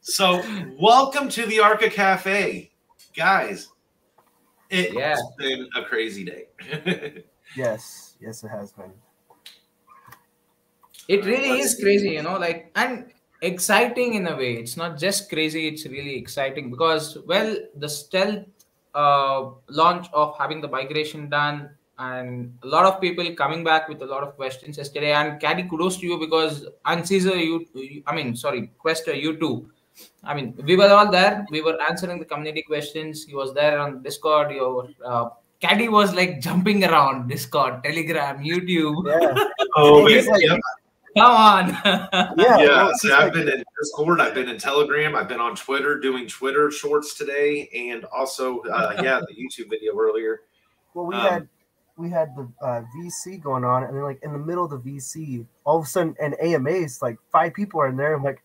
So, welcome to the Arca Cafe, guys. It's been a crazy day. Yes, it has been. It really is crazy, and exciting in a way. It's not just crazy, it's really exciting because, well, the stealth launch of having the migration done and a lot of people coming back with a lot of questions yesterday. And Caddy, kudos to you because, and Caesar, Quester, you too. I mean, we were all there. We were answering the community questions. He was there on Discord. Caddy was like jumping around Discord, Telegram, YouTube. Yeah. Oh, man. Come on. So I've been in Discord, I've been in Telegram, I've been on Twitter doing Twitter shorts today, and also the YouTube video earlier. Well, we had the VC going on, and then like in the middle of the VC, all of a sudden an AMA's like 5 people are in there. I'm like,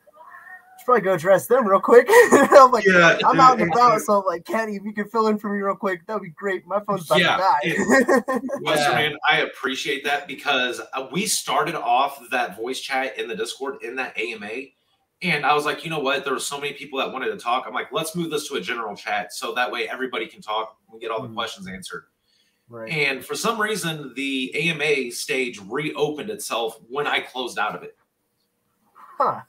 should probably go address them real quick. I'm like, I'm out and about, so I'm like, Caddy, if you could fill in for me real quick, that'd be great. My phone's about to die. Man, I appreciate that because we started off that voice chat in the Discord in that AMA, and I was like, you know what? There were so many people that wanted to talk. I'm like, let's move this to a general chat so that way everybody can talk and get all the questions answered. Right. And for some reason, the AMA stage reopened itself when I closed out of it. Huh.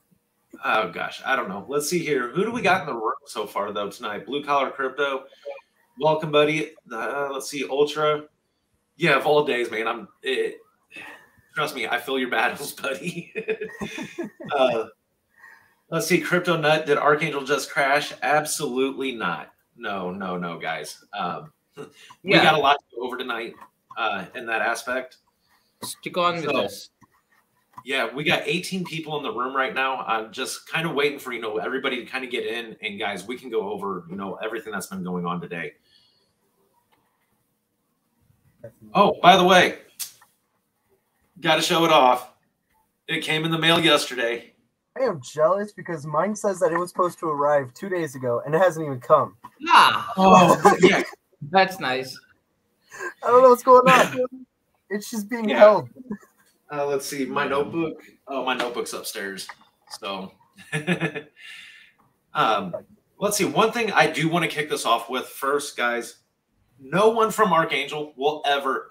Oh, gosh. I don't know. Let's see here. Who do we got in the room so far, though, tonight? Blue Collar Crypto. Welcome, buddy. Let's see. Ultra. Yeah, of all days, man. Trust me, I feel your battles, buddy. Let's see. Crypto Nut. Did Archangel just crash? Absolutely not. No, guys. We got a lot to go over tonight in that aspect. Stick on with us. Yeah, we got 18 people in the room right now. I'm just kind of waiting for, everybody to kind of get in. And guys, we can go over, everything that's been going on today. Oh, by the way, got to show it off. It came in the mail yesterday. I am jealous because mine says that it was supposed to arrive 2 days ago and it hasn't even come. Oh, yeah. That's nice. I don't know what's going on. It's just being held. Let's see, my notebook. Oh, my notebook's upstairs. So, let's see. One thing I do want to kick this off with first, guys. No one from Archangel will ever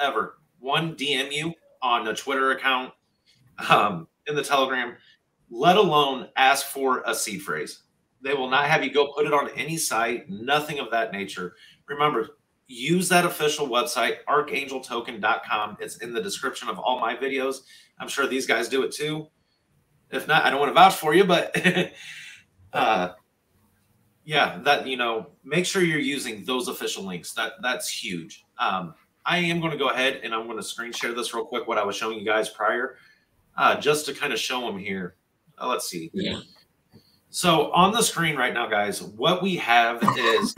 DM you on a Twitter account, in the Telegram, let alone ask for a seed phrase. They will not have you go put it on any site, nothing of that nature. Remember, use that official website, archangeltoken.com. It's in the description of all my videos. I'm sure these guys do it too. If not, I don't want to vouch for you, but make sure you're using those official links. That's huge. I am going to go ahead and I'm going to screen share this real quick, what I was showing you guys prior, just to kind of show them here. Let's see. Yeah. So on the screen right now, guys, what we have is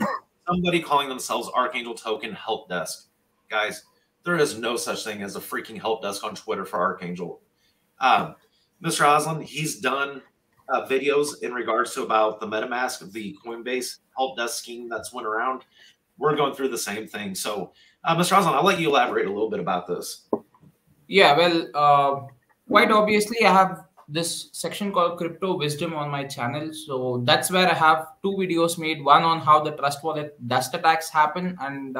somebody calling themselves Archangel Token Help Desk. Guys, there is no such thing as a freaking help desk on Twitter for Archangel. Mr. Oslin, he's done videos in regards to about the MetaMask, the Coinbase help desk scheme that's went around. We're going through the same thing. So, Mr. Oslin, I'll let you elaborate a little bit about this. Yeah, well, quite obviously, I have this section called Crypto Wisdom on my channel. So that's where I have 2 videos made. One on how the trust wallet dust attacks happen, and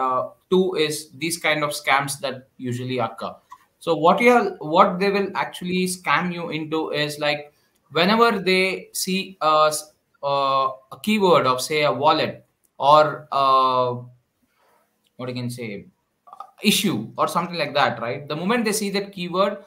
2 is these kind of scams that usually occur. So what they will actually scam you into is like whenever they see a keyword of say a wallet or what you can say issue or something like that, right? The moment they see that keyword,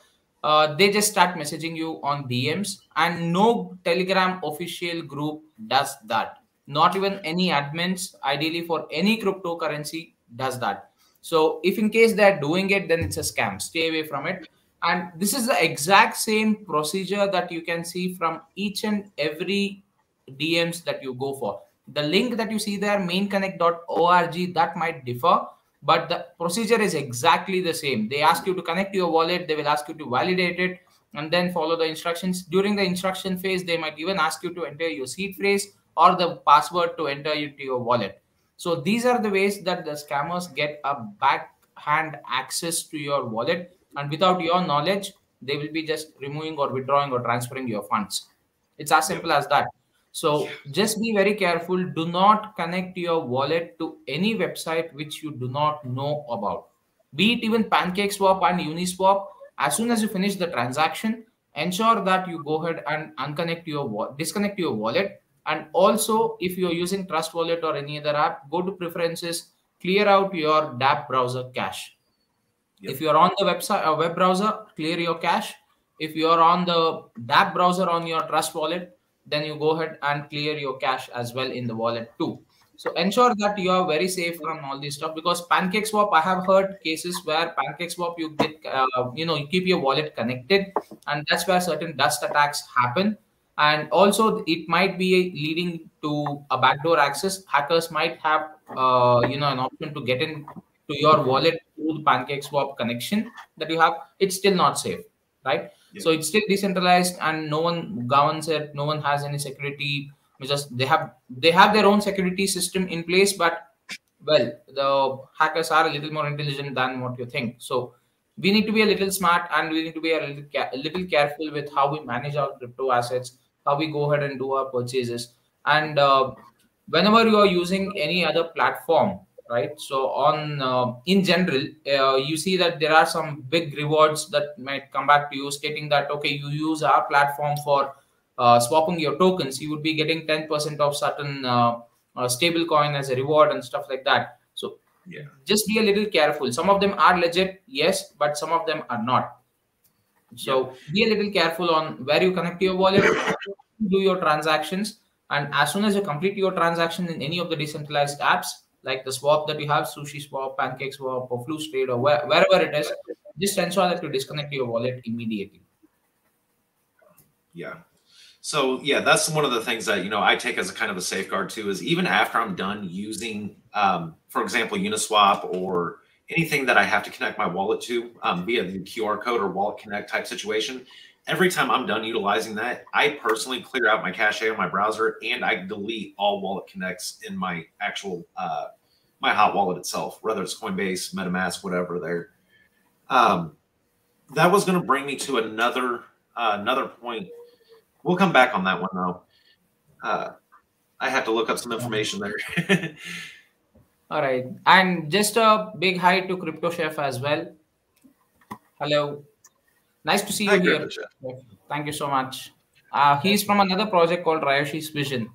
they just start messaging you on DMs, and no Telegram official group does that. Not even any admins, ideally for any cryptocurrency, does that. So if in case they're doing it, then it's a scam. Stay away from it. And this is the exact same procedure that you can see from each and every DMs that you go for. The link that you see there, mainconnect.org, that might differ, but the procedure is exactly the same. They ask you to connect to your wallet. They will ask you to validate it and then follow the instructions. During the instruction phase, they might even ask you to enter your seed phrase or the password to enter into your wallet. So these are the ways that the scammers get a backhand access to your wallet. And without your knowledge, they will be just removing or withdrawing or transferring your funds. It's as simple as that. So just be very careful. Do not connect your wallet to any website which you do not know about. Be it even PancakeSwap and Uniswap. As soon as you finish the transaction, ensure that you go ahead and disconnect your wallet. And also, if you're using Trust Wallet or any other app, go to preferences, clear out your dApp browser cache. Yep. If you're on the web browser, clear your cache. If you're on the dApp browser on your Trust Wallet, then you go ahead and clear your cache as well in the wallet too. So ensure that you are very safe from all this stuff, because PancakeSwap, I have heard cases where PancakeSwap, you get, you keep your wallet connected, and that's where certain dust attacks happen. And also it might be leading to a backdoor access. Hackers might have, an option to get in to your wallet through the PancakeSwap connection that you have. It's still not safe, right? Yeah. So it's still decentralized and no one governs it. No one has any security. Just they have their own security system in place, but well, the hackers are a little more intelligent than what you think. So we need to be a little smart, and we need to be a little careful with how we manage our crypto assets, how we go ahead and do our purchases. And whenever you are using any other platform, right? So on in general, you see that there are some big rewards that might come back to you, stating that, okay, you use our platform for swapping your tokens, you would be getting 10% of certain stable coin as a reward and stuff like that. So yeah, just be a little careful. Some of them are legit, yes, but some of them are not. So be a little careful on where you connect your wallet, do your transactions. And as soon as you complete your transaction in any of the decentralized apps, like the swap that you have, Sushi Swap, Pancake Swap, or Fluce Trade, or wherever it is, just ensure that you disconnect your wallet immediately. Yeah. So yeah, that's one of the things that, I take as a kind of a safeguard too, is even after I'm done using, for example, Uniswap or anything that I have to connect my wallet to via the QR code or wallet connect type situation, every time I'm done utilizing that, I personally clear out my cache on my browser and I delete all wallet connects in my actual, my hot wallet itself, whether it's Coinbase, MetaMask, whatever there. That was going to bring me to another point. We'll come back on that one though. I have to look up some information there. All right. And just a big hi to Crypto Chef as well. Hello. Nice to see you here. Thank you so much. He's from another project called Ryoshi's Vision.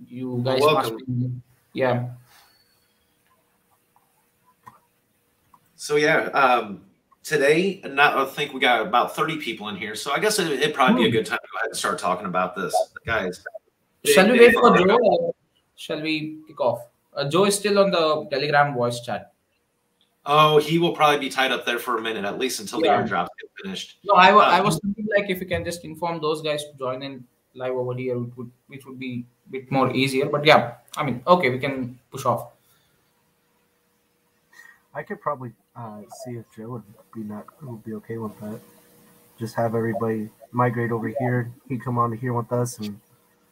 You guys must be, yeah. So yeah, today, I think we got about 30 people in here, so I guess it'd probably be a good time to go ahead and start talking about this, guys. Shall we wait for Joe, or shall we kick off? Joe is still on the Telegram voice chat. Oh, he will probably be tied up there for a minute, at least until the airdrops get finished. No, I was thinking like if you can just inform those guys to join in live over here, which would be a bit more easier. But yeah, I mean, okay, we can push off. I could probably see if Joe would be okay with that. Just have everybody migrate over here. He come on here with us, and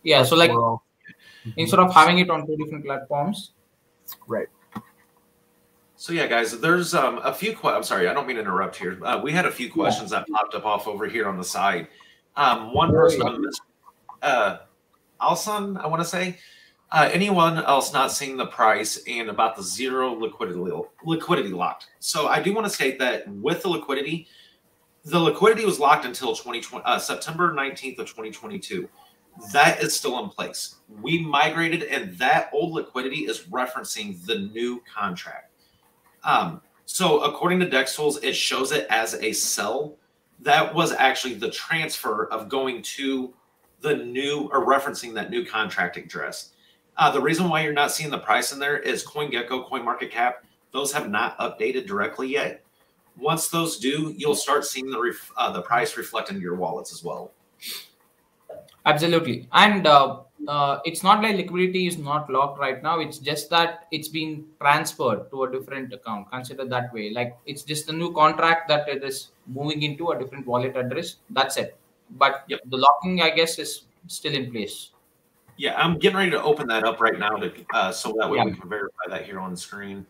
yeah. So like instead of having it on two different platforms, right? So yeah, guys, there's a few. I'm sorry, I don't mean to interrupt here. We had a few questions that popped up off over here on the side. One person on this, Alsan, I want to say. Anyone else not seeing the price and about the zero liquidity locked? So I do want to state that with the liquidity was locked until September 19th of 2022. That is still in place. We migrated, and that old liquidity is referencing the new contract. So according to Dex Tools, it shows it as a sell. That was actually the transfer of going to the new, or referencing that new contract address. The reason why you're not seeing the price in there is CoinGecko, CoinMarketCap, those have not updated directly yet. Once those do, you'll start seeing the price reflect into your wallets as well. Absolutely. And it's not like liquidity is not locked right now. It's just that it's been transferred to a different account. Consider that way. Like it's just a new contract that it is moving into a different wallet address. That's it. But the locking, I guess, is still in place. Yeah, I'm getting ready to open that up right now to so that way we can verify that here on the screen.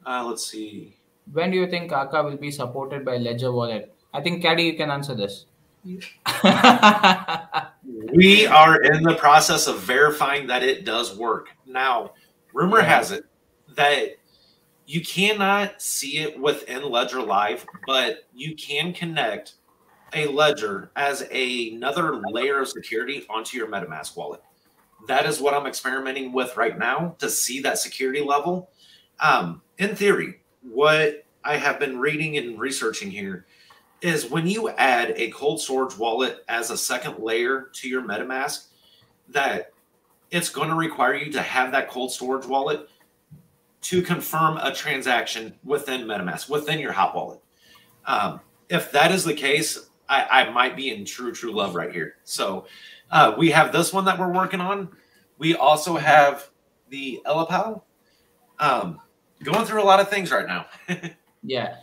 Let's see. When do you think Arca will be supported by Ledger Wallet? I think Caddy, you can answer this. We are in the process of verifying that it does work. Now, rumor has it that you cannot see it within Ledger Live, but you can connect a Ledger as another layer of security onto your MetaMask wallet. That is what I'm experimenting with right now to see that security level. In theory, what I have been reading and researching here is when you add a cold storage wallet as a second layer to your MetaMask, that it's going to require you to have that cold storage wallet to confirm a transaction within MetaMask, within your hot wallet. If that is the case, I might be in true love right here. So we have this one that we're working on. We also have the Elapal. Going through a lot of things right now. Yeah.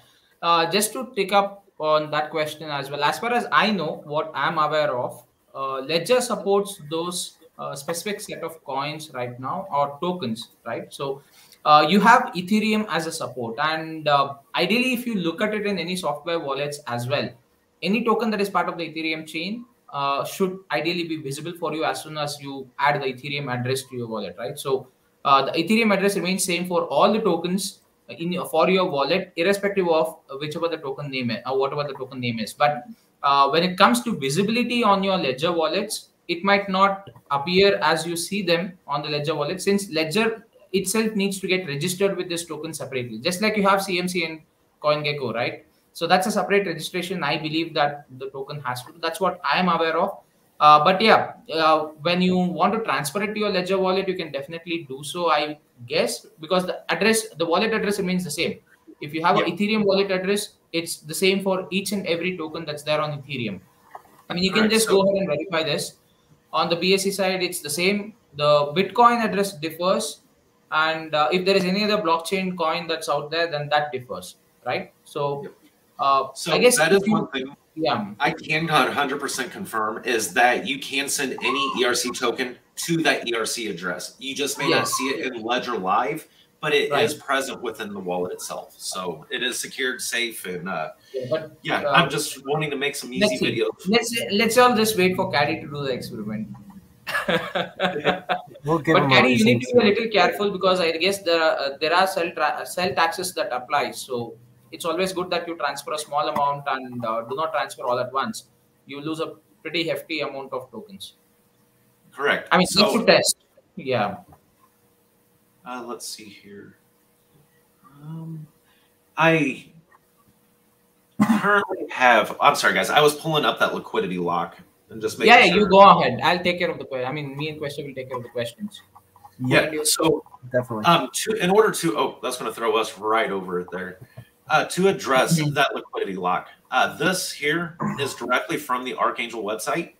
Just to pick up on that question as well, as far as I know, what I'm aware of, Ledger supports those specific set of coins right now, or tokens, right? So you have Ethereum as a support. And ideally, if you look at it in any software wallets as well, any token that is part of the Ethereum chain should ideally be visible for you as soon as you add the Ethereum address to your wallet, right? So the Ethereum address remains same for all the tokens for your wallet, irrespective of whichever the token name is, or whatever the token name is. But when it comes to visibility on your Ledger wallets, it might not appear as you see them on the Ledger wallet, since Ledger itself needs to get registered with this token separately, just like you have CMC and CoinGecko, right? So that's a separate registration, I believe, that the token has to do. That's what I am aware of. But yeah, when you want to transfer it to your Ledger wallet, you can definitely do so, I guess, because the wallet address remains the same. If you have an Ethereum wallet address, it's the same for each and every token that's there on Ethereum. I mean, you can just go ahead and verify this. On the BSC side, it's the same. The Bitcoin address differs. And if there is any other blockchain coin that's out there, then that differs, right? So, I guess that is one thing I can 100% confirm is that you can send any ERC token to that ERC address. You just may not see it in Ledger Live, but it is present within the wallet itself. So it is secured, safe, and I'm just wanting to make some easy videos. Let's all just wait for Caddy to do the experiment. But Caddy, you need to be a little careful, because I guess there are sell taxes that apply. So it's always good that you transfer a small amount and do not transfer all at once. You lose a pretty hefty amount of tokens. Correct. I mean, so to test. Yeah. Let's see here. I currently have. I'm sorry, guys. I was pulling up that liquidity lock and just making sure. You go ahead. I'll take care of the question. I mean, me and Question will take care of the questions. Yeah. So definitely. In order to, that's going to throw us right over it there. To address that liquidity lock, this here is directly from the Archangel website.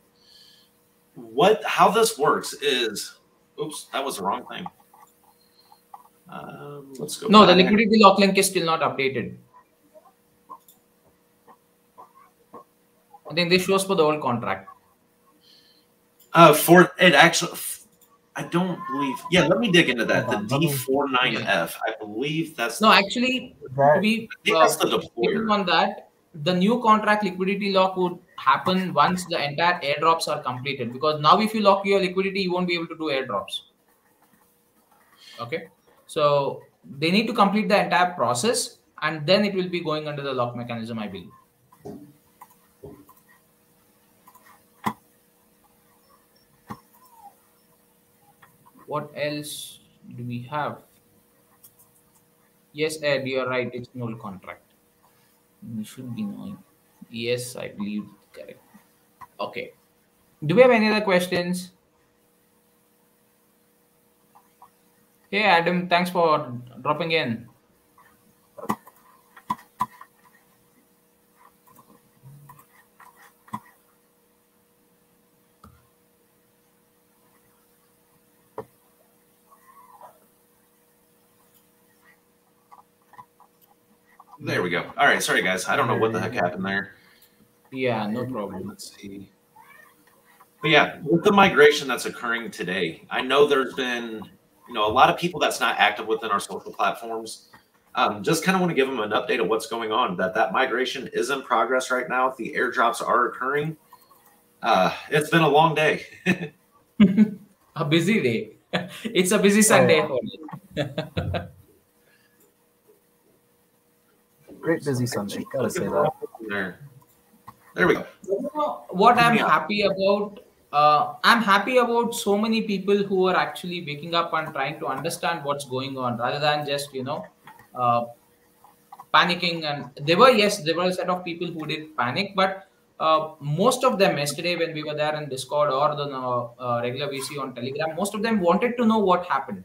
How this works is, oops, that was the wrong thing. Let's go. No, the liquidity lock link is still not updated. I think this shows for the old contract. For it actually, I don't believe. Yeah, let me dig into that. The D49F, I believe that's. No, actually, to be on that, the new contract liquidity lock would happen once the entire airdrops are completed. Because now, if you lock your liquidity, you won't be able to do airdrops. Okay, so they need to complete the entire process, and then it will be going under the lock mechanism, I believe. What else do we have? Yes, Ed, you're right. It's null contract. We should be knowing. Yes, I believe correct. Okay. Do we have any other questions? Hey, Adam, thanks for dropping in. There we go. All right. Sorry, guys. I don't know what the heck happened there. Yeah, no problem. Let's see. But yeah, with the migration that's occurring today, I know there's been, a lot of people that's not active within our social platforms. Just kind of want to give them an update of what's going on, that migration is in progress right now. The airdrops are occurring. It's been a long day. A busy day. It's a busy Sunday for me. Great busy Sunday. Gotta say that. There we go. What I'm happy about, I'm happy about so many people who are actually waking up and trying to understand what's going on rather than just, panicking. And there were a set of people who did panic, but most of them yesterday when we were there in Discord or the regular VC on Telegram, most of them wanted to know what happened.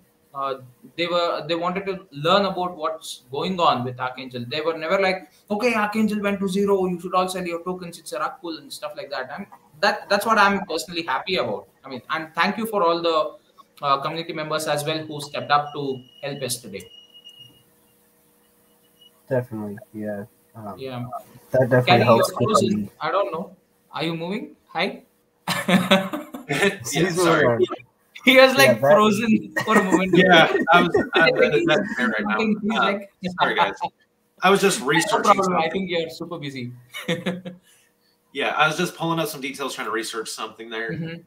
They wanted to learn about what's going on with Archangel. They were never like, okay, Archangel went to zero, you should all sell your tokens, it's a rug pull and stuff like that. And that's what I'm personally happy about. I mean, and thank you for all the community members as well who stepped up to help yesterday. Definitely, yeah. Yeah. That definitely helps. I don't know. Are you moving? Hi. Yeah, sorry. He was like frozen for a moment. Yeah, I'm right now. Sorry, guys. I was just researching. No problem. I think you're super busy. Yeah, I was just pulling up some details, trying to research something there.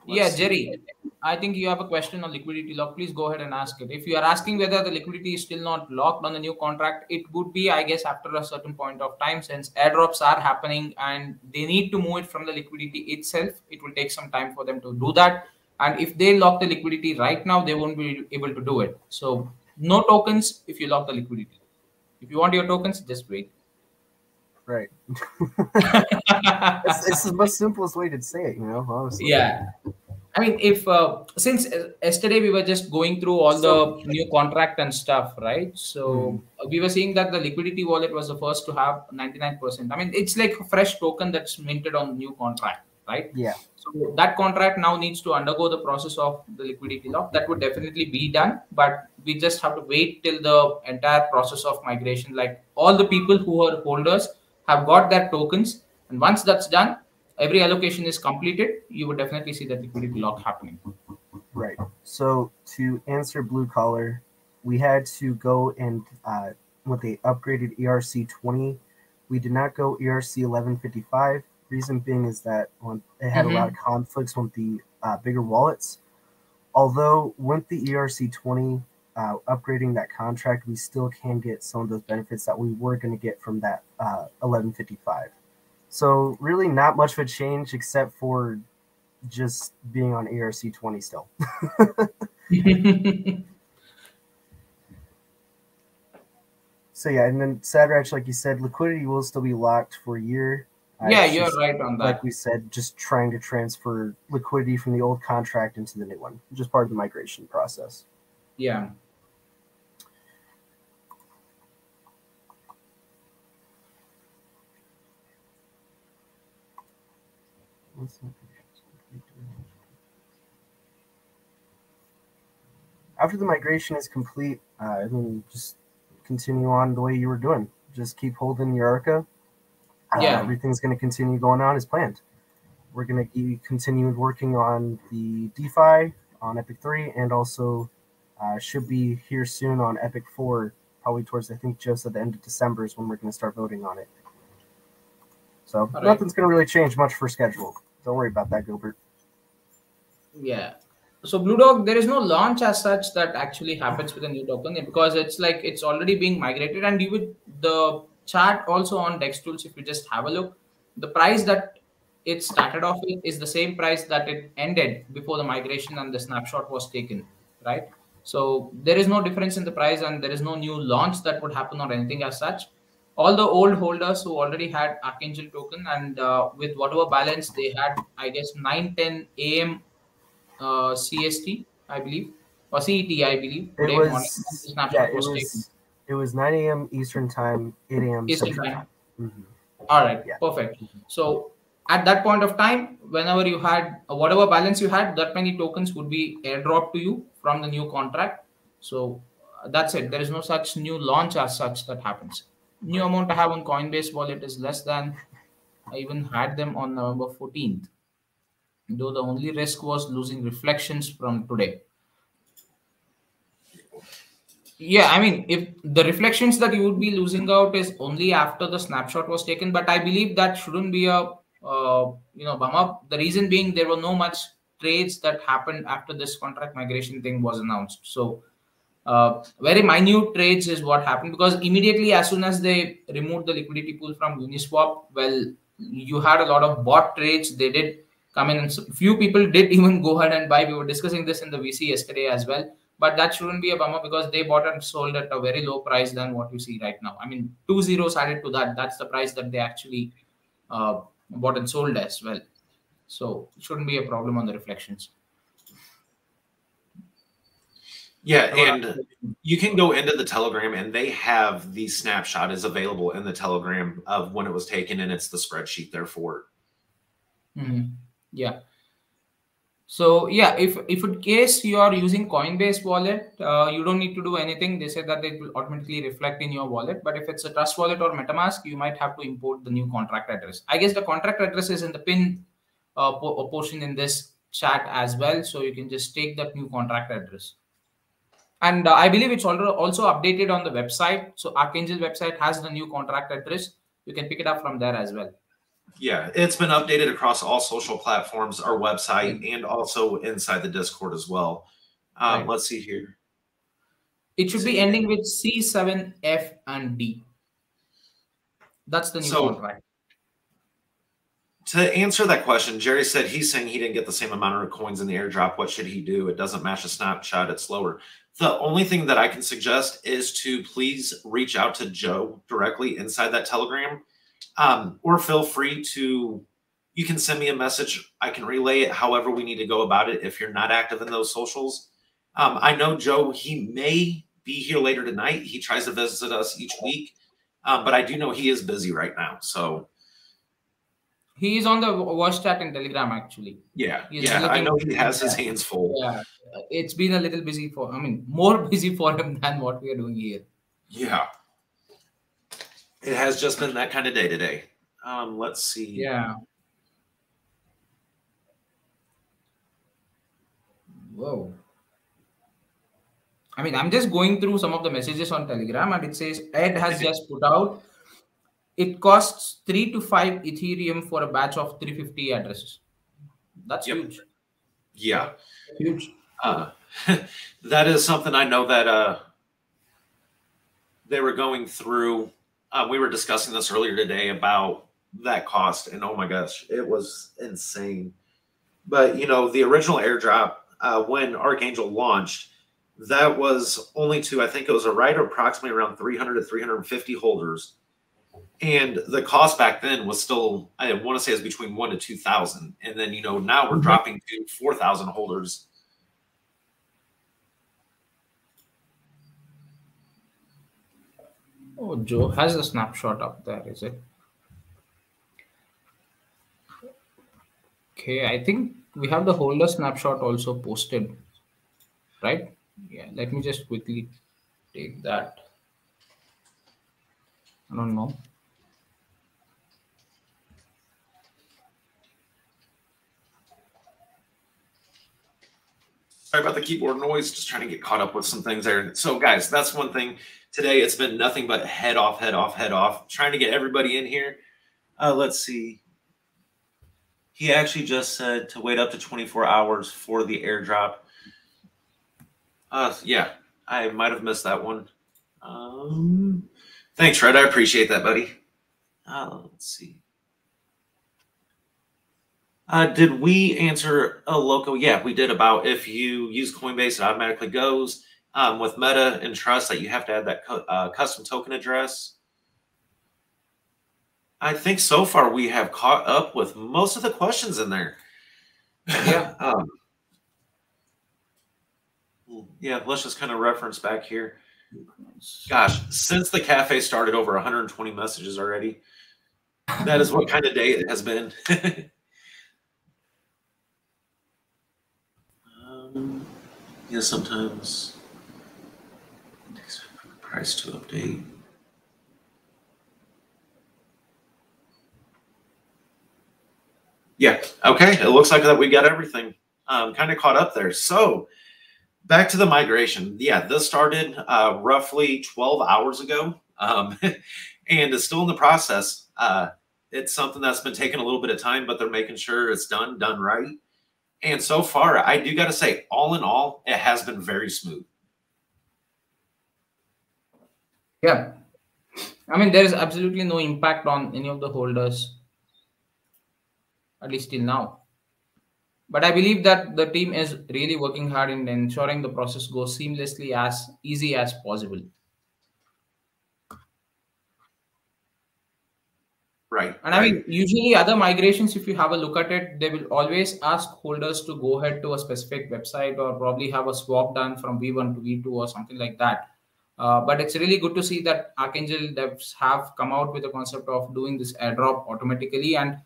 Yeah, Jerry, I think you have a question on liquidity lock. Please go ahead and ask it. If you are asking whether the liquidity is still not locked on the new contract, it would be, I guess, after a certain point of time, since airdrops are happening and they need to move it from the liquidity itself. It will take some time for them to do that. And if they lock the liquidity right now, they won't be able to do it. So no tokens if you lock the liquidity. If you want your tokens, just wait. Right. it's the most simplest way to say it, honestly. Yeah. I mean, if since yesterday we were just going through all the new contract and stuff, right? So we were seeing that the liquidity wallet was the first to have 99%. I mean, it's like a fresh token that's minted on the new contract, right? Yeah. So that contract now needs to undergo the process of the liquidity lock. That would definitely be done, but we just have to wait till the entire process of migration, like all the people who are holders have got their tokens. And once that's done, every allocation is completed, you would definitely see that liquidity lock happening. Right. So to answer Blue Collar, we had to go and with the upgraded ERC 20, we did not go ERC 1155. Reason being is that it had a lot of conflicts with the bigger wallets. Although with the ERC 20 upgrading that contract, we still can get some of those benefits that we were going to get from that 1155. So really not much of a change except for just being on ERC 20 still. So yeah, and then Sadrach, like you said, liquidity will still be locked for a year. Yeah, you're right on that. Like we said, just trying to transfer liquidity from the old contract into the new one, just part of the migration process. Yeah. After the migration is complete, just continue on the way you were doing. Just keep holding your Arca. Everything's going to continue going on as planned. We're going to continue working on the DeFi on Epic 3 and also should be here soon on Epic 4, probably towards, I think, just at the end of December is when we're going to start voting on it. So nothing's going to really change much for schedule. Don't worry about that, Gilbert. Yeah. So Blue Dog, there is no launch as such that actually happens with a new token because it's like it's already being migrated, and the chart also on Dex Tools, if you just have a look, the price that it started off with is the same price that it ended before the migration and the snapshot was taken, right? So there is no difference in the price and there is no new launch that would happen or anything as such. All the old holders who already had Archangel token and with whatever balance they had, I guess 9:10 a.m. CST, I believe, or CET, I believe. It was 9 a.m. Eastern time, 8 a.m. Eastern time. All right, perfect. So at that point of time, whenever you had whatever balance you had, that many tokens would be airdropped to you from the new contract. So that's it. There is no such new launch as such that happens. New amount I have on Coinbase wallet is less than I even had them on November 14th. Though the only risk was losing reflections from today. Yeah, I mean, if the reflections that you would be losing out is only after the snapshot was taken, but I believe that shouldn't be a bum up. The reason being there were no much trades that happened after this contract migration thing was announced. So very minute trades is what happened, because immediately as soon as they removed the liquidity pool from Uniswap, well, you had a lot of bot trades. They did come in, and few people did even go ahead and buy. We were discussing this in the VC yesterday as well, but that shouldn't be a bummer because they bought and sold at a very low price than what you see right now. I mean, 2 zeros added to that. That's the price that they actually bought and sold as well. So it shouldn't be a problem on the reflections. Yeah, and you can go into the Telegram, and they have the snapshot is available in the Telegram of when it was taken, and it's the spreadsheet there for it. Yeah. So yeah, if in case you are using Coinbase wallet, you don't need to do anything. They said that it will automatically reflect in your wallet. But if it's a Trust Wallet or MetaMask, you might have to import the new contract address. I guess the contract address is in the pin portion in this chat as well. So you can just take that new contract address. And I believe it's also updated on the website. So Archangel website has the new contract address. You can pick it up from there as well. Yeah, it's been updated across all social platforms, our website, and also inside the Discord as well. Right. Let's see here. It should be ending with C7, F, and D. That's the new contract. To answer that question, Jerry said he's saying he didn't get the same amount of coins in the airdrop. What should he do? It doesn't match a snapshot. It's slower. The only thing that I can suggest is to please reach out to Joe directly inside that Telegram. Or feel free to, you can send me a message. I can relay it however we need to go about it if you're not active in those socials. I know Joe, he may be here later tonight. He tries to visit us each week, but I do know he is busy right now. So he is on the voice chat and Telegram actually. Yeah, I know he has his hands full. Yeah, it's been a little busy more busy for him than what we are doing here. Yeah. It has just been that kind of day today. Let's see. Yeah. Whoa. I mean, I'm just going through some of the messages on Telegram, and it says Ed has just put out, it costs 3 to 5 Ethereum for a batch of 350 addresses. That's huge. Yeah. Huge. That is something I know that they were going through. We were discussing this earlier today about that cost, and oh my gosh, it was insane. But, the original airdrop, when Archangel launched, that was only to, I think it was approximately around 300 to 350 holders. And the cost back then was still, I want to say it was between 1,000 to 2,000. And then, now we're dropping to 4,000 holders. Oh, Joe has a snapshot up there, is it? Okay, I think we have the holder snapshot also posted, right? Yeah, let me just quickly take that. I don't know. Sorry about the keyboard noise, just trying to get caught up with some things there. So, guys, that's one thing. Today, it's been nothing but head off, trying to get everybody in here. Let's see. He actually just said to wait up to 24 hours for the airdrop. Yeah, I might have missed that one. Thanks, Fred. I appreciate that, buddy. Let's see. Did we answer a local? Yeah, we did, about if you use Coinbase, it automatically goes. With Meta and Trust, that you have to add that custom token address. I think so far we have caught up with most of the questions in there. Yeah. Yeah, let's just kind of reference back here. Gosh, since the cafe started, over 120 messages already. That is what kind of day it has been. Yeah, sometimes it takes price to update. Yeah, okay. It looks like that we got everything kind of caught up there. So back to the migration. Yeah, this started roughly 12 hours ago and is still in the process. It's something that's been taking a little bit of time, but they're making sure it's done right. And so far, I do got to say, all in all, it has been very smooth. Yeah. I mean, there is absolutely no impact on any of the holders, at least till now. But I believe that the team is really working hard in ensuring the process goes seamlessly as easy as possible. Right. And I mean, usually other migrations, if you have a look at it, they will always ask holders to go ahead to a specific website or probably have a swap done from V1 to V2 or something like that. But it's really good to see that Archangel devs have come out with the concept of doing this airdrop automatically. And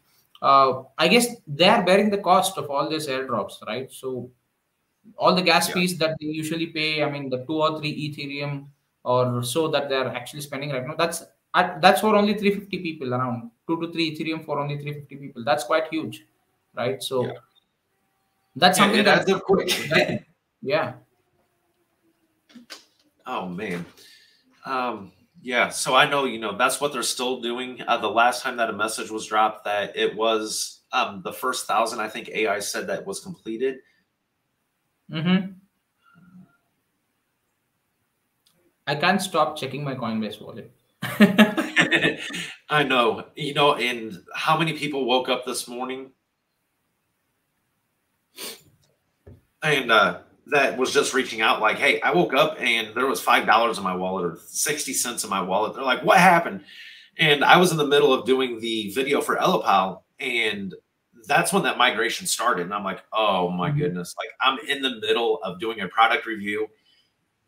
I guess they are bearing the cost of all these airdrops, right? So all the gas fees that they usually pay, I mean, the 2 or 3 Ethereum or so that they're actually spending right now, that's for only 350 people, around 2 to 3 Ethereum for only 350 people. That's quite huge, right? So that's something that's quick. Yeah. Oh man. Yeah. So I know, that's what they're still doing. The last time that a message was dropped, that it was the first 1,000, I think AI said that was completed. Mm-hmm. I can't stop checking my Coinbase wallet. I know, and how many people woke up this morning and that was just reaching out like, hey, I woke up and there was $5 in my wallet or 60 cents in my wallet. They're like, what happened? And I was in the middle of doing the video for Elapal, and that's when that migration started. And I'm like, oh my goodness, like I'm in the middle of doing a product review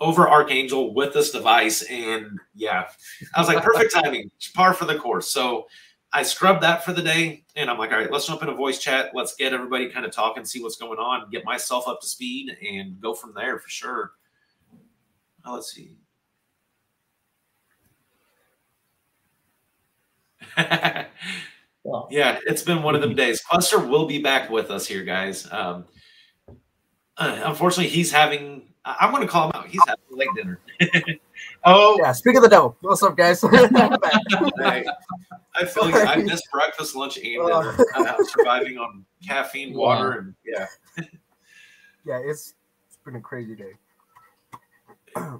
over Archangel with this device. And yeah, I was like, perfect timing, par for the course. So I scrubbed that for the day, and I'm like, all right, let's jump in a voice chat. Let's get everybody kind of talking, see what's going on, get myself up to speed, and go from there for sure. Let's see. Yeah, it's been one of them days. Cluster will be back with us here, guys. Unfortunately, he's having, I'm going to call him out. He's having late dinner. Oh, yeah. Speak of the devil. What's up, guys? Hey, I feel you. I missed breakfast, lunch, and dinner. I'm surviving on caffeine, water, and yeah. Yeah, it's been a crazy day.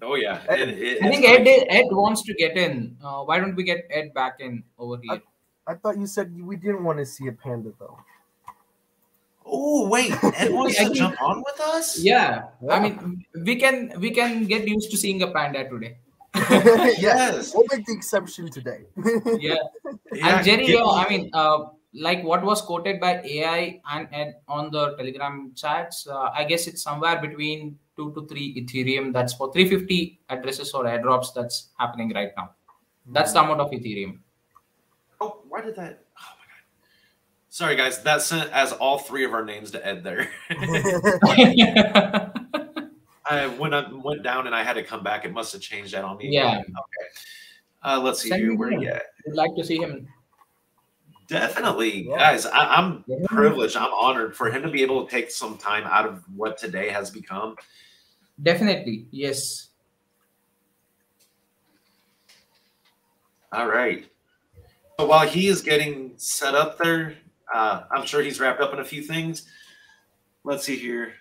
Oh yeah. I think Ed wants to get in. Why don't we get Ed back in over here? I thought you said we didn't want to see a panda though. Oh wait, Ed wants to jump on with us? Yeah. I mean, we can get used to seeing a panda today. Yes, we'll make the exception today. Yeah. And Jerry, I mean, like what was quoted by AI and Ed on the Telegram chats, I guess it's somewhere between 2 to 3 Ethereum. That's for 350 addresses or airdrops that's happening right now. That's the amount of Ethereum. Oh, why did that? Oh my god! Sorry, guys. That sent as all 3 of our names to Ed there. When I went down and I had to come back, it must have changed that on me. Yeah. Okay. Let's see here. Where you at? Would like to see him. Definitely, guys. I'm privileged. I'm honored for him to be able to take some time out of what today has become. Definitely, yes. All right. So while he is getting set up there, I'm sure he's wrapped up in a few things. Let's see here.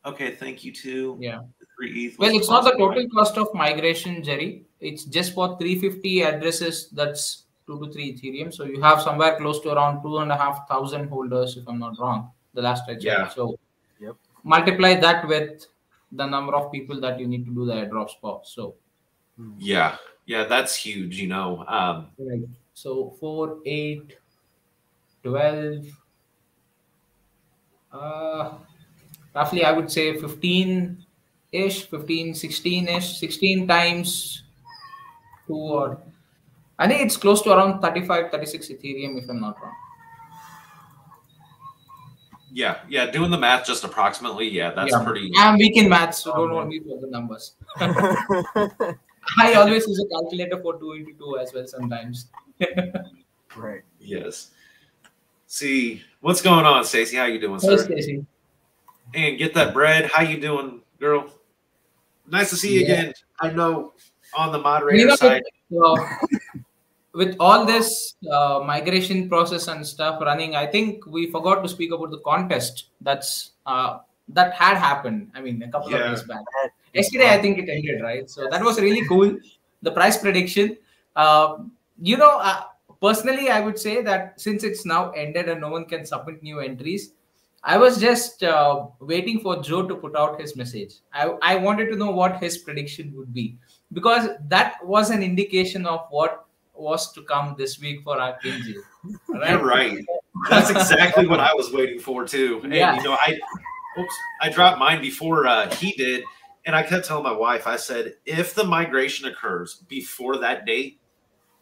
Okay, thank you too. Yeah. 3 ETH. Well, it's not the total cost of migration, Jerry. It's just for 350 addresses. That's 2 to 3 Ethereum. So you have somewhere close to around 2,500 holders, if I'm not wrong. The last I checked. Yeah. So multiply that with the number of people that you need to do the airdrops for. So yeah, that's huge. Right. So 4, 8, 12. Roughly, I would say 15-ish, 15, 16-ish, 16 times 2, or I think it's close to around 35, 36 Ethereum, if I'm not wrong. Yeah, doing the math just approximately, that's pretty. I'm weak in math, so don't want me for the numbers. I always use a calculator for 2 into 2 as well sometimes. Right. Yes. See, what's going on, Stacey? How you doing, sir? Hey, Stacey. And get that bread. How you doing, girl? Nice to see you again. I know on the moderator side. with all this migration process and stuff running, I think we forgot to speak about the contest that had happened. I mean, a couple of days back. Yesterday, I think it ended, right? So that was really cool. The price prediction. Uh, you know, personally, I would say that since it's now ended and no one can submit new entries, I was just waiting for Joe to put out his message. I wanted to know what his prediction would be, because that was an indication of what was to come this week for Archangel. Right? You're right. That's exactly what I was waiting for too. And Yeah. you know, I dropped mine before he did, and I kept telling my wife, I said, if the migration occurs before that date,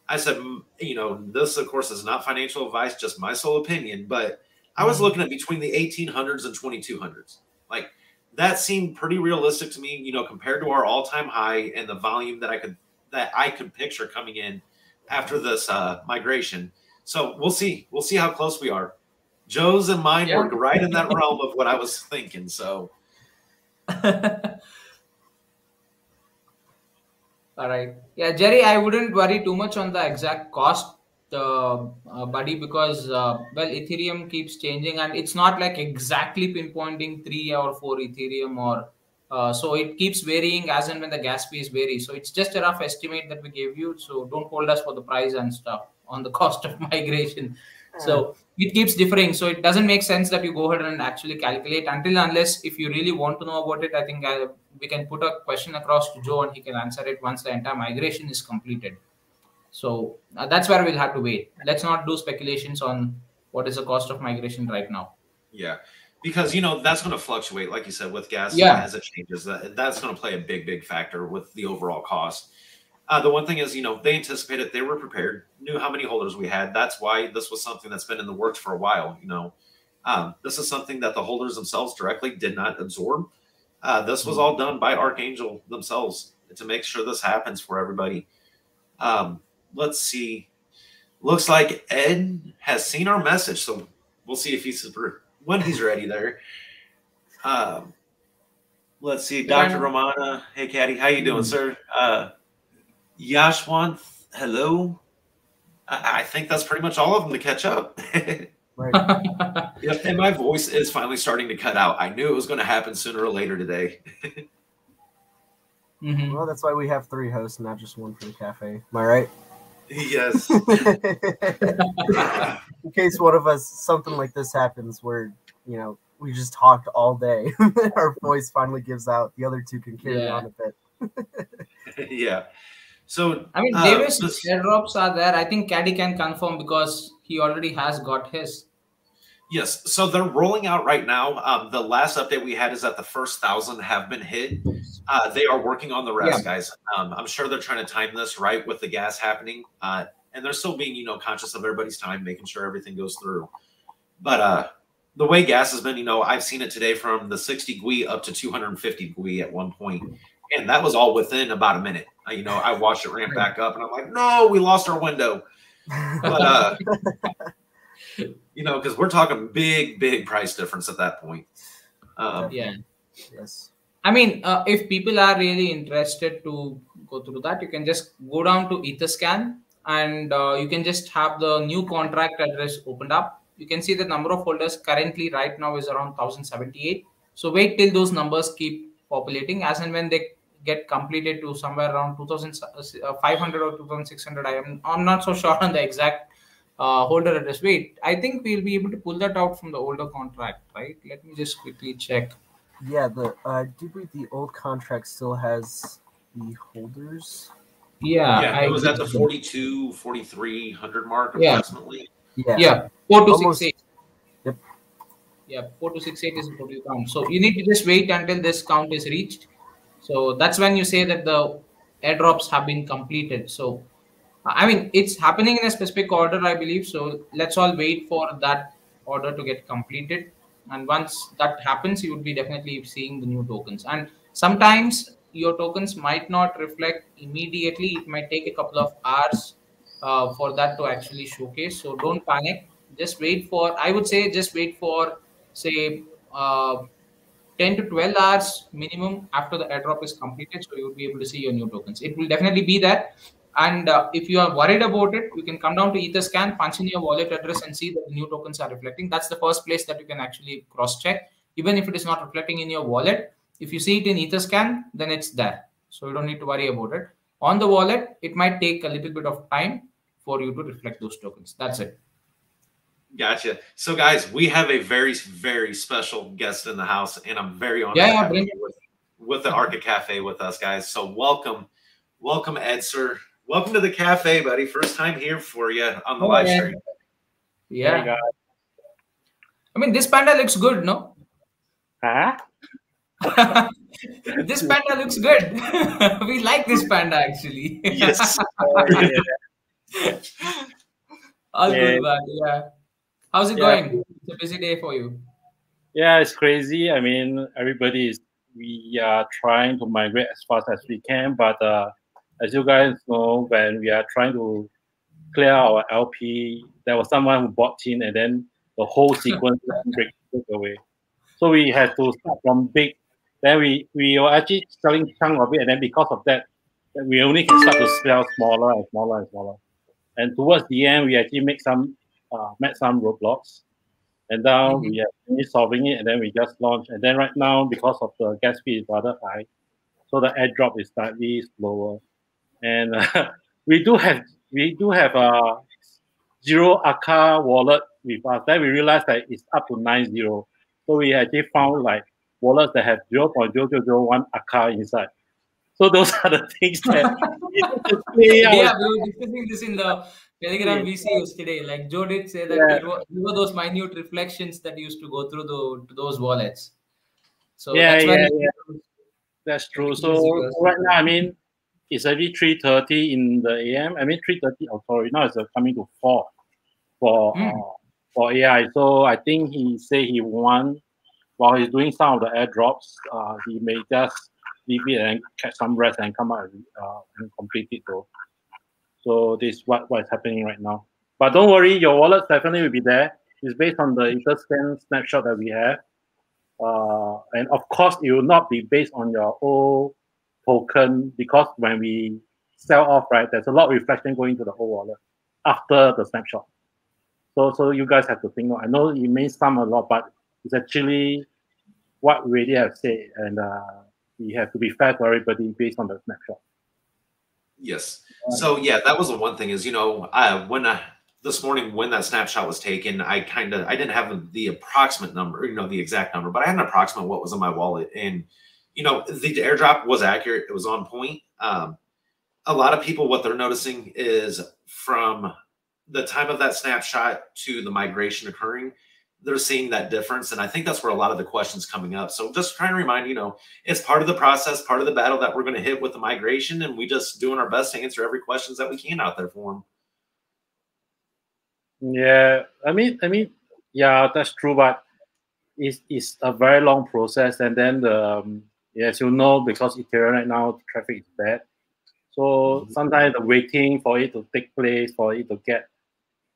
I said, you know, this of course is not financial advice, just my sole opinion, but I was looking at between the 1800s and 2200s. Like that seemed pretty realistic to me, you know, compared to our all-time high and the volume that I could picture coming in after this migration. So we'll see how close we are. Joe's and mine were right in that realm of what I was thinking. So all right. Yeah, Jerry, I wouldn't worry too much on the exact cost, buddy, because, well, Ethereum keeps changing and it's not like exactly pinpointing 3 or 4 Ethereum or so it keeps varying as and when the gas fees vary. So it's just a rough estimate that we gave you. So don't hold us for the price and stuff on the cost of migration. So it keeps differing. So it doesn't make sense that you go ahead and actually calculate unless if you really want to know about it. I think we can put a question across to Joe and he can answer it once the entire migration is completed. So that's where we'll have to wait. Let's not do speculations on what is the cost of migration right now. Yeah, because, you know, that's going to fluctuate, like you said, with gas as it changes. That's going to play a big factor with the overall cost. The one thing is, you know, they anticipated, they were prepared, knew how many holders we had. That's why this was something that's been in the works for a while. You know, this is something that the holders themselves directly did not absorb. This was all done by Archangel themselves to make sure this happens for everybody. Let's see. Looks like Ed has seen our message, so we'll see if when he's ready there. Let's see. Dr. Romana. Hey, Caddy. How you doing, sir? Yashwant, hello. I think that's pretty much all of them to catch up. Right. Yep, and my voice is finally starting to cut out. I knew it was going to happen sooner or later today. Well, that's why we have 3 hosts, not just one for the cafe. Am I right? Yes. In case one of us, something like this happens where, you know, we just talked all day. Our voice finally gives out. The other 2 can carry on a bit. Yeah. So I mean, Davis airdrops are there. I think Caddy can confirm because he already has got his. Yes. So they're rolling out right now. The last update we had is that the first 1,000 have been hit. They are working on the rest, guys. I'm sure they're trying to time this right with the gas happening. And they're still being, you know, conscious of everybody's time, making sure everything goes through. But the way gas has been, you know, I've seen it today from the 60 GUI up to 250 GUI at one point. And that was all within about a minute. You know, I watched it ramp back up and I'm like, no, we lost our window. But, you know, because we're talking big price difference at that point. Yes. I mean, if people are really interested to go through that, you can just go down to Etherscan and you can just have the new contract address opened up. You can see the number of holders currently right now is around 1,078. So wait till those numbers keep populating. As and when they get completed to somewhere around 2,500 or 2,600, I'm not so sure on the exact holder address. Wait, I think we'll be able to pull that out from the older contract, right? Let me just quickly check. Yeah, the old contract still has the holders. Yeah, it was at the 4,300 mark approximately. Yeah, 4268. Yep. Yeah, 4268 is the total count. So you need to just wait until this count is reached. So that's when you say that the airdrops have been completed. So I mean, it's happening in a specific order, I believe. So let's all wait for that order to get completed. And once that happens, you would be definitely seeing the new tokens. And sometimes your tokens might not reflect immediately. It might take a couple of hours for that to actually showcase. So don't panic. Just wait for, I would say, say, 10 to 12 hours minimum after the airdrop is completed. So you will be able to see your new tokens. It will definitely be there. And if you are worried about it, you can come down to Etherscan, punch in your wallet address, and see that the new tokens are reflecting. That's the first place that you can actually cross-check. Even if it is not reflecting in your wallet, if you see it in Etherscan, then it's there. So you don't need to worry about it. On the wallet, it might take a little bit of time for you to reflect those tokens. That's it. Gotcha. So, guys, we have a very, very special guest in the house, and I'm very honored to have you with the Arca Cafe with us, guys. So, welcome, Ed, sir. Welcome to the cafe, buddy. First time here for you on the live stream. Yeah. I mean, this panda looks good, no? Huh? This panda looks good. We like this panda, actually. Yes. All good, man. Yeah. How's it going? It's a busy day for you. Yeah, it's crazy. I mean, we are trying to migrate as fast as we can, but as you guys know, when we are trying to clear our LP, there was someone who bought in, and then the whole sequence break away. So we had to start from big. Then we were actually selling chunk of it, and then because of that, we only can start to sell smaller and smaller and smaller. And towards the end, we actually met some roadblocks, and now we are finished solving it, and then we just launched. And then right now, because of the gas fee is rather high, so the airdrop is slightly slower. And we do have a 0 Arca wallet with us. Then we realized that it's up to 90. So we actually found like wallets that have 0.0001 Arca inside. So those are the things that we were discussing this in the Telegram VC yesterday. Like Joe did say that there were those minute reflections that used to go through those wallets. So that's true. So right now, I mean, it's already 3:30 in the AM. I mean 3:30. Oh, sorry. Now it's coming to 4 for AI. So I think he say he won while he's doing some of the airdrops. He may just leave it and catch some rest and come out and complete it though. So this is what is happening right now. But don't worry, your wallet definitely will be there. It's based on the Etherscan snapshot that we have. And of course, it will not be based on your old token, because when we sell off, right, there's a lot of reflection going to the whole wallet after the snapshot. So you guys have to think. I know it may sound a lot, but it's actually what we really have said, and we have to be fair to everybody based on the snapshot. Yes. So yeah, that was the one thing is, this morning when that snapshot was taken, I didn't have the approximate number, the exact number, but I had an approximate what was in my wallet. And, the airdrop was accurate. It was on point. A lot of people, what they're noticing is from the time of that snapshot to the migration occurring, they're seeing that difference. And I think that's where a lot of the questions coming up. So just trying to remind, it's part of the process, part of the battle that we're going to hit with the migration. And we just doing our best to answer every questions that we can out there for them. Yeah, I mean, yeah, that's true, but it's a very long process. And then as you know, because Ethereum right now, the traffic is bad. So sometimes the waiting for it to take place, for it to get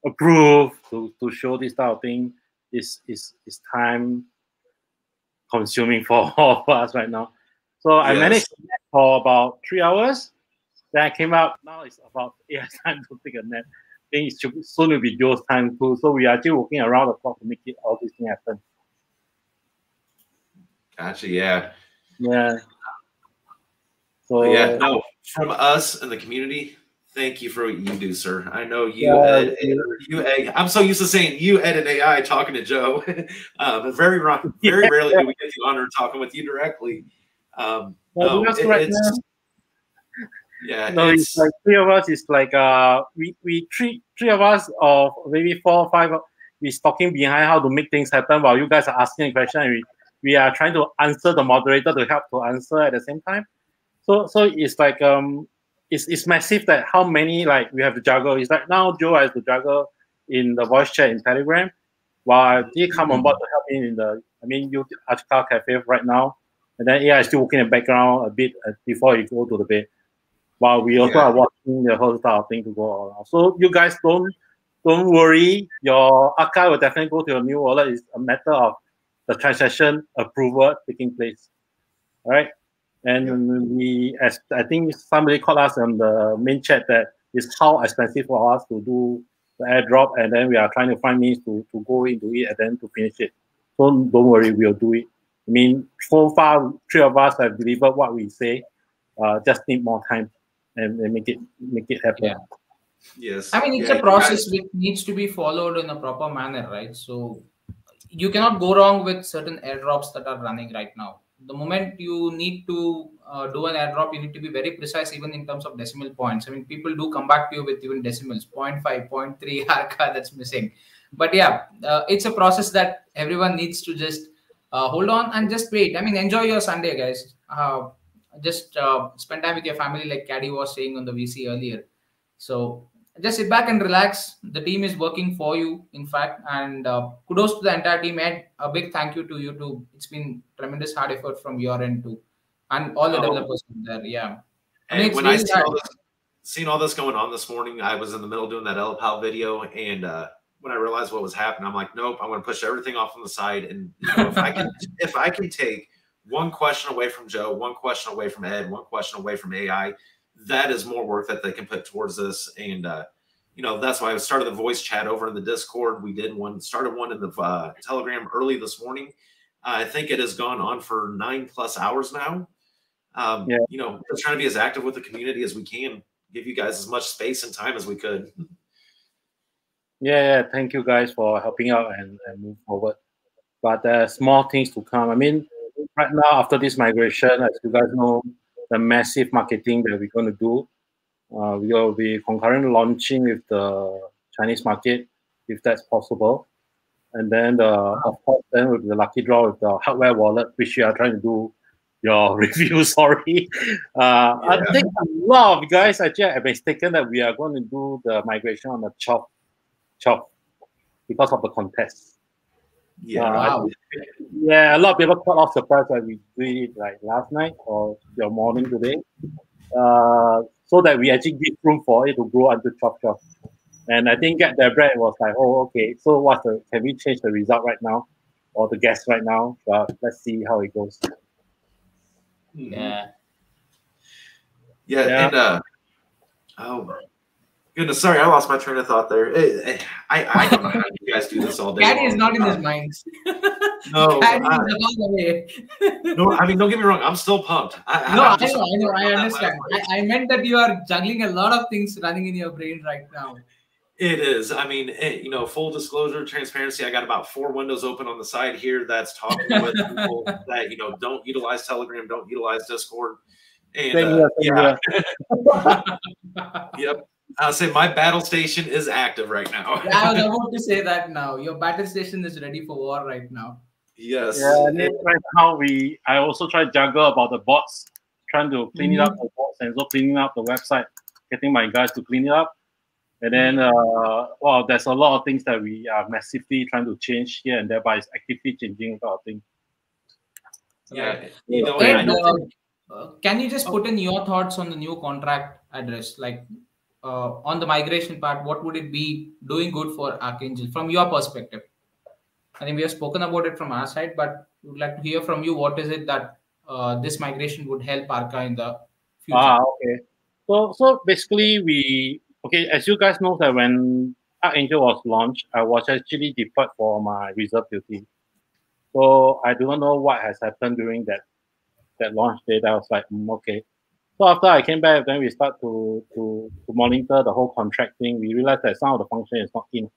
approved, to show this type of thing is time consuming for all of us right now. So I managed for about 3 hours. Then I came out. Now it's about time to take a nap. I think it should soon be Joe's time too. So we are actually working around the clock to make all this thing happen. Gotcha. Yeah. Yeah. So yeah, no, from us and the community, thank you for what you do, sir. I know you, Ed, I'm so used to saying you, Ed, and AI talking to Joe. But very rarely do we get the honor of talking with you directly. It's like 3 of us. It's like we three of us, or maybe 4 or 5. We're talking behind how to make things happen while you guys are asking a question, and we are trying to answer the moderator to help to answer at the same time. So it's like it's massive that how many we have to juggle. It's like now Joe has to juggle in the voice chat in Telegram, while he come on board to help in you Archa Cafe right now, and then AI is still working in the background a bit before you go to the bed. While we also are watching the whole style thing to go around. So you guys don't worry. Your Arca will definitely go to your new wallet. It's a matter of the transaction approval taking place. All right. And we, as I think somebody called us on the main chat that it's how expensive for us to do the airdrop, and then we are trying to find means to go into it and then to finish it. So don't worry, we'll do it. I mean, so far, 3 of us have delivered what we say. Just need more time and make it happen. Yeah. Yes. I mean, it's a process which needs to be followed in a proper manner, right? So you cannot go wrong with certain airdrops that are running right now. The moment you need to do an airdrop, you need to be very precise, even in terms of decimal points. I mean, people do come back to you with even decimals, 0.5, 0.3, Arca that's missing. But yeah, it's a process that everyone needs to just hold on and just wait. I mean, enjoy your Sunday, guys. Just spend time with your family, like Caddy was saying on the VC earlier. So just sit back and relax. The team is working for you, in fact, and kudos to the entire team. Ed, a big thank you to you too. It's been tremendous hard effort from your end too, and all the developers there. Yeah, I mean, when really I seen all this going on this morning, I was in the middle doing that LPAL video, and when I realized what was happening, I'm like, nope, I'm going to push everything off on the side, and if I can take one question away from Joe, one question away from Ed, one question away from AI, that is more work that they can put towards this. And, that's why I started the voice chat over in the Discord. We started one in the Telegram early this morning. I think it has gone on for 9+ hours now. Just trying to be as active with the community as we can, give you guys as much space and time as we could. Yeah. Thank you guys for helping out and move forward. But there are small things to come. I mean, right now, after this migration, as you guys know, the massive marketing that we're going to do, we will be concurrently launching with the Chinese market, if that's possible. And then, of course, then with the lucky draw with the hardware wallet, which we are trying to do your review, sorry. I think a lot of you guys actually have mistaken that we are going to do the migration on the chop because of the contest. Yeah. Wow. Yeah, a lot of people caught off surprised that we did it like last night or your morning today. So that we actually give room for it to grow until chop. And I think Get Their Bread was like, oh, okay, so can we change the result right now or the guess right now? Let's see how it goes. Yeah. And oh goodness, sorry, I lost my train of thought there. I don't know how you guys do this all day. Caddy is not in his mind. No, no, I mean, don't get me wrong. I'm still pumped. I know. I understand. I meant that you are juggling a lot of things running in your brain right now. It is. I mean, full disclosure, transparency. I got about 4 windows open on the side here that's talking with people that, don't utilize Telegram, don't utilize Discord. And yep. I'll say my battle station is active right now. Yeah, I was about to say that now. Your battle station is ready for war right now. Yes. Yeah, right now I also try to juggle about the bots, trying to clean it up the bots and also cleaning up the website, getting my guys to clean it up. And then, there's a lot of things that we are massively trying to change here and there, but it's actively changing a lot of things. Yeah. Can you just put in your thoughts on the new contract address? Like on the migration part, what would it be doing good for Archangel from your perspective? I think we have spoken about it from our side, but we would like to hear from you. What is it that this migration would help Arca in the future? Okay. So basically as you guys know that when Archangel was launched, I was actually deployed for my reserve duty. So I do not know what has happened during that launch date. I was like, okay. So after I came back, then we start to monitor the whole contract thing. We realized that some of the function is not in.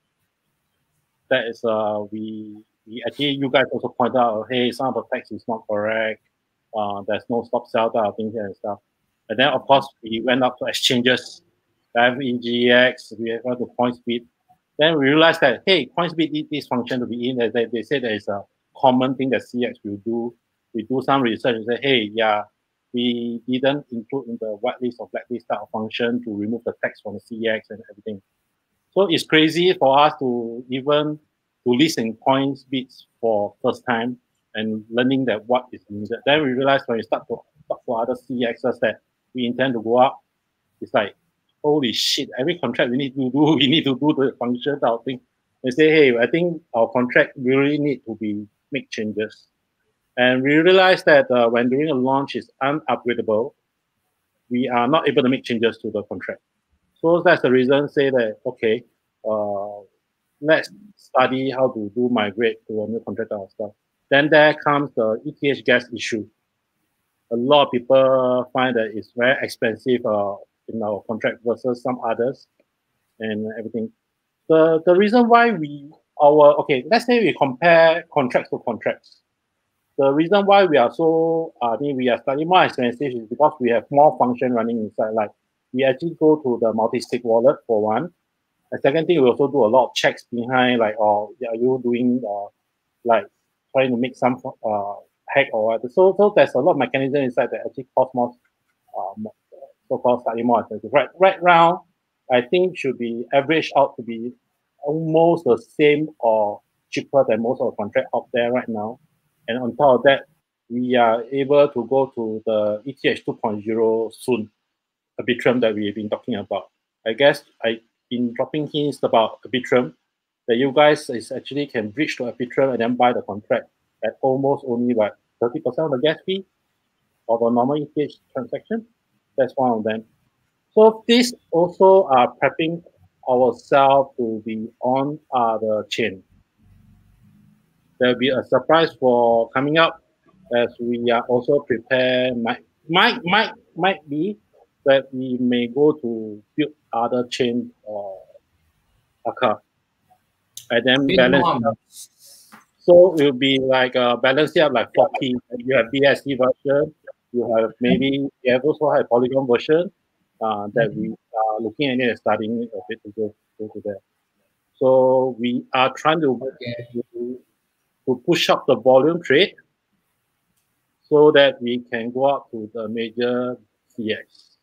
That is, we actually, you guys also point out, hey, some of the text is not correct. There's no stop sell type of things and stuff. And then, of course, we went up to exchanges. We have EGX, we have the point speed. Then we realized that, hey, point speed need this function to be in. They say there is a common thing that CX will do. We do some research and say, hey, yeah, we didn't include in the whitelist or blacklist type of function to remove the text from the CX and everything. So it's crazy for us to even to listen point speeds for first time and learning that what is needed. Then we realize when we start to talk for other CXs that we intend to go up, it's like, holy shit, every contract we need to do the function type of thing. They say, hey, I think our contract really need to make changes. And we realized that when doing a launch is unupgradable, we are not able to make changes to the contract. So that's the reason say that, okay, let's study how to do migrate to a new contract and stuff. Then there comes the ETH gas issue. A lot of people find that it's very expensive in our contract versus some others and everything. The reason why let's say we compare contracts to contracts. The reason why we are we are slightly more expensive is because we have more function running inside. Like we actually go to the multi-sig wallet for one. The second thing, we also do a lot of checks behind, like, are you doing like trying to make some hack or whatever. So there's a lot of mechanism inside that actually cost more, so-called slightly more expensive. Right now, I think should be averaged out to be almost the same or cheaper than most of the contract out there right now. And on top of that, we are able to go to the ETH 2.0 soon, Arbitrum that we've been talking about. I guess I've been dropping hints about Arbitrum, that you guys actually can bridge to Arbitrum and then buy the contract at almost only like 30% of the gas fee of a normal ETH transaction. That's one of them. So this also are prepping ourselves to be on the chain. There'll be a surprise for coming up as we are also prepared. Might be that we may go to build other chain Arca and then balance it up. So it will be like balance it up like 40. You have BSC version. You have also have Polygon version that we are looking at it and studying a bit to go to there. So we are trying to push up the volume trade so that we can go up to the major CX.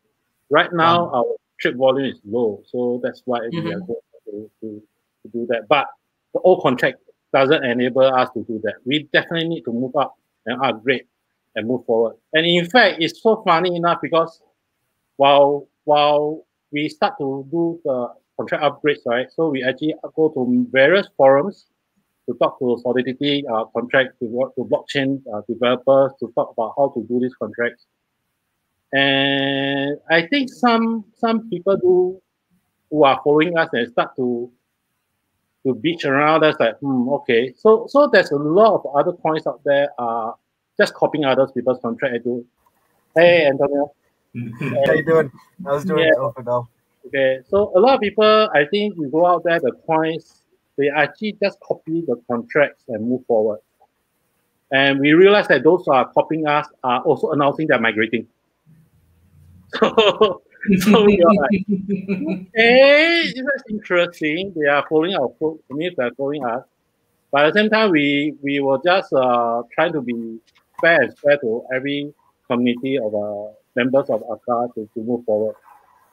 Right now, our trade volume is low, so that's why we are going to do that. But the old contract doesn't enable us to do that. We definitely need to move up and upgrade and move forward. And in fact, it's so funny enough because while we start to do the contract upgrades, right? So we actually go to various forums to talk to Solidity contract, to work to blockchain developers to talk about how to do these contracts. And I think some people who are following us and start to bitch around us like, okay. So there's a lot of other coins out there just copying other people's contract and do. Hey Antonio. How you doing? I was doing Alpha. Okay, so a lot of people, I think we go out there, the coins, they actually just copy the contracts and move forward. And we realize that those who are copying us are also announcing they're migrating. So we are like, hey, that's interesting. They are following our foot. I mean, they're following us. But at the same time, we were just trying to be fair and square to every community of members of Arca to move forward.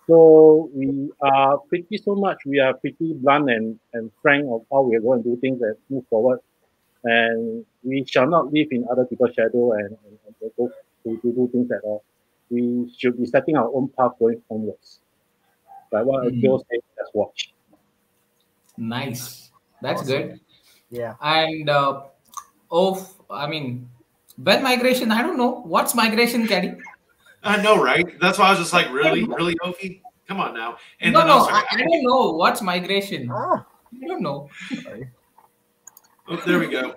So we are pretty blunt and frank of how we are going to do things and move forward. And we shall not live in other people's shadow and go to do things at all. We should be setting our own path going onwards. Like what Joe said, let's watch. Nice. That's awesome. Good. Yeah. And when migration, I don't know. What's migration, Caddy? I know, right? That's why I was just like, really, Ofi? Come on now. And I don't know what's migration. I don't know. Oh, there we go.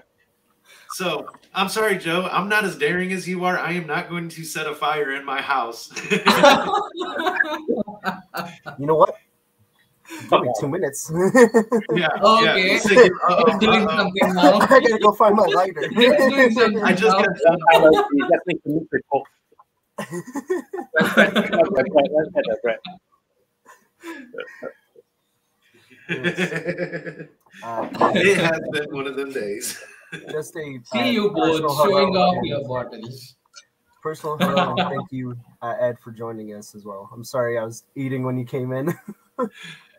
So, I'm sorry, Joe. I'm not as daring as you are. I am not going to set a fire in my house. You know what? Give me 2 minutes. Yeah. Okay. Yeah. Doing something now. I gotta go find my lighter. I just got definitely to meet the cook. Let's get that bread. It has been one of them days. Just a see you both showing off your bottles. Personal hello and thank you, Ed, for joining us as well. I'm sorry I was eating when you came in.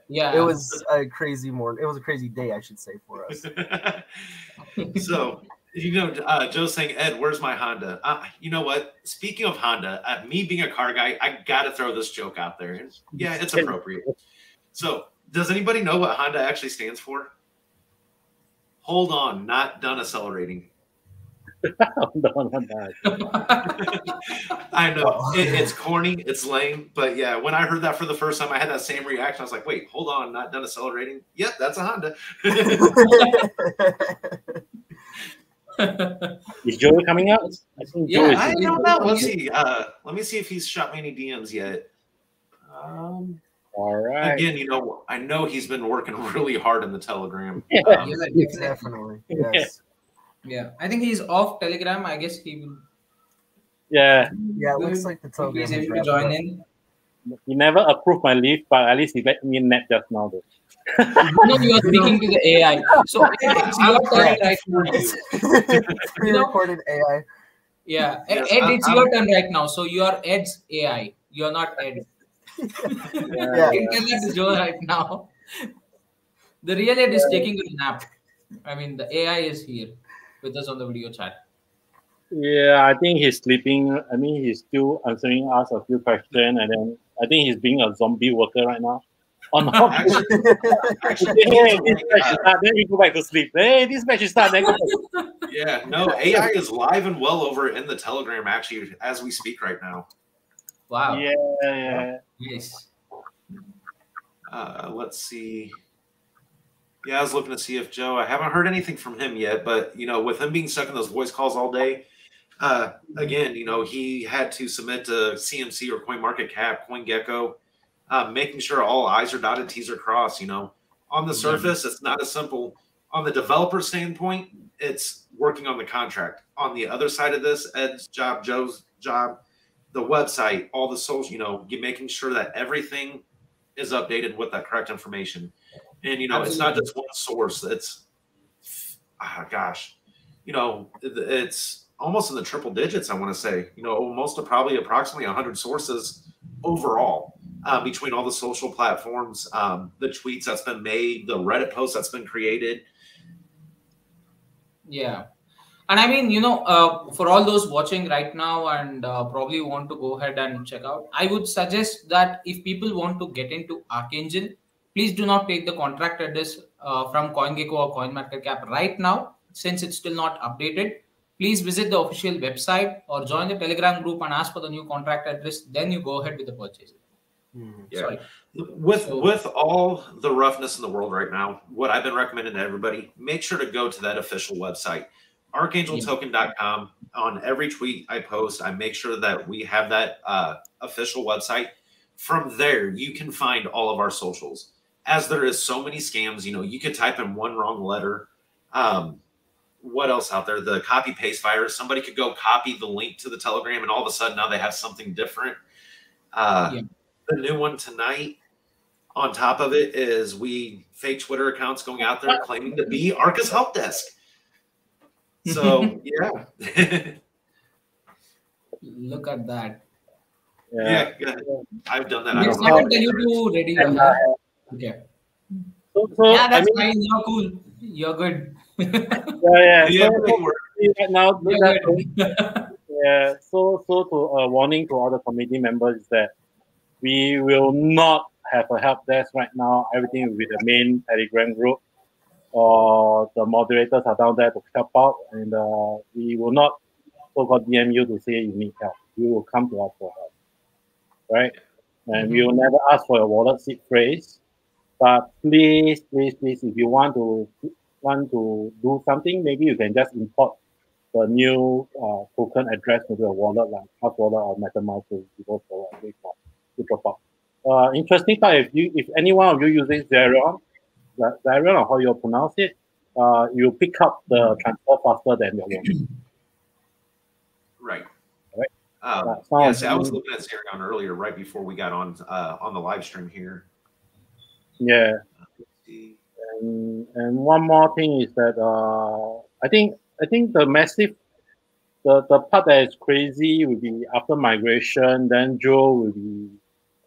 Yeah, it was a crazy morning. It was a crazy day, I should say, for us. So, Joe's saying, Ed, where's my Honda? You know what? Speaking of Honda, me being a car guy, I got to throw this joke out there. And yeah, it's appropriate. So, does anybody know what Honda actually stands for? Hold on, not done accelerating. I know it's corny, it's lame, but yeah, when I heard that for the first time, I had that same reaction. I was like, "Wait, hold on, not done accelerating? Yep, that's a Honda." Is Joey coming out? I think Joey I don't know. Let's see. Let me see if he's shot me any DMs yet. All right. Again, I know he's been working really hard in the Telegram. Definitely. Yes. Yeah, I think he's off Telegram. I guess he will. Yeah, it looks like the Telegram. He's able to join in. He never approved my leave, but at least he let me net just now, though. No, you are speaking to the AI. So it's your turn right now. Pre-recorded AI. Yeah, Ed, it's your turn right now. So you are Ed's AI. You are not Ed. You can tell that to Joe right now. The real Ed is taking a nap. I mean, the AI is here with us on the video chat. Yeah, I think he's sleeping. I mean, he's still answering us a few questions, and then I think he's being a zombie worker right now. Oh no! Actually, hey, this match is start, then we go back to sleep. Hey, this match is start, then go back. Yeah, no, AI is live and well over in the Telegram actually as we speak right now. Wow. Yeah. Yes. Let's see. Yeah, I was looking to see if Joe. I haven't heard anything from him yet, but with him being stuck in those voice calls all day, again, he had to submit to CMC or CoinMarketCap, CoinGecko, making sure all I's are dotted, T's are crossed. On the surface, it's not as simple. On the developer standpoint, it's working on the contract. On the other side of this, Ed's job, Joe's job, the website, all the social, making sure that everything is updated with that correct information. And, it's not just one source. It's, it's almost in the triple digits, I want to say. Approximately 100 sources overall between all the social platforms, the tweets that's been made, the Reddit post that's been created. Yeah. And I mean, for all those watching right now and probably want to go ahead and check out, I would suggest that if people want to get into Archangel, please do not take the contract address from CoinGecko or CoinMarketCap right now, since it's still not updated. Please visit the official website or join the Telegram group and ask for the new contract address. Then you go ahead with the purchase. Yeah. Sorry. With all the roughness in the world right now, what I've been recommending to everybody, make sure to go to that official website, archangeltoken.com. On every tweet I post, I make sure that we have that official website. From there, you can find all of our socials. As there is so many scams, you could type in one wrong letter. What else out there? The copy paste virus. Somebody could go copy the link to the Telegram, and all of a sudden now they have something different. The new one tonight, on top of it, is fake Twitter accounts going out there claiming to be Arca's help desk. So yeah. Look at that. Yeah, I've done that. Next time I'll tell you to ready your hair. Okay. So, yeah, that's fine. You're cool. You're good. Now, So to a warning to all the committee members is that we will not have a help desk right now. Everything will be the main Telegram group, or the moderators are down there to help out, and we will not so-called DM you to say you need help. You will come to us for help, right? And we will never ask for a wallet seed phrase. But please, if you want to do something, maybe you can just import the new token address into a wallet like Hot Wallet or MetaMask to go forward to drop out. Interesting part, if any one of you using Zerion or how you pronounce it, you pick up the transfer faster than your wallet. Right. Right. Yes, I was looking at Zerion earlier, right before we got on the live stream here. Yeah. And one more thing is that I think the part that is crazy will be after migration. Then Joe will be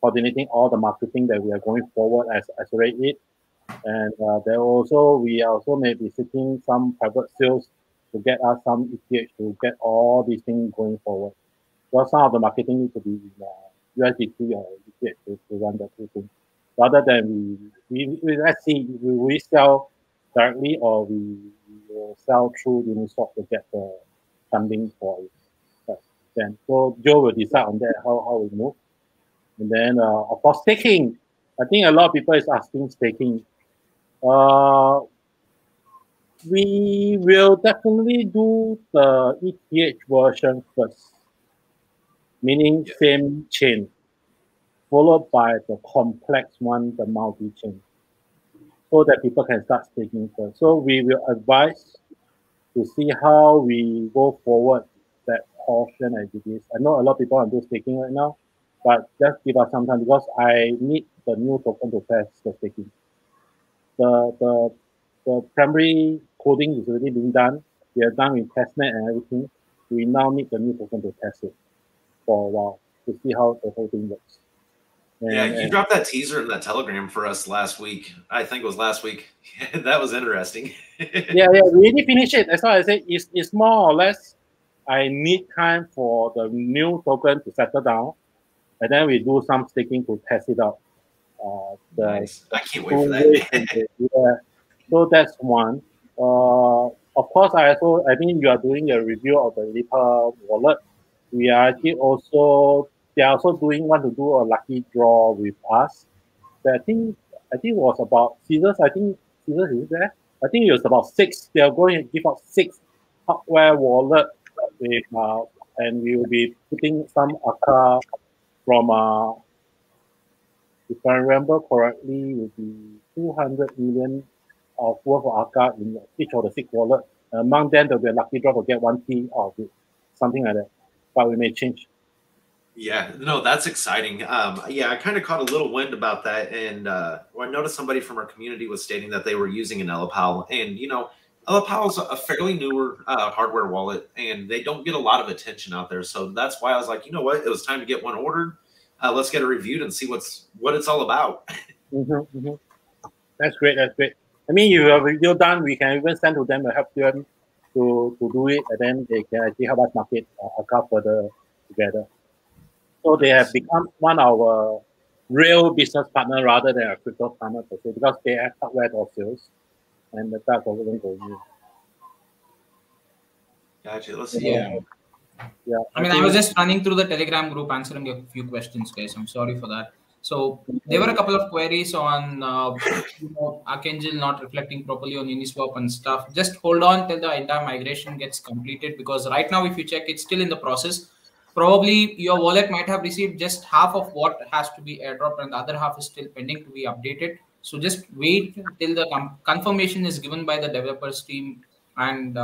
coordinating all the marketing that we are going forward as accelerate it. And we also may be seeking some private sales to get us some ETH to get all these things going forward. So some of the marketing needs to be in USDT or ETH to run the two things. Rather than let's see, will we sell directly or we will sell through Uniswap to get the funding for it. Then so Joe will decide on that how we move. And then of course staking. I think a lot of people is asking staking. We will definitely do the ETH version first, meaning same chain, followed by the complex one, the multi-chain, so that people can start staking first. So we will advise to see how we go forward that portion as it is. I know a lot of people are doing staking right now, but just give us some time because I need the new token to test the staking. The primary coding is already being done. We are done with testnet and everything. We now need the new token to test it for a while to see how the whole thing works. And you dropped that teaser in that Telegram for us last week. I think it was last week. That was interesting. yeah, we already finished it. That's why I said it's more or less I need time for the new token to settle down, and then we do some staking to test it out. Nice. I can't wait for that. Yeah. So that's one. Of course, I think you are doing a review of the Ripple wallet. We are actually also, they are also want to do a lucky draw with us. So I think it was about Caesars. I think Caesars is there. I think it was about 6. They are going to give out 6 hardware wallet with, and we will be putting some Arca from if I remember correctly, it will be 200 million of worth of Arca in each of the 6 wallets. Among them, there will be a lucky draw to get 1 T out of it, something like that. But we may change. Yeah, no, that's exciting. Yeah, I kind of caught a little wind about that, and I noticed somebody from our community was stating that they were using an Elapal, and Elapal is a fairly newer hardware wallet, and they don't get a lot of attention out there. So that's why I was like, you know what, it was time to get one ordered. Let's get it reviewed and see what it's all about. That's great. That's great. I mean, if you have a video done, we can even send to them and help them to do it, and then they can actually help us market Arca further together. So they have become one of our real business partner rather than a crypto partner per se, because they have hardware or sales, and that's what we're going to do. Gotcha. Let's see. Yeah. I mean, I was just running through the Telegram group answering a few questions, guys. I'm sorry for that. So there were a couple of queries on Archangel not reflecting properly on Uniswap and stuff. Just hold on till the entire migration gets completed, because right now, if you check, it's still in the process. Probably your wallet might have received just half of what has to be airdropped, and the other half is still pending to be updated. So just wait till the confirmation is given by the developers team, and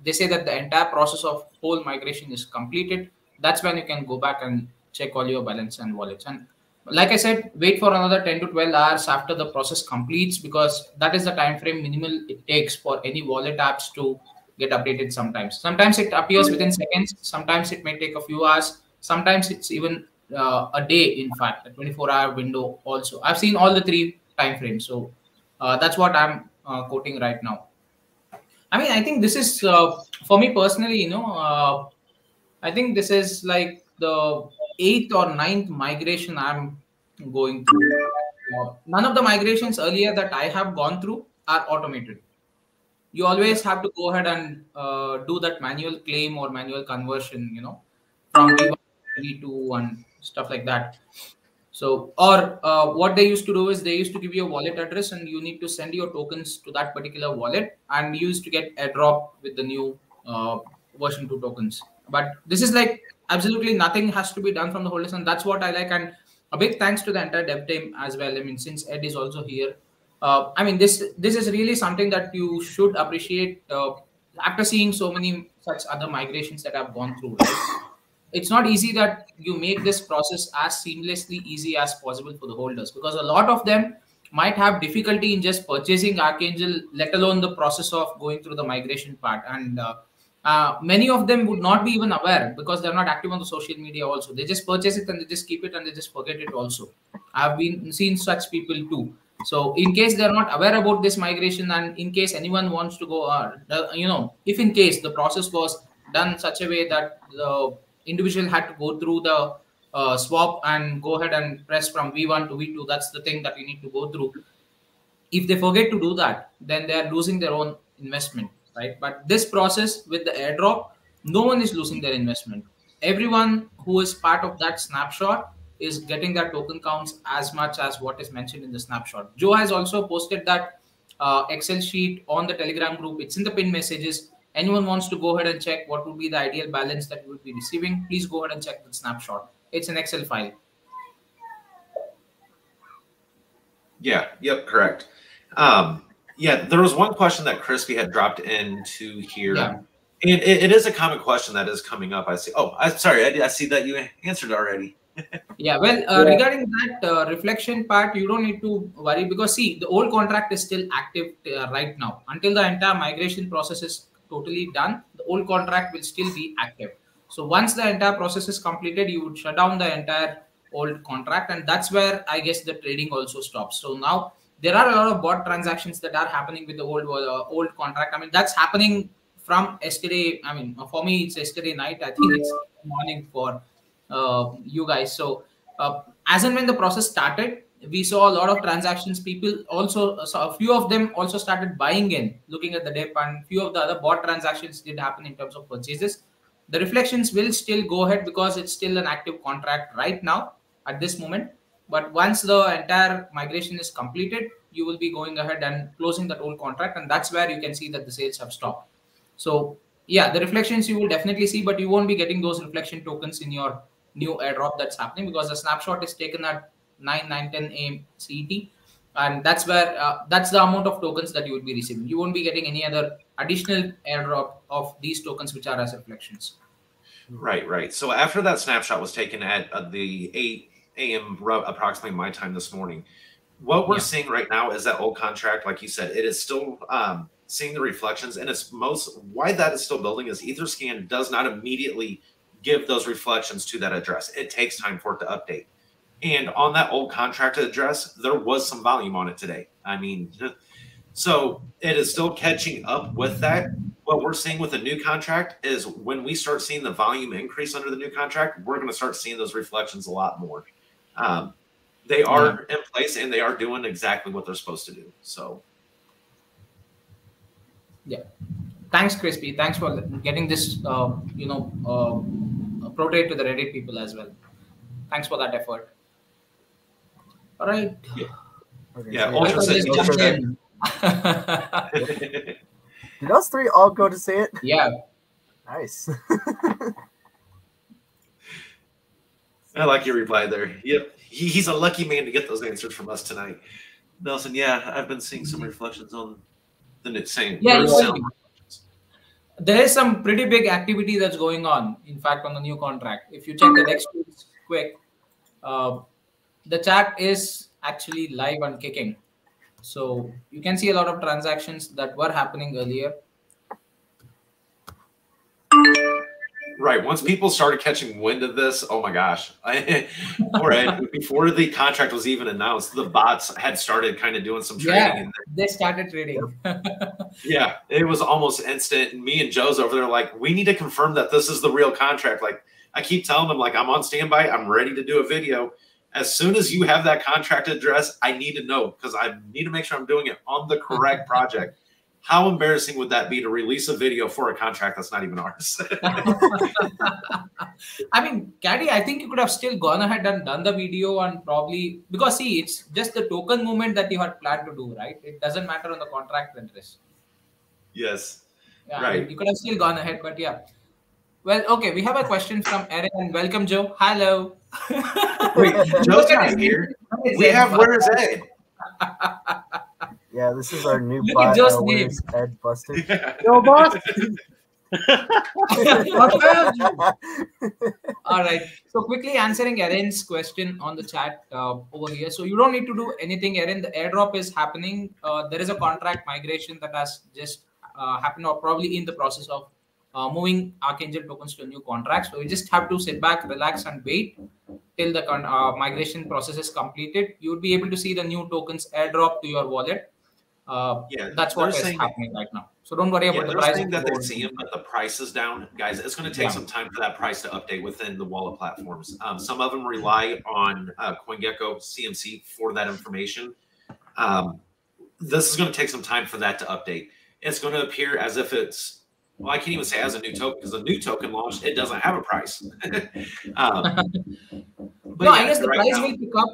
they say that the entire process of whole migration is completed. That's when you can go back and check all your balance and wallets. And like I said, wait for another 10 to 12 hours after the process completes, because that is the time frame minimal it takes for any wallet apps to get updated. Sometimes it appears within seconds, sometimes it may take a few hours, sometimes it's even a day, in fact, a 24-hour window also. I've seen all the 3 time frames. So that's what I'm quoting right now. I mean, I think this is for me personally, I think this is like the 8th or 9th migration I'm going through. None of the migrations earlier that I have gone through are automated. You always have to go ahead and do that manual claim or manual conversion, from V1 to V2 and stuff like that. So, or what they used to do is they used to give you a wallet address, and you need to send your tokens to that particular wallet, and you used to get airdrop with the new version 2 tokens. But this is like absolutely nothing has to be done from the holders, and that's what I like. And a big thanks to the entire dev team as well. I mean, since Ed is also here, I mean, this is really something that you should appreciate after seeing so many such other migrations that I've gone through. Right? It's not easy that you make this process as seamlessly easy as possible for the holders, because a lot of them might have difficulty in just purchasing Archangel, let alone the process of going through the migration part. And many of them would not be even aware, because they're not active on the social media also. They just purchase it and they just keep it and they just forget it also. I've been seen such people too. So in case they're not aware about this migration, and in case anyone wants to go, if in case the process was done such a way that the individual had to go through the swap and go ahead and press from V1 to V2, that's the thing that you need to go through. If they forget to do that, then they are losing their own investment, right? But this process with the airdrop, no one is losing their investment. Everyone who is part of that snapshot is getting their token counts as much as what is mentioned in the snapshot. Joe has also posted that Excel sheet on the Telegram group. It's in the pin messages. Anyone wants to go ahead and check what would be the ideal balance that you would be receiving, please go ahead and check the snapshot. It's an Excel file. Yeah, yep, correct. Yeah, there was one question that Crispy had dropped into here. Yeah. And it is a common question that is coming up. I see. Oh, I'm sorry. I see that you answered already. Yeah, well, regarding that reflection part, you don't need to worry because see, the old contract is still active right now. Until the entire migration process is totally done, the old contract will still be active. So once the entire process is completed, you would shut down the entire old contract, and that's where I guess the trading also stops. So now there are a lot of bot transactions that are happening with the old contract. I mean, that's happening from yesterday. I mean, for me, it's yesterday night. I think it's morning for you guys. So as and when the process started, we saw a lot of transactions. People also saw a few of them also started buying in, looking at the dip, and few of the other bot transactions did happen in terms of purchases. The reflections will still go ahead because it's still an active contract right now at this moment. But once the entire migration is completed, you will be going ahead and closing that old contract, and that's where you can see that the sales have stopped. So yeah, the reflections you will definitely see, but you won't be getting those reflection tokens in your new airdrop that's happening because the snapshot is taken at 9:10 a.m. CET, and that's where that's the amount of tokens that you would be receiving. You won't be getting any other additional airdrop of these tokens which are as reflections. Right. So after that snapshot was taken at the 8 a.m. approximately my time this morning, what we're seeing right now is that old contract, like you said, it is still seeing the reflections, and it's why that is still building is Etherscan does not immediately give those reflections to that address. It takes time for it to update. And on that old contract address, there was some volume on it today. I mean, so it is still catching up with that. What we're seeing with the new contract is when we start seeing the volume increase under the new contract, we're going to start seeing those reflections a lot more. They are in place and they are doing exactly what they're supposed to do. So, yeah. Thanks, Crispy. Thanks for getting this, portrayed to the Reddit people as well. Thanks for that effort. All right. Yeah. Ultra says Did those three all go to say it? Yeah. Nice. I like your reply there. Yep. He's a lucky man to get those answers from us tonight. Nelson, yeah, I've been seeing some reflections on the same. Yeah, there is some pretty big activity that's going on, in fact, on the new contract. If you check the next tweets quick, the chat is actually live and kicking. So you can see a lot of transactions that were happening earlier. Right. Once people started catching wind of this, oh my gosh. Before the contract was even announced, the bots had started kind of doing some trading. Yeah, they started trading. Yeah, it was almost instant. Me and Joe's over there like, we need to confirm that this is the real contract. Like, I keep telling them, like, I'm on standby. I'm ready to do a video. As soon as you have that contract address, I need to know because I need to make sure I'm doing it on the correct project. How embarrassing would that be to release a video for a contract that's not even ours? I mean, Caddy, I think you could have still gone ahead and done the video and probably, because see, it's just the token movement that you had planned to do, right? It doesn't matter on the contract interest. Yes. Yeah, right. I mean, you could have still gone ahead, but yeah. Well, okay, we have a question from Erin, and welcome, Joe. Hello. Wait, Joe's not here. We have Where's Ed? Yeah, this is our new Look bot. at Joe's Where's Ed Busted? Yo, boss. All right. So quickly answering Erin's question on the chat over here. So you don't need to do anything, Erin. The airdrop is happening. There is a contract migration that has just happened, or probably in the process of moving Archangel tokens to a new contract. So you just have to sit back, relax, and wait till the migration process is completed. You would be able to see the new tokens airdrop to your wallet. That's what is happening right now. So don't worry about the price. Saying that they're seeing that the price is down, guys. It's going to take some time for that price to update within the wallet platforms. Some of them rely on CoinGecko CMC for that information. This is going to take some time for that to update. It's going to appear as if it's well, I can't even say as a new token because a new token launched, it doesn't have a price. No, I guess the price will pick up.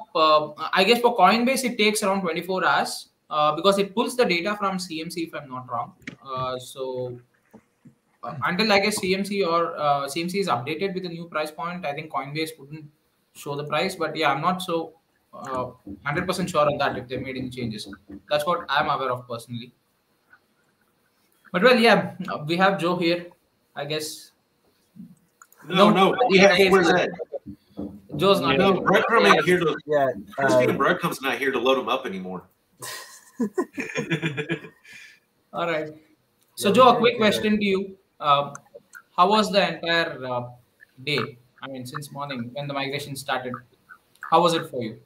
I guess for Coinbase, it takes around 24 hours because it pulls the data from CMC, if I'm not wrong. So until I guess CMC or CMC is updated with a new price point, I think Coinbase wouldn't show the price. But yeah, I'm not so 100% sure on that if they made any changes. That's what I'm aware of personally. But well, yeah, we have Joe here, I guess. No, we have where's Ed? Joe's not here. Breadcrumb ain't here to. Yeah, Christina Breadcrumb's not here to load him up anymore. All right. So, Joe, a quick question to you. How was the entire day? I mean, since morning when the migration started, how was it for you?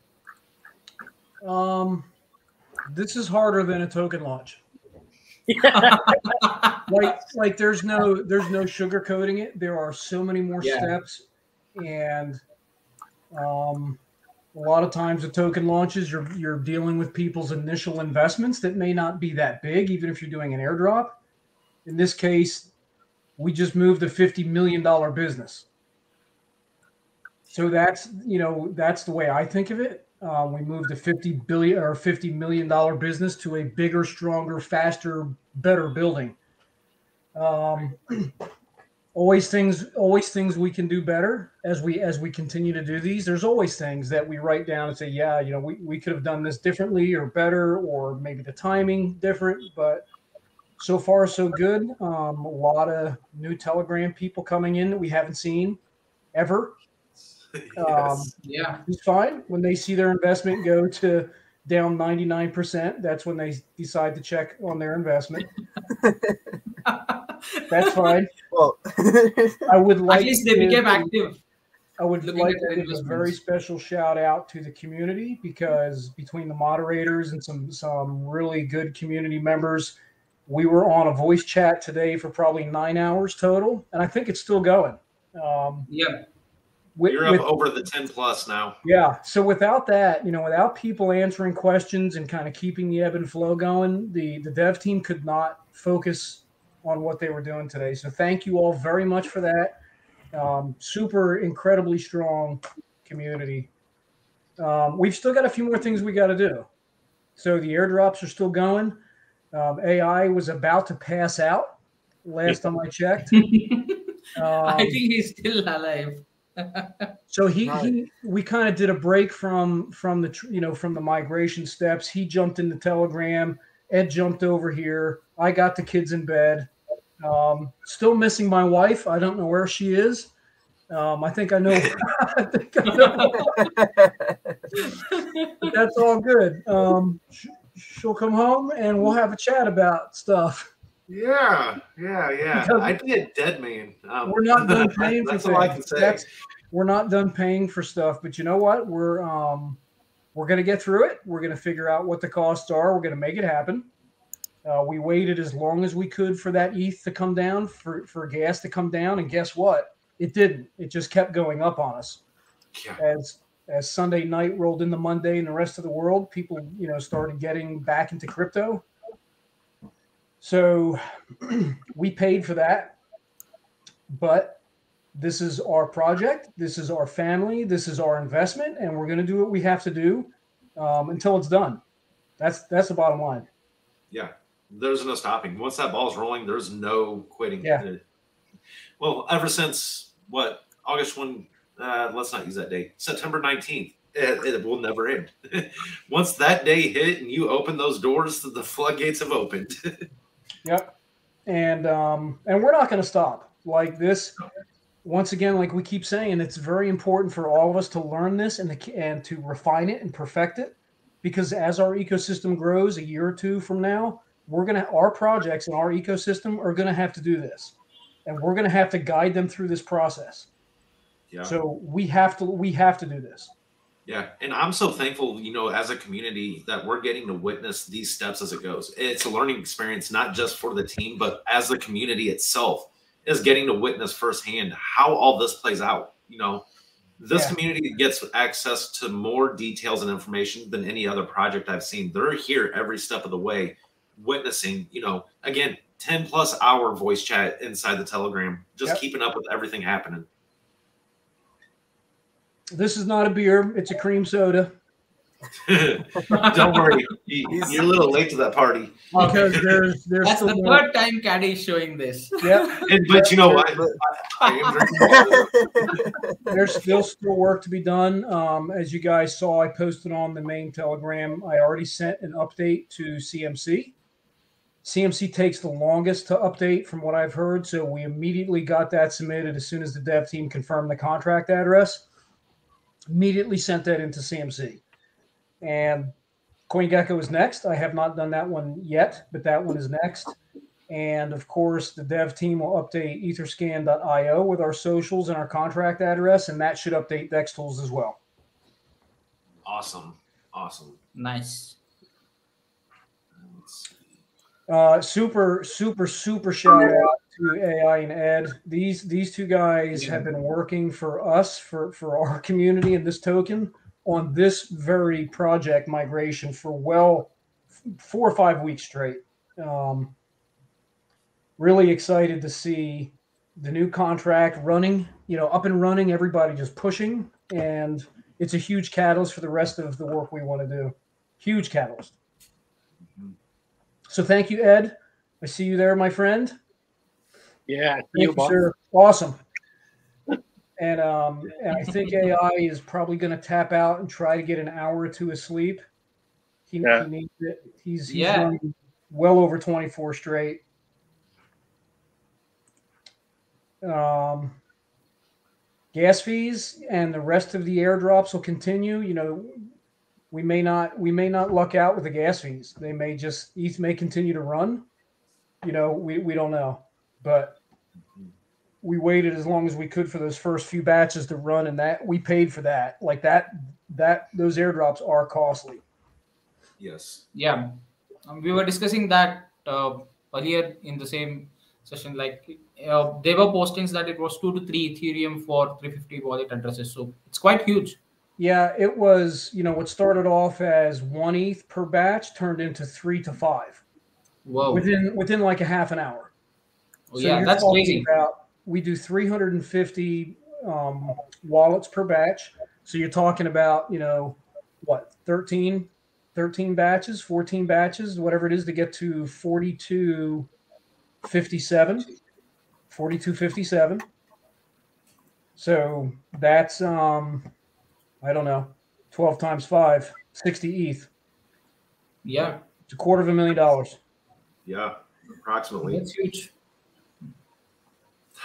This is harder than a token launch. like there's no sugarcoating it. There are so many more steps, and a lot of times the token launches, you're dealing with people's initial investments that may not be that big, even if you're doing an airdrop. In this case, we just moved a $50 million business. So that's the way I think of it. We moved a $50 million business to a bigger, stronger, faster, better building. Always things we can do better as we continue to do these. There's always things that we write down and say, yeah, we could have done this differently or better, or maybe the timing different. But so far, so good. A lot of new Telegram people coming in that we haven't seen ever. It's fine when they see their investment go to down 99%. That's when they decide to check on their investment. That's fine. Well, I would like at least they became active. I would like to give a very special shout out to the community, because between the moderators and some really good community members, we were on a voice chat today for probably 9 hours total, and I think it's still going. You're up over the 10 plus now. Yeah. So without that, without people answering questions and kind of keeping the ebb and flow going, the dev team could not focus on what they were doing today. So thank you all very much for that. Super incredibly strong community. We've still got a few more things we got to do. So the airdrops are still going. AI was about to pass out last time I checked. I think he's still alive. So we kind of did a break from the migration steps. He jumped into Telegram. Ed jumped over here. I got the kids in bed. Still missing my wife. I don't know where she is. I think I know. But that's all good. She'll come home and we'll have a chat about stuff. Yeah. I'd be a dead man. We're not done paying for things. That's all I can say. We're not done paying for stuff, but you know what? We're going to get through it. We're going to figure out what the costs are. We're going to make it happen. We waited as long as we could for that ETH to come down, for gas to come down, and guess what? It didn't. It just kept going up on us. Yeah. As Sunday night rolled into Monday and the rest of the world, people started getting back into crypto. So we paid for that, but this is our project. This is our family. This is our investment, and we're going to do what we have to do until it's done. That's the bottom line. Yeah, there's no stopping. Once that ball's rolling, there's no quitting. Yeah. Well, ever since August 1, let's not use that date, September 19th, it will never end. Once that day hit and you open those doors, the floodgates have opened. Yep. And we're not going to stop like this. Once again, like we keep saying, it's very important for all of us to learn this and to refine it and perfect it, because as our ecosystem grows a year or two from now, our projects and our ecosystem are going to have to do this, and we're going to have to guide them through this process. Yeah. So we have to do this. Yeah. And I'm so thankful, as a community, that we're getting to witness these steps as it goes. It's a learning experience, not just for the team, but as the community itself is getting to witness firsthand how all this plays out. This community gets access to more details and information than any other project I've seen. They're here every step of the way, witnessing, again, 10+ hour voice chat inside the Telegram, just keeping up with everything happening. This is not a beer; it's a cream soda. Don't worry, you're a little late to that party. Because there's that's the third time Caddy is showing this. Yeah, but you know what? I am drinking. There's still work to be done. As you guys saw, I posted on the main Telegram. I already sent an update to CMC. CMC takes the longest to update from what I've heard, so we immediately got that submitted as soon as the dev team confirmed the contract address. Immediately sent that into CMC. And CoinGecko is next. I have not done that one yet, but that one is next. And of course, the dev team will update etherscan.io with our socials and our contract address, and that should update DexTools as well. Awesome. Nice. Super shout out to AI and Ed. These two guys have been working for us, for our community and this token on this very project migration for 4 or 5 weeks straight. Really excited to see the new contract running, up and running, everybody just pushing. And it's a huge catalyst for the rest of the work we want to do. Huge catalyst. So thank you, Ed. I see you there, my friend. Yeah. Thank you, sir. Awesome. And I think AI is probably going to tap out and try to get an hour or two of sleep. He needs it. He's running well over 24 straight. Gas fees and the rest of the airdrops will continue. We may not luck out with the gas fees. They may ETH may continue to run. We don't know, but we waited as long as we could for those first few batches to run, and that we paid for that. Like that those airdrops are costly. Yes. Yeah, we were discussing that earlier in the same session. Like there were postings that it was 2 to 3 Ethereum for 350 wallet addresses, so it's quite huge. Yeah, it was. What started off as 1 ETH per batch turned into 3 to 5. Whoa! Within like a half an hour. Oh, so yeah, that's crazy. We do 350 wallets per batch. So you're talking about, 13 batches, 14 batches, whatever it is to get to 4257. So that's, I don't know, 12 times 5, 60 ETH. Yeah. It's $250,000. Yeah, approximately. That's huge.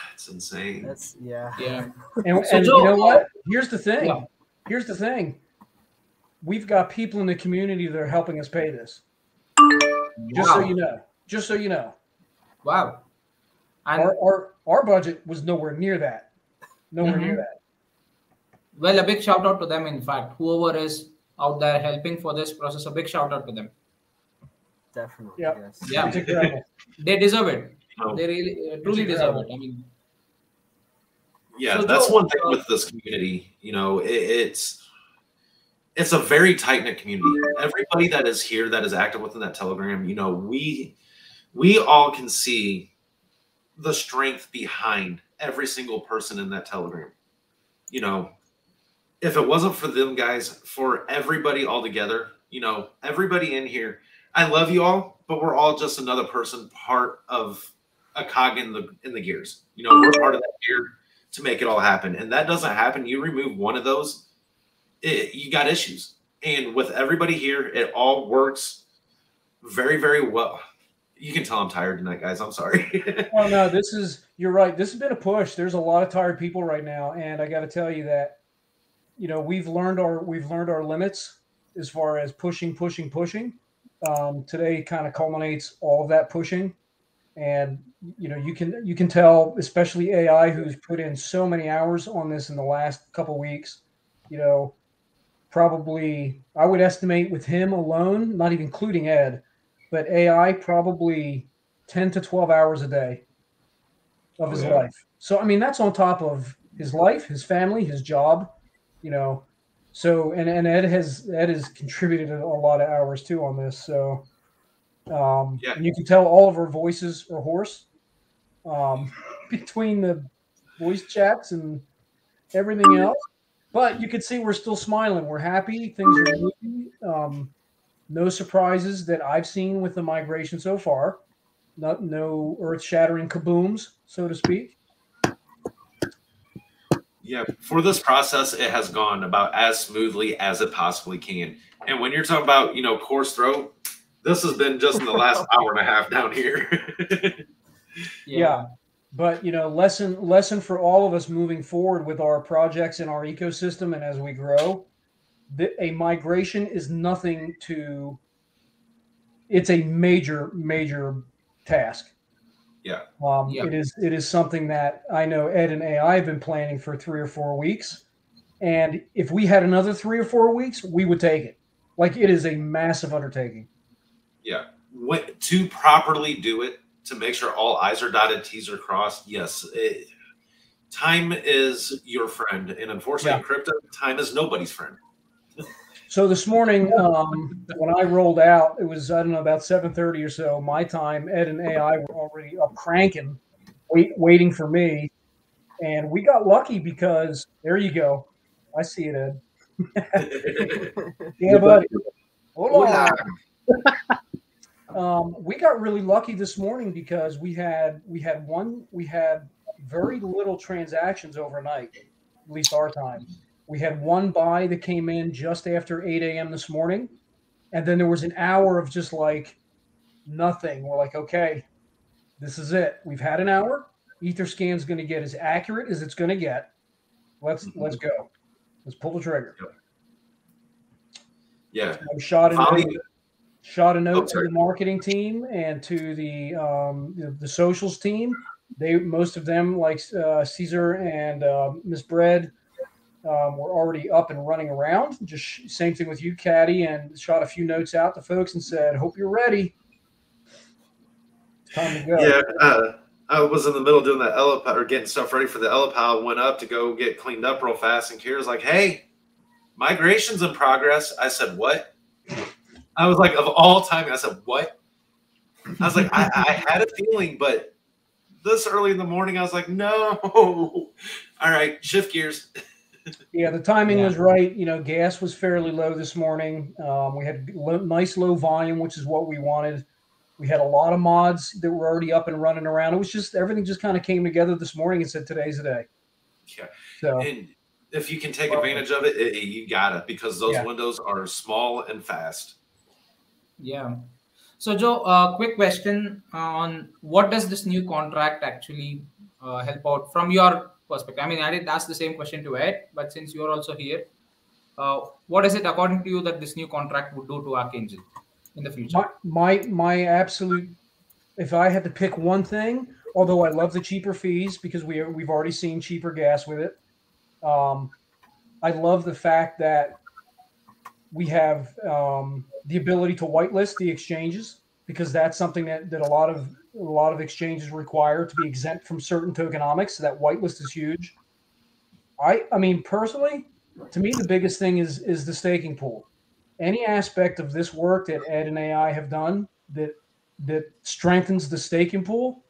That's insane. Yeah. And you know what? Here's the thing. Yeah. Here's the thing. We've got people in the community that are helping us pay this. Just so you know. Wow. And our budget was nowhere near that. Near that. Well, a big shout out to them. In fact, whoever is out there helping for this process, a big shout out to them. Definitely. Yeah. Yes. Yeah. They deserve it. They really truly deserve it. I mean. Yeah, so that's one thing with this community. It's a very tight-knit community. Everybody that is here, that is active within that Telegram, we all can see the strength behind every single person in that Telegram. If it wasn't for them guys, for everybody all together, everybody in here, I love you all, but we're all just another person, part of a cog in the gears. We're part of that gear to make it all happen. And that doesn't happen. You remove one of those, you got issues. And with everybody here, it all works very, very well. You can tell I'm tired tonight, guys. I'm sorry. Oh no, you're right. This has been a push. There's a lot of tired people right now. And I got to tell you that, we've learned our limits as far as pushing. Today kind of culminates all of that pushing. And, you can tell, especially AI, who's put in so many hours on this in the last couple of weeks, probably, I would estimate with him alone, not even including Ed, but AI probably 10 to 12 hours a day of his life. So, I mean, that's on top of his life, his family, his job, So, and Ed has contributed a lot of hours too on this. So, And you can tell all of our voices are hoarse between the voice chats and everything else. But you can see we're still smiling. We're happy. Things are moving. No surprises that I've seen with the migration so far. No earth-shattering kabooms, so to speak. Yeah, for this process, it has gone about as smoothly as it possibly can. And when you're talking about, coarse throat, this has been just in the last hour and a half down here. Yeah. But, lesson for all of us moving forward with our projects and our ecosystem and as we grow, a migration is nothing to – it's a major, major task. Yeah. It is something that I know Ed and AI have been planning for 3 or 4 weeks. And if we had another 3 or 4 weeks, we would take it. Like, it is a massive undertaking. Yeah. To properly do it, to make sure all I's are dotted, T's are crossed, yes. Time is your friend. And unfortunately, in crypto, time is nobody's friend. So this morning, when I rolled out, it was, I don't know, about 7:30 or so my time. Ed and AI were already up cranking, waiting for me. And we got lucky because, there you go. I see it, Ed. Yeah, buddy. Hold on. We got really lucky this morning because we had very little transactions overnight, at least our time. We had one buy that came in just after 8 a.m. this morning, and then there was an hour of just like nothing. We're like, okay, this is it. We've had an hour. Etherscan's going to get as accurate as it's going to get. Let's go. Let's pull the trigger. Yeah. So shot a note to the marketing team and to the socials team. Most of them, like Caesar and Miss Bread, were already up and running around. Just same thing with you, Caddy, and shot a few notes out to folks and said, "Hope you're ready. It's time to go." Yeah, I was in the middle doing that or getting stuff ready for the Elipal. Went up to go get cleaned up real fast, and Kira's like, "Hey, migration's in progress." I said, "What?" I was like, of all time, I said, "What?" I was like, I had a feeling, but this early in the morning, I was like, "No." All right, shift gears. Yeah, the timing was right. Gas was fairly low this morning. We had nice low volume, which is what we wanted. We had a lot of mods that were already up and running around. It was just everything just kind of came together this morning and said, today's the day. Yeah. So, and if you can take advantage of it, you gotta, because those windows are small and fast. Yeah. So, Joe, quick question on what does this new contract actually help out from your perspective? I mean, I did ask the same question to Ed, but since you're also here, what is it according to you that this new contract would do to Archangel in the future? My absolute, if I had to pick one thing, although I love the cheaper fees because we've already seen cheaper gas with it. I love the fact that we have the ability to whitelist the exchanges because that's something that a lot of exchanges require to be exempt from certain tokenomics. So that whitelist is huge. I mean, personally, to me, the biggest thing is the staking pool. Any aspect of this work that Ed and AI have done that strengthens the staking pool,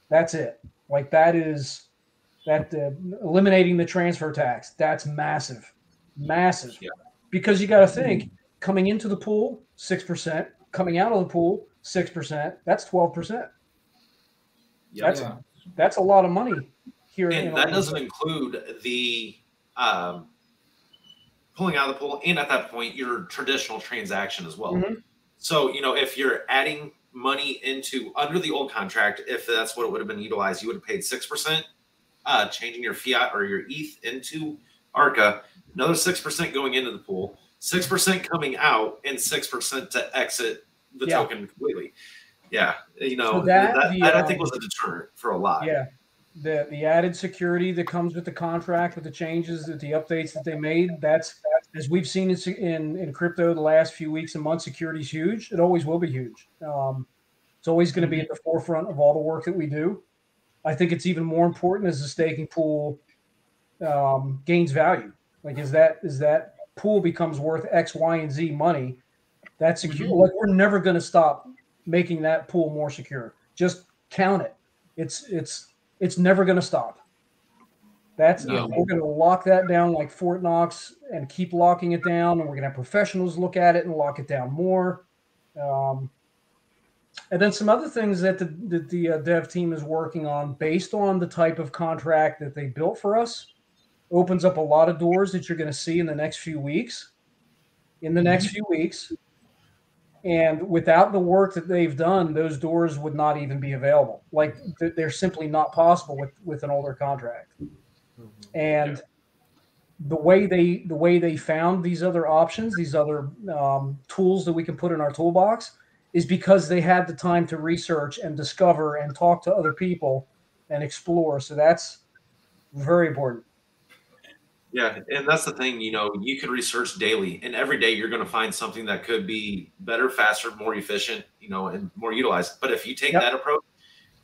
that's it. Like eliminating the transfer tax, that's massive. Yeah. Because you got to think, coming into the pool, 6%, coming out of the pool, 6%, that's 12%. That's a lot of money here. And that doesn't include the pulling out of the pool, and at that point, your traditional transaction as well. Mm-hmm. So, if you're adding money into under the old contract, if that's what it would have been utilized, you would have paid 6%, changing your fiat or your ETH into Arca, another 6% going into the pool, 6% coming out, and 6% to exit the token completely. Yeah, so that I think was a deterrent for a lot. Yeah, the added security that comes with the contract, with the changes, the updates that they made, that's as we've seen in crypto the last few weeks and months, security is huge. It always will be huge. It's always going to be at the forefront of all the work that we do. I think it's even more important as the staking pool gains value. Like as that pool becomes worth X, Y, and Z money, that's secure. Like we're never going to stop making that pool more secure. Just count it. It's never going to stop. That's we're going to lock that down like Fort Knox and keep locking it down, and we're going to have professionals look at it and lock it down more. And then some other things that the dev team is working on based on the type of contract that they built for us opens up a lot of doors that you're going to see in the next few weeks. And without the work that they've done, those doors would not even be available. Like they're simply not possible with an older contract. And the way they found these other options, these other tools that we can put in our toolbox, is because they had the time to research and discover and talk to other people and explore. So that's very important. Yeah, and that's the thing, you know, you can research daily, and every day you're going to find something that could be better, faster, more efficient, you know, and more utilized. But if you take that approach,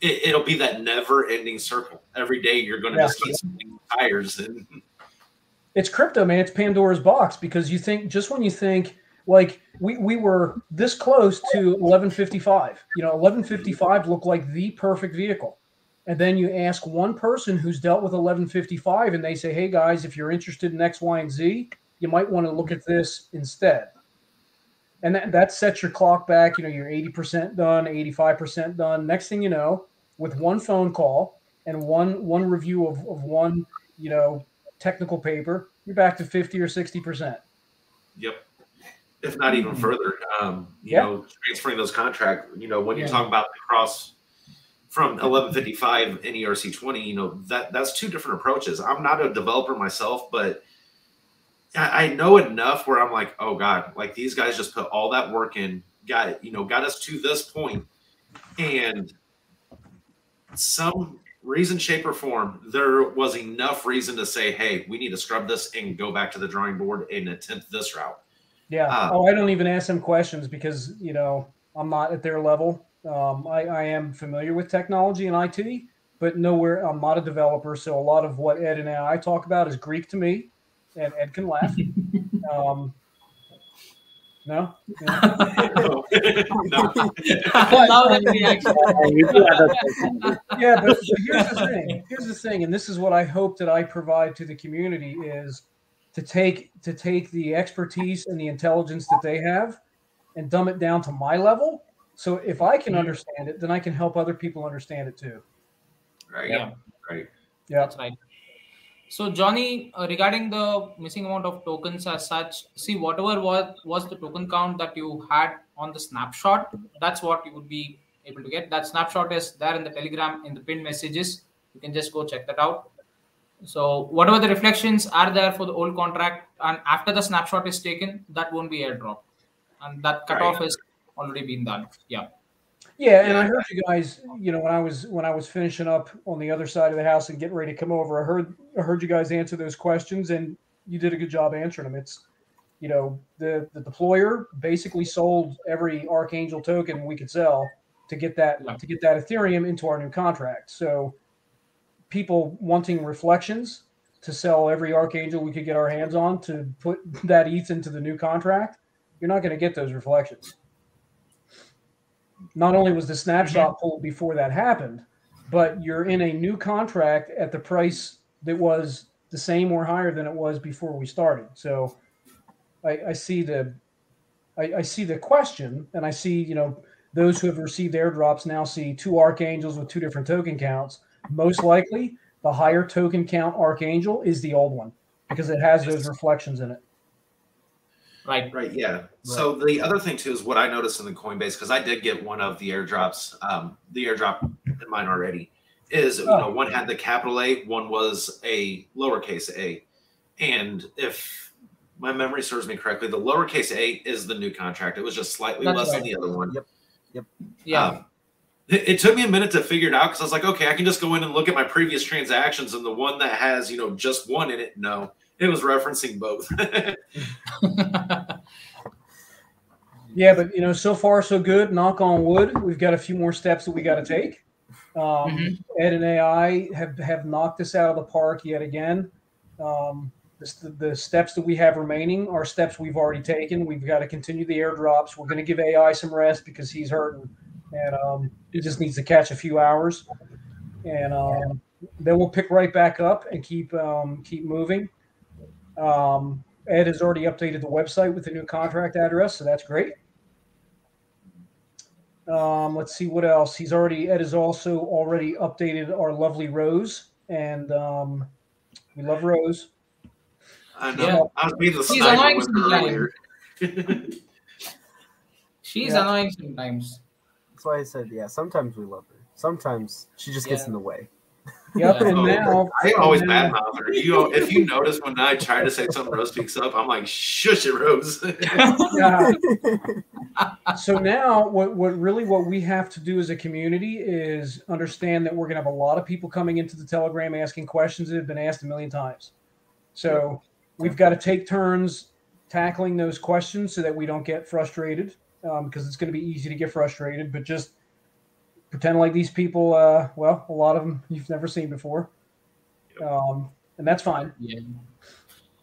it'll be that never-ending circle. Every day you're going to just keep spinning tires. And it's crypto, man. It's Pandora's box, because you think, just when you think, like, we were this close to 1155. You know, 1155 looked like the perfect vehicle. And then you ask one person who's dealt with 1155, and they say, hey, guys, if you're interested in X, Y, and Z, you might want to look at this instead. And that sets your clock back. You know, you're 80% done, 85% done. Next thing you know, with one phone call and one review of one, you know, technical paper, you're back to 50 or 60%. Yep. If not even further, you know, transferring those contracts, you know, when you talk about the cross from 1155 and ERC20, you know, that's two different approaches. I'm not a developer myself, but I know enough where I'm like, oh God, like these guys just put all that work in, got us to this point, and some reason, shape, or form, there was enough reason to say, hey, we need to scrub this and go back to the drawing board and attempt this route. Yeah. I don't even ask them questions because, you know, I'm not at their level. I am familiar with technology and IT, but nowhere, I'm not a developer. So a lot of what Ed and I talk about is Greek to me, and Ed can laugh. No? Yeah, but here's the thing, and this is what I hope that I provide to the community, is to take the expertise and the intelligence that they have and dumb it down to my level. So if I can understand it, then I can help other people understand it too. Right. Yeah. Right. Yeah. That's right. So Johnny, regarding the missing amount of tokens as such, see, whatever was the token count that you had on the snapshot, that's what you would be able to get. That snapshot is there in the Telegram in the pinned messages. You can just go check that out. So whatever the reflections are there for the old contract, and after the snapshot is taken, that won't be airdropped, and that cutoff is already been done. Yeah. Yeah, and I heard you guys, you know, when I was finishing up on the other side of the house and getting ready to come over, I heard you guys answer those questions, and you did a good job answering them. It's, you know, the deployer basically sold every Archangel token we could sell to get that Ethereum into our new contract. So people wanting reflections to sell every Archangel we could get our hands on to put that ETH into the new contract, you're not going to get those reflections. Not only was the snapshot pulled before that happened, but you're in a new contract at the price that was the same or higher than it was before we started. So I see the question, and I see, you know, those who have received airdrops now see two Archangels with two different token counts. Most likely, the higher token count Archangel is the old one because it has those reflections in it. Right. Yeah. Right. So the other thing too is what I noticed in the Coinbase, because I did get one of the airdrops, the airdrop in mine already, is you know, one had the capital A, one was a lowercase a, and if my memory serves me correctly, the lowercase a is the new contract. It was just slightly less than the other one. Yep. Yeah. It took me a minute to figure it out because I was like, okay, I can just go in and look at my previous transactions, and the one that has, you know, just one in it, no. It was referencing both. Yeah, but, you know, so far so good. Knock on wood. We've got a few more steps that we got to take. Ed and AI have knocked this out of the park yet again. The steps that we have remaining are steps we've already taken. We've got to continue the airdrops. We're going to give AI some rest because he's hurting. and he just needs to catch a few hours, and then we'll pick right back up and keep moving. Ed has already updated the website with the new contract address, so that's great. Let's see what else. Ed has also already updated our lovely Rose, and we love Rose. I know. Yeah. I was being the sniper with her earlier. She's annoying sometimes. That's why I said, sometimes we love her. Sometimes she just gets in the way. Yep, and now I always badmouth her. If you notice when I try to say something Rose speaks up, I'm like, shush it, Rose. So now what we have to do as a community is understand that we're gonna have a lot of people coming into the Telegram asking questions that have been asked a million times. So we've got to take turns tackling those questions so that we don't get frustrated, because it's going to be easy to get frustrated, but just pretend like these people, a lot of them you've never seen before. And that's fine. Yeah.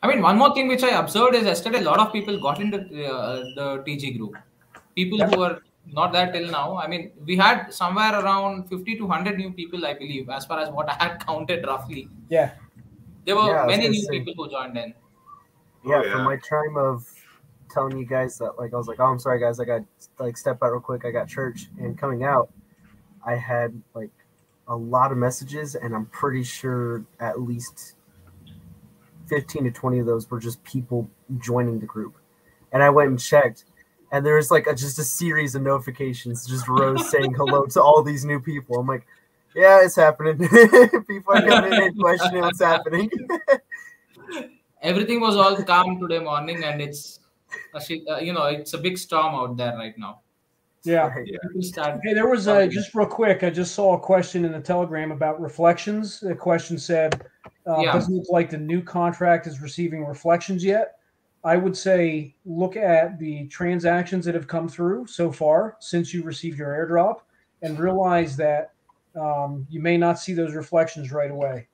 I mean, one more thing which I observed is yesterday a lot of people got into the TG group. People who were not there till now. I mean, we had somewhere around 50 to 100 new people, I believe, as far as what I had counted roughly. Yeah. There were many new people who joined in. Yeah, from my time of telling you guys that, I was like, oh, I'm sorry, guys, I got, step out real quick, I got church. And coming out, I had, a lot of messages, and I'm pretty sure at least 15 to 20 of those were just people joining the group. And I went and checked, and there was, just a series of notifications, just Rose saying hello to all these new people. I'm like, yeah, it's happening. People are coming in and questioning what's happening. Everything was all calm today morning, and it's a big storm out there right now. Yeah. Hey, there was just real quick. I just saw a question in the Telegram about reflections. The question said, "Doesn't look like the new contract is receiving reflections yet." I would say look at the transactions that have come through so far since you received your airdrop, and realize that you may not see those reflections right away.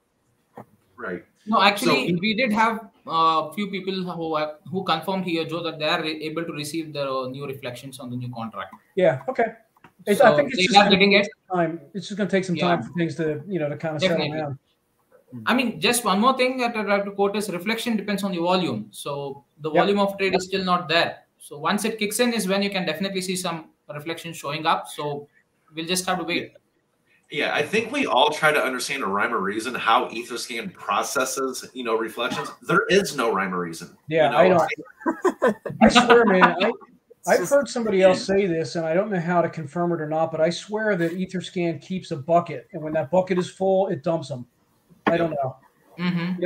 Right. No, actually, we did have a few people who confirmed here, Joe, that they are able to receive the new reflections on the new contract. Yeah. Okay. So I think it's they just are getting it. Time. It's just going to take some time for things to kind of settle down. I mean, just one more thing that I'd like to quote is reflection depends on the volume. So the volume of trade is still not there. So once it kicks in is when you can definitely see some reflections showing up. So we'll just have to wait. Yeah, I think we all try to understand a rhyme or reason how Etherscan processes, reflections. There is no rhyme or reason. Yeah, I know. I swear, man, I've heard somebody else say this, and I don't know how to confirm it or not, but I swear that Etherscan keeps a bucket, and when that bucket is full, it dumps them. I don't know. Mm-hmm.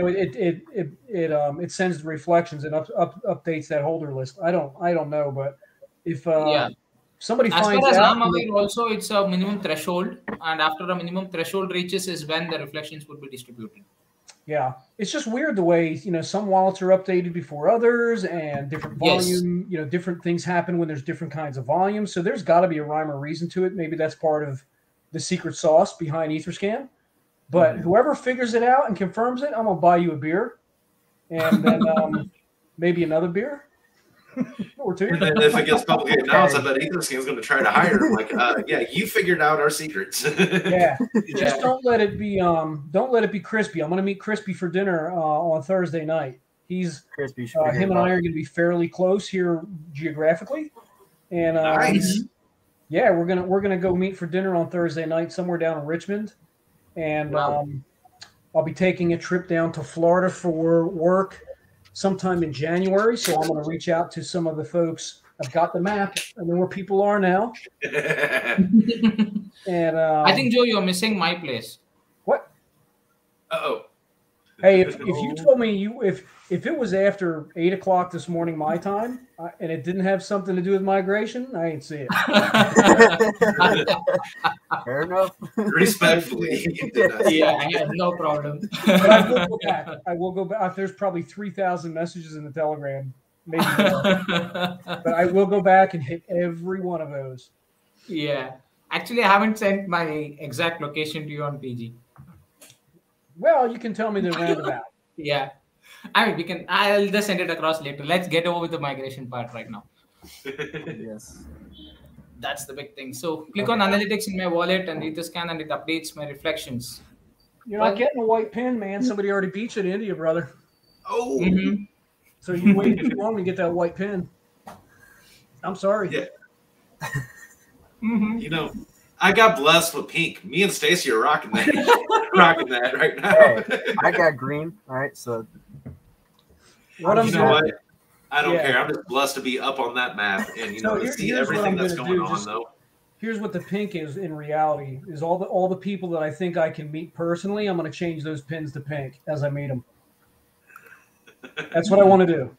It sends the reflections and updates that holder list. I don't know, but if somebody as finds far as out, I'm aware, also it's a minimum threshold, and after a minimum threshold reaches is when the reflections would be distributed. Yeah, it's just weird the way some wallets are updated before others, and different volume. Different things happen when there's different kinds of volume. So there's got to be a rhyme or reason to it. Maybe that's part of the secret sauce behind Etherscan. But whoever figures it out and confirms it, I'm gonna buy you a beer, and then maybe another beer. Or two. And then if it gets publicly announced, I bet Etherscan is going to try to hire him. You figured out our secrets. Just don't let it be. Don't let it be Crispy. I'm going to meet Crispy for dinner on Thursday night. He's Crispy. Him and I are going to be fairly close here geographically, and nice. Yeah, we're gonna go meet for dinner on Thursday night somewhere down in Richmond, and I'll be taking a trip down to Florida for work sometime in January, so I'm going to reach out to some of the folks. I've got the map. I know where people are now. And I think, Joe, you're missing my place. What? Uh-oh. Hey, if you told me if it was after 8 o'clock this morning my time and it didn't have something to do with migration, I ain't see it. Fair enough. Respectfully. Yeah, no problem. But I will go back. I will go back. There's probably 3,000 messages in the Telegram, maybe more. But I will go back and hit every one of those. Yeah. Actually, I haven't sent my exact location to you on PG. Well, you can tell me the roundabout. Yeah. I mean, I'll just send it across later. Let's get over with the migration part right now. Yes. That's the big thing. So click on analytics in my wallet and read the scan, and it updates my reflections. You're not getting a white pin, man. Somebody already beat you in India, brother. Oh. So you wait too long to get that white pin. I'm sorry. Yeah. You know, I got blessed with pink. Me and Stacy are rocking that, rocking that right now. Hey, I got green. All right, so what I'm doing. What? I don't care. I'm just blessed to be up on that map and to see everything that's going on. Though, here's what the pink is in reality: is all the people that I think I can meet personally. I'm going to change those pins to pink as I meet them. That's what I want to do.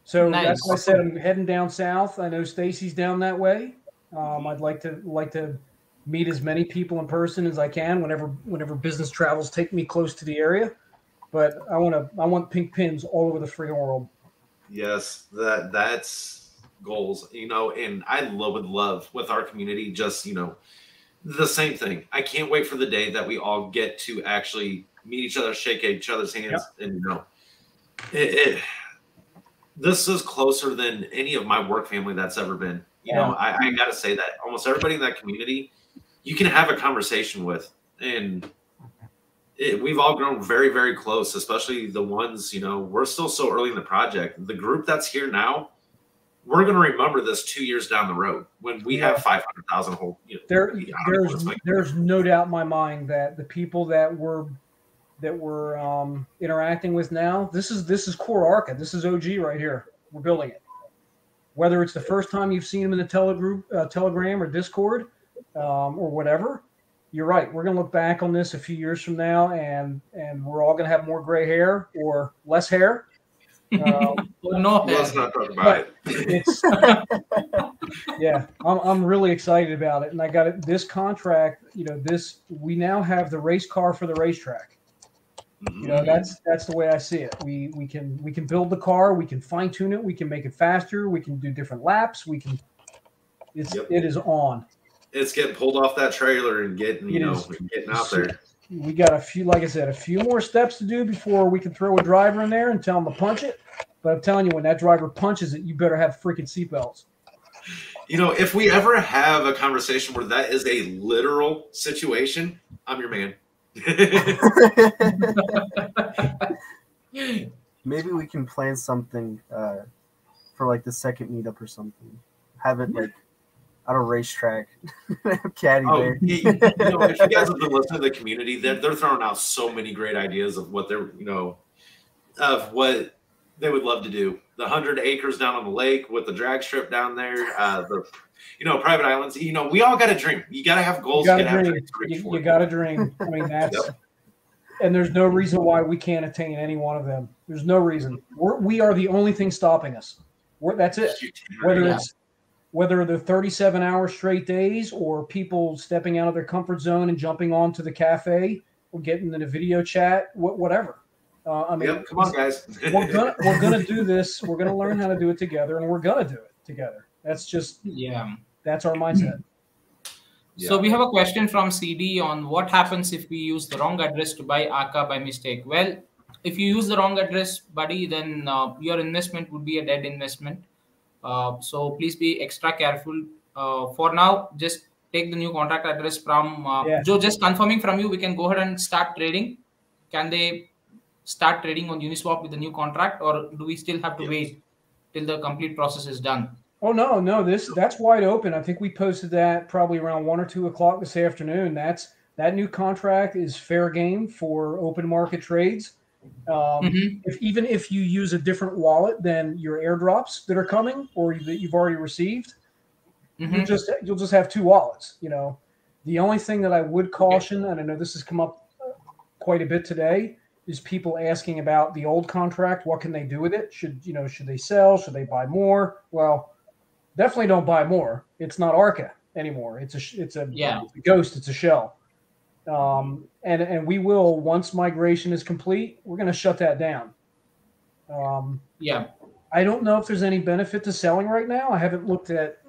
So that's why I said I'm heading down south. I know Stacy's down that way. I'd like to meet as many people in person as I can whenever business travels take me close to the area. But I want pink pins all over the freaking world. Yes, that's goals, and I would love with our community just, the same thing. I can't wait for the day that we all get to actually meet each other, shake each other's hands, and this is closer than any of my work family that's ever been. I got to say that almost everybody in that community you can have a conversation with, and we've all grown very, very close, especially the ones, we're still so early in the project. The group that's here now, we're going to remember this 2 years down the road when we have 500,000 whole. There's no doubt in my mind that the people that we're interacting with now, this is core Arca. This is OG right here. We're building it. Whether it's the first time you've seen them in the Telegram or Discord or whatever, you're right. We're going to look back on this a few years from now, and we're all going to have more gray hair or less hair. No, let's not talk about it. Yeah, I'm really excited about it, and I got it. This contract, we now have the race car for the racetrack. That's the way I see it. We can build the car, we can fine tune it, we can make it faster, we can do different laps. It is on. It's getting pulled off that trailer and getting out there. We got a few more steps to do before we can throw a driver in there and tell them to punch it. But I'm telling you, when that driver punches it, you better have freaking seatbelts. If we ever have a conversation where that is a literal situation, I'm your man. Maybe we can plan something for the second meetup or something. Have it at a racetrack. Caddy there. If you guys have been listening to the community, they're throwing out so many great ideas of what of what they would love to do. The 100 acres down on the lake with the drag strip down there, private islands. We all got to dream. You got to have goals. You got to dream. I mean, and there's no reason why we can't attain any one of them. There's no reason. We are the only thing stopping us. That's it. Whether they're 37-hour straight days or people stepping out of their comfort zone and jumping onto the cafe or getting in a video chat, whatever. Come on, guys. we're gonna do this. We're gonna learn how to do it together, and we're gonna do it together. That's just that's our mindset. So we have a question from CD on what happens if we use the wrong address to buy Arca by mistake. Well, if you use the wrong address, buddy, then your investment would be a dead investment. So please be extra careful. For now, just take the new contract address from Joe. Just confirming from you, we can go ahead and start trading. Can they start trading on Uniswap with the new contract, or do we still have to wait till the complete process is done? Oh no, that's wide open. I think we posted that probably around 1 or 2 o'clock this afternoon. That new contract is fair game for open market trades. Even if you use a different wallet than your airdrops that are coming or that you've already received, you'll just have 2 wallets. The only thing that I would caution, and I know this has come up quite a bit today, is people asking about the old contract. What can they do with it? Should they sell? Should they buy more? Well, definitely don't buy more. It's not Arca anymore. It's a ghost. It's a shell. And we will, once migration is complete, we're going to shut that down. I don't know if there's any benefit to selling right now. I haven't looked at.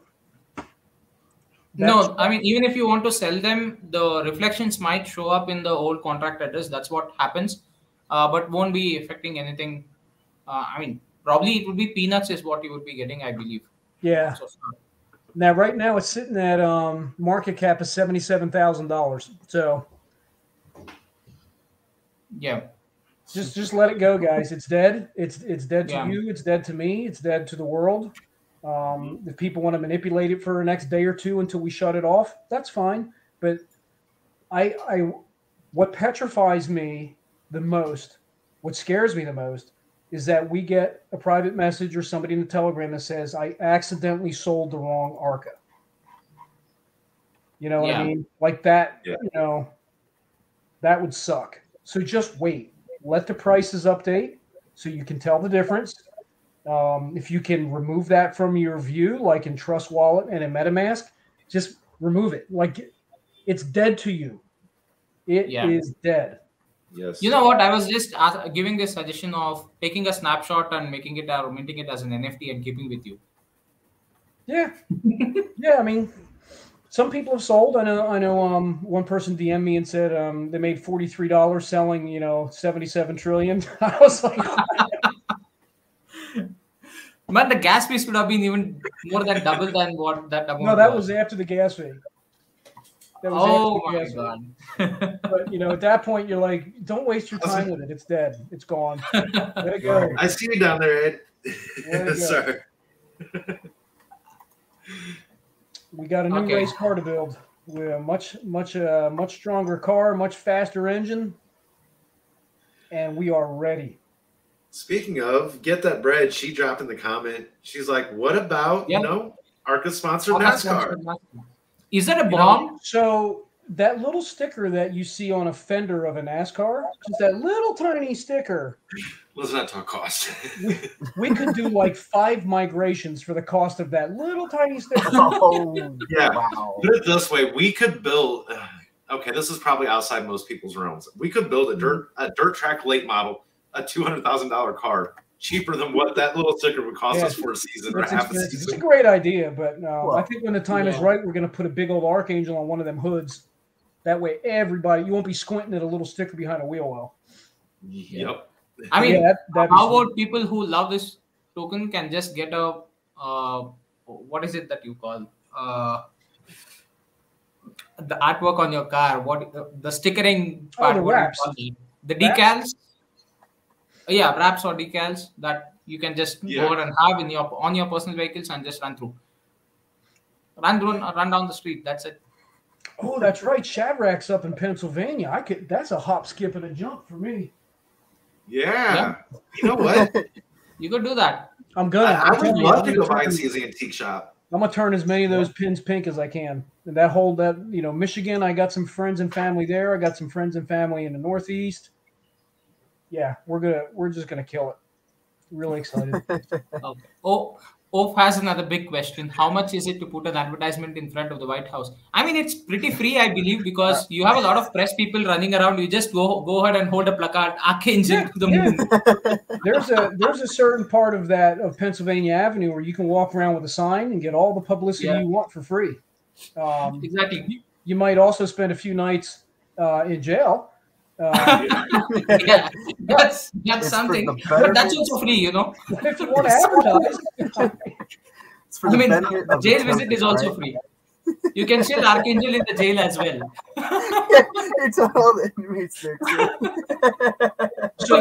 No, I mean, even if you want to sell them, the reflections might show up in the old contract address. That's what happens, but won't be affecting anything. I mean, probably it would be peanuts is what you would be getting, I believe. Yeah. Now, right now, it's sitting at market cap of $77,000. So, yeah, just let it go, guys. It's dead. It's dead to you. It's dead to me. It's dead to the world. If people want to manipulate it for the next day or two until we shut it off, that's fine. But what petrifies me the most, what scares me the most, is that we get a private message or somebody in the Telegram that says, I accidentally sold the wrong Arca. You know what I mean? Like that, you know, that would suck. So just wait. Let the prices update so you can tell the difference. If you can remove that from your view, like in Trust Wallet and in MetaMask, just remove it. Like it's dead to you. It is dead. Yes. You know what? I was just giving this suggestion of taking a snapshot and making it or minting it as an NFT and keeping with you. Yeah. Yeah. I mean, some people have sold. I know. One person DM'd me and said they made $43 selling, 77 trillion. I was like, but the gas fees could have been even more than double than what that amount. No, that was after the gas fee. Oh my God. But at that point you're like, don't waste your time with it. It's dead. It's gone. Let it go. I see you down there, Ed. Sorry. We got a new race car to build. We're a much stronger car, much faster engine, and we are ready. Speaking of, get that bread. She dropped in the comment. She's like, "What about Arca sponsored NASCAR?" Is that a bomb? So that little sticker that you see on a fender of a NASCAR, just that little tiny sticker. Let's not talk cost. we could do like 5 migrations for the cost of that little tiny sticker. Oh, yeah. Wow. Put it this way: we could build. Okay, this is probably outside most people's realms. We could build a dirt track late model, a $200,000 car, cheaper than what that little sticker would cost us for a season or half a season. It's a great idea, but I think when the time is right, we're going to put a big old Archangel on one of them hoods. That way, you won't be squinting at a little sticker behind a wheel well. Yep. I mean, how about people who love this token can just get a what is it that you call the artwork on your car? What the stickering part? The wraps. The decals. Yeah, wraps or decals that you can just go over and have on your personal vehicles and just run down the street. That's it. Oh, that's right. Shavrak's up in Pennsylvania. That's a hop, skip, and a jump for me. Yeah. You know what? You could do that. I'm gonna. I would love to go by and see his antique shop. I'm gonna turn as many of those pins pink as I can. And that Michigan, I got some friends and family there. I got some friends and family in the Northeast. Yeah, we're just gonna kill it. Really excited. Okay. Oaf has another big question. How much is it to put an advertisement in front of the White House? I mean, it's pretty free, I believe, because you have a lot of press people running around. You just go ahead and hold a placard, Archangel to the moon. There's a certain part of Pennsylvania Avenue where you can walk around with a sign and get all the publicity you want for free. Exactly. You might also spend a few nights in jail. That's something. But that's also free, If you want to advertise. The jail visit is also free. You can shield Archangel in the jail as well. It's all the inmates there too. So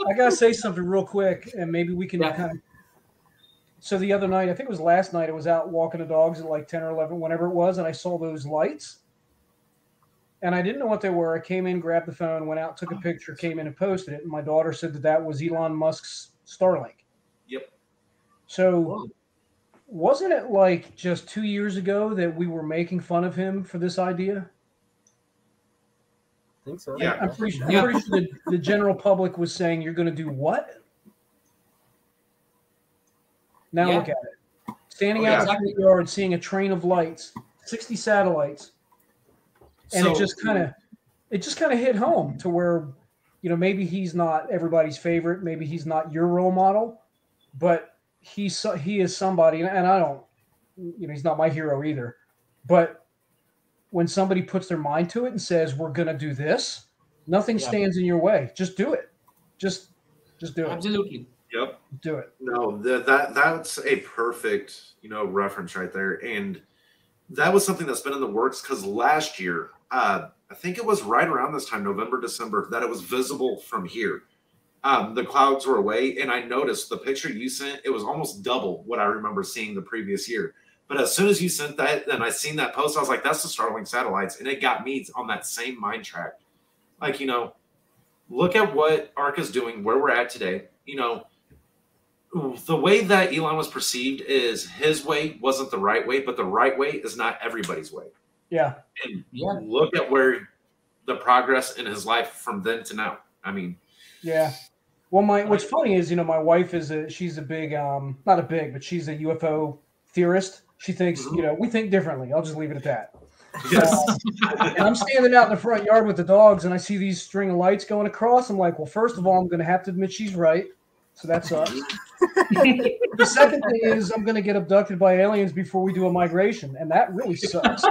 I gotta say something real quick, and maybe we can kind of. So the other night, I think it was last night, I was out walking the dogs at like 10 or 11, whenever it was, and I saw those lights. And I didn't know what they were. I came in, grabbed the phone, went out, took a picture, came in and posted it. And my daughter said that was Elon Musk's Starlink. Yep. So wasn't it like just 2 years ago that we were making fun of him for this idea? I think so. Yeah. I'm pretty sure the general public was saying, you're going to do what? Now look at it. Standing outside the yard, seeing a train of lights, 60 satellites. And it just kind of hit home to where, maybe he's not everybody's favorite. Maybe he's not your role model, but he is somebody. And I don't, he's not my hero either. But when somebody puts their mind to it and says, we're going to do this, nothing stands in your way. Just do it. Just do it. Absolutely. Yep. Do it. No, that's a perfect, reference right there. And that was something that's been in the works because last year, I think it was right around this time, November, December, that it was visible from here. The clouds were away, and I noticed the picture you sent, it was almost double what I remember seeing the previous year. But as soon as you sent that, and I seen that post, I was like, that's the Starlink satellites. And it got me on that same mind track. Like, look at what Arca's doing, where we're at today. The way that Elon was perceived is his way wasn't the right way, but the right way is not everybody's way. Yeah. And look at where the progress in his life from then to now. I mean, yeah. Well, what's funny is, my wife she's a big, not a big, but she's a UFO theorist. She thinks, we think differently. I'll just leave it at that. Yes. And I'm standing out in the front yard with the dogs, and I see these string of lights going across. I'm like, well, first of all, I'm going to have to admit she's right. So that sucks. The second thing is I'm going to get abducted by aliens before we do a migration, and that really sucks.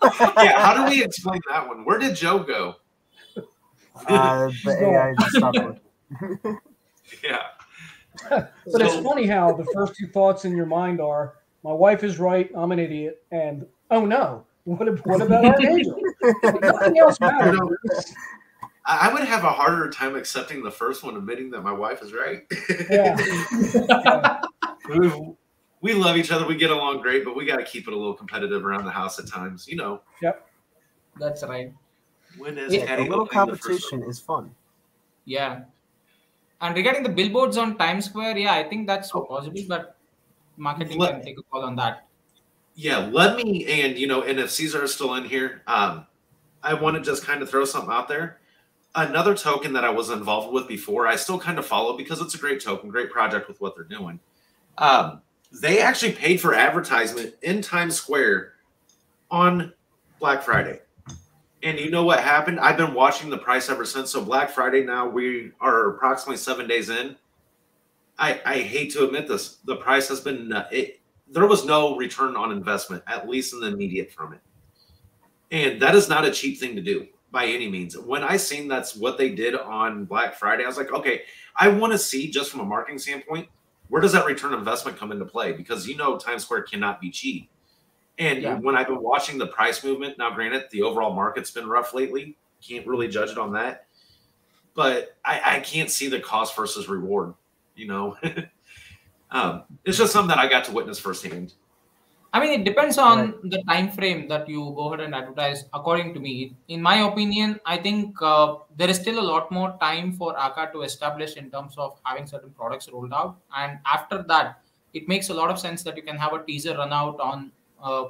Yeah, how do we explain that one? Where did Joe go? The AI just stopped working. Yeah. But it's funny how the first two thoughts in your mind are, my wife is right, I'm an idiot, and oh no, what about Archangel? Nothing else matters. I would have a harder time accepting the first one, admitting that my wife is right. Yeah. We love each other. We get along great, but we got to keep it a little competitive around the house at times, Yep. That's right. When is A little competition is fun. Yeah. And regarding the billboards on Times Square, I think that's possible, but marketing can take a call on that. Yeah, let me, and if Caesar is still in here, I want to just kind of throw something out there. Another token that I was involved with before, I still kind of follow because it's a great token, great project with what they're doing. They actually paid for advertisement in Times Square on Black Friday. And you know what happened? I've been watching the price ever since. So Black Friday now, we are approximately 7 days in. I hate to admit this. The price has been, there was no return on investment, at least in the immediate from it. And that is not a cheap thing to do by any means. When I seen that's what they did on Black Friday, I was like, okay, I want to see just from a marketing standpoint, where does that return on investment come into play? Because Times Square cannot be cheap. And when I've been watching the price movement, now granted, the overall market's been rough lately. Can't really judge it on that. But I can't see the cost versus reward, It's just something that I got to witness firsthand. I mean, it depends on the time frame that you go ahead and advertise. According to me, in my opinion, I think there is still a lot more time for Arca to establish in terms of having certain products rolled out. And after that, it makes a lot of sense that you can have a teaser run out on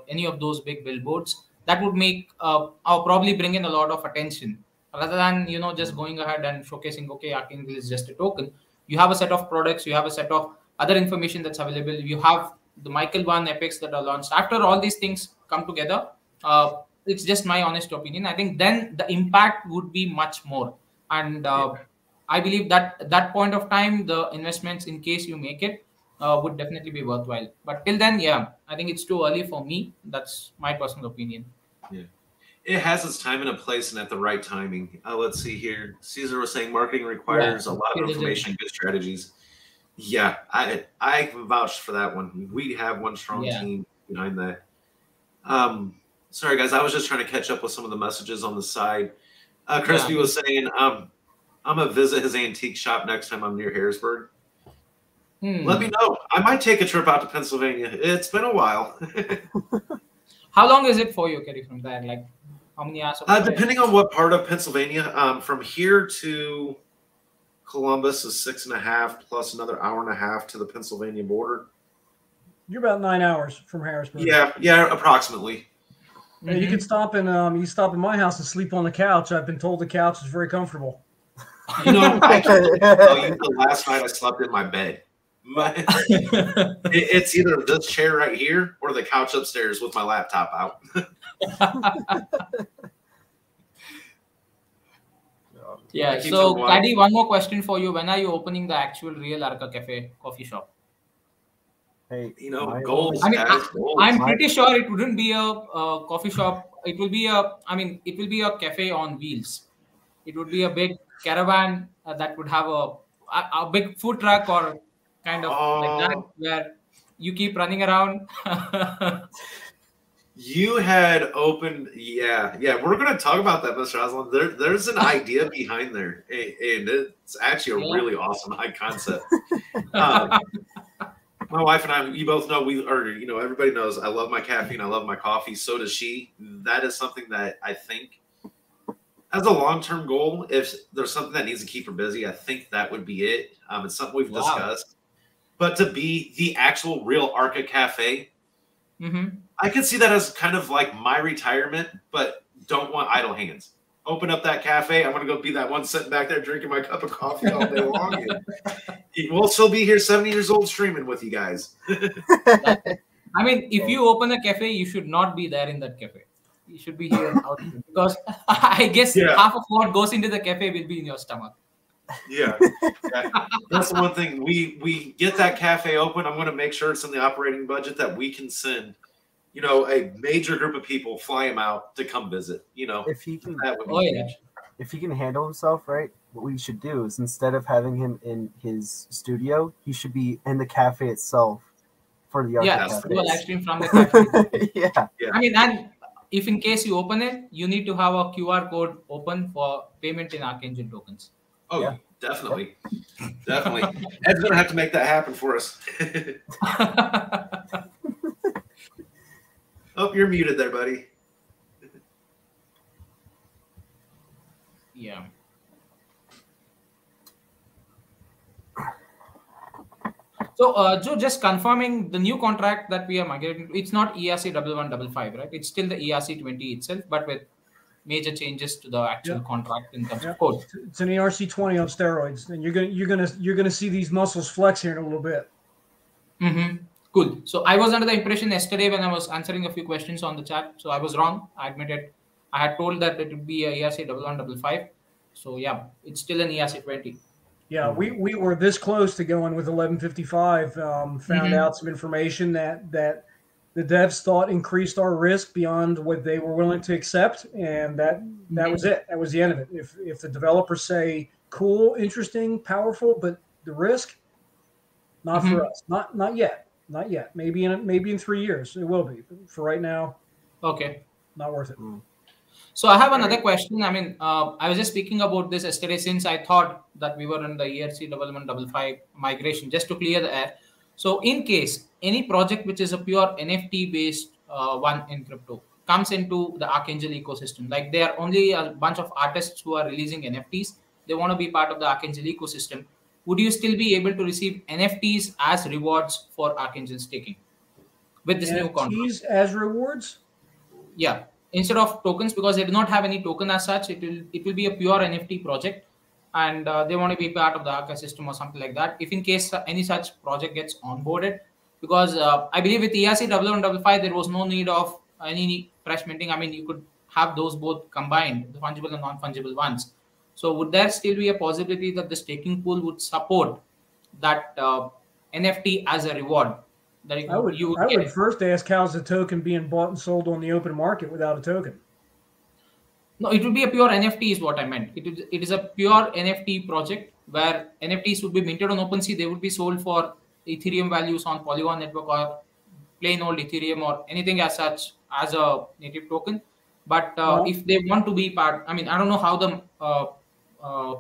any of those big billboards. That would make probably bring in a lot of attention rather than just going ahead and showcasing, okay, Archangel is just a token. You have a set of products, you have a set of other information that's available, you have the Michael 1 epics that are launched. After all these things come together, it's just my honest opinion, I think then the impact would be much more. And I believe that at that point of time, the investments, in case you make it, would definitely be worthwhile. But till then, I think it's too early for me. That's my personal opinion. Yeah. It has its time and a place and at the right timing. Let's see here. Caesar was saying marketing requires a lot of information, good strategies. Yeah, I can vouch for that one. We have one strong team behind that. Sorry, guys. I was just trying to catch up with some of the messages on the side. Crispy was saying, I'm going to visit his antique shop next time I'm near Harrisburg. Let me know. I might take a trip out to Pennsylvania. It's been a while. How long is it for you, Kerry, from there? Like, how many hours? Depending on what part of Pennsylvania. From here to Columbus is 6.5 plus another hour and a half to the Pennsylvania border. You're about 9 hours from Harrisburg. Yeah, approximently. And you can stop in my house and sleep on the couch. I've been told the couch is very comfortable. I can tell you the last night I slept in my bed. It's either this chair right here or the couch upstairs with my laptop out. Yeah. So, Paddy, one more question for you. When are you opening the actual real Arca Cafe coffee shop? Hey, goals. I mean, goals. I'm pretty sure it wouldn't be a coffee shop. It will be a cafe on wheels. It would be a big caravan that would have a big food truck or kind of like that, where you keep running around. You had opened, yeah. We're going to talk about that, Mr. Aslan. There's an idea behind there, and it's actually a really awesome high concept. My wife and I, you both know, everybody knows I love my caffeine, I love my coffee. So does she. That is something that I think, as a long-term goal, if there's something that needs to keep her busy, I think that would be it. It's something we've discussed. But to be the actual real Arca Cafe, I could see that as kind of like my retirement, but don't want idle hands. Open up that cafe. I'm going to go be that one sitting back there drinking my cup of coffee all day long. We'll still be here 70 years old streaming with you guys. I mean, if you open a cafe, you should not be there in that cafe. You should be here out because I guess half of what goes into the cafe will be in your stomach. Yeah. That's the one thing. We get that cafe open. I'm going to make sure it's in the operating budget that we can send, a major group of people, fly him out to come visit. If he can, that would be huge. If he can handle himself right, what we should do is instead of having him in his studio, he should be in the cafe itself for the Arca. Do a live stream from the cafe. yeah. I mean, and if in case you open it, you need to have a QR code open for payment in Archangel tokens. Oh, yeah. Definitely. Definitely. Ed's going to have to make that happen for us. Oh, you're muted there, buddy. Yeah. So, Joe, just confirming the new contract that we are migrating, it's not ERC 1155, right? It's still the ERC 20 itself, but with major changes to the actual contract in terms of code. It's an ERC 20 on steroids, and you're gonna see these muscles flex here in a little bit. Cool. So I was under the impression yesterday when I was answering a few questions on the chat. So I was wrong. I admit it. I had told that it would be a ERC 1155. So yeah, it's still an ERC 20. Yeah, we were this close to going with 1155. Found out some information that the devs thought increased our risk beyond what they were willing to accept, and that was it. That was the end of it. If the developers say cool, interesting, powerful, but the risk, not for us. Not yet. Not yet. Maybe in 3 years it will be. But for right now, okay, not worth it. So I have another question. I mean, I was just speaking about this yesterday since I thought that we were in the ERC 1155 migration, just to clear the air. So in case any project which is a pure NFT based one in crypto comes into the Archangel ecosystem, like there are only a bunch of artists who are releasing NFTs, they want to be part of the Archangel ecosystem, would you still be able to receive NFTs as rewards for Archangel staking with this new contract? NFTs as rewards? Yeah. Instead of tokens, because they do not have any token as such, it will be a pure NFT project, and they want to be part of the Arca system or something like that. If in case any such project gets onboarded, because I believe with ERC 1155 there was no need of any fresh minting. I mean, you could have those both combined, the fungible and non-fungible ones. So would there still be a possibility that the staking pool would support that NFT as a reward? That I would first ask, how's the token being bought and sold on the open market without a token? No, it would be a pure NFT is what I meant. It is a pure NFT project where NFTs would be minted on OpenSea. They would be sold for Ethereum values on Polygon network or plain old Ethereum or anything as such as a native token. But if they want to be part, I mean, I don't know how the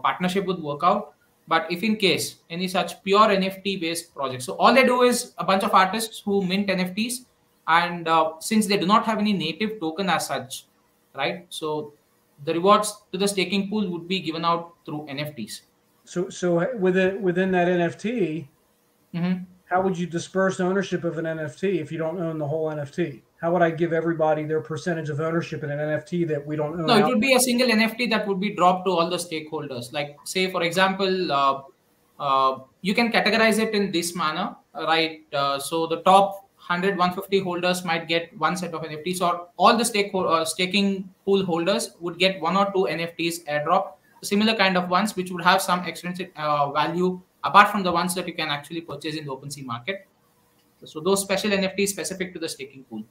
partnership would work out. But if in case any such pure NFT based project, so all they do is a bunch of artists who mint NFTs, and since they do not have any native token as such, right? So the rewards to the staking pool would be given out through NFTs. So within that NFT, how would you disperse ownership of an NFT if you don't own the whole NFT? How would I give everybody their percentage of ownership in an NFT that we don't own? No, it would be a single NFT that would be dropped to all the stakeholders. Like, say, for example, you can categorize it in this manner, right? So the top 100, 150 holders might get one set of NFTs, or all the staking pool holders would get one or two NFTs airdrop, similar kind of ones, which would have some extrinsic value apart from the ones that you can actually purchase in the OpenSea market. So those special NFTs specific to the staking pool.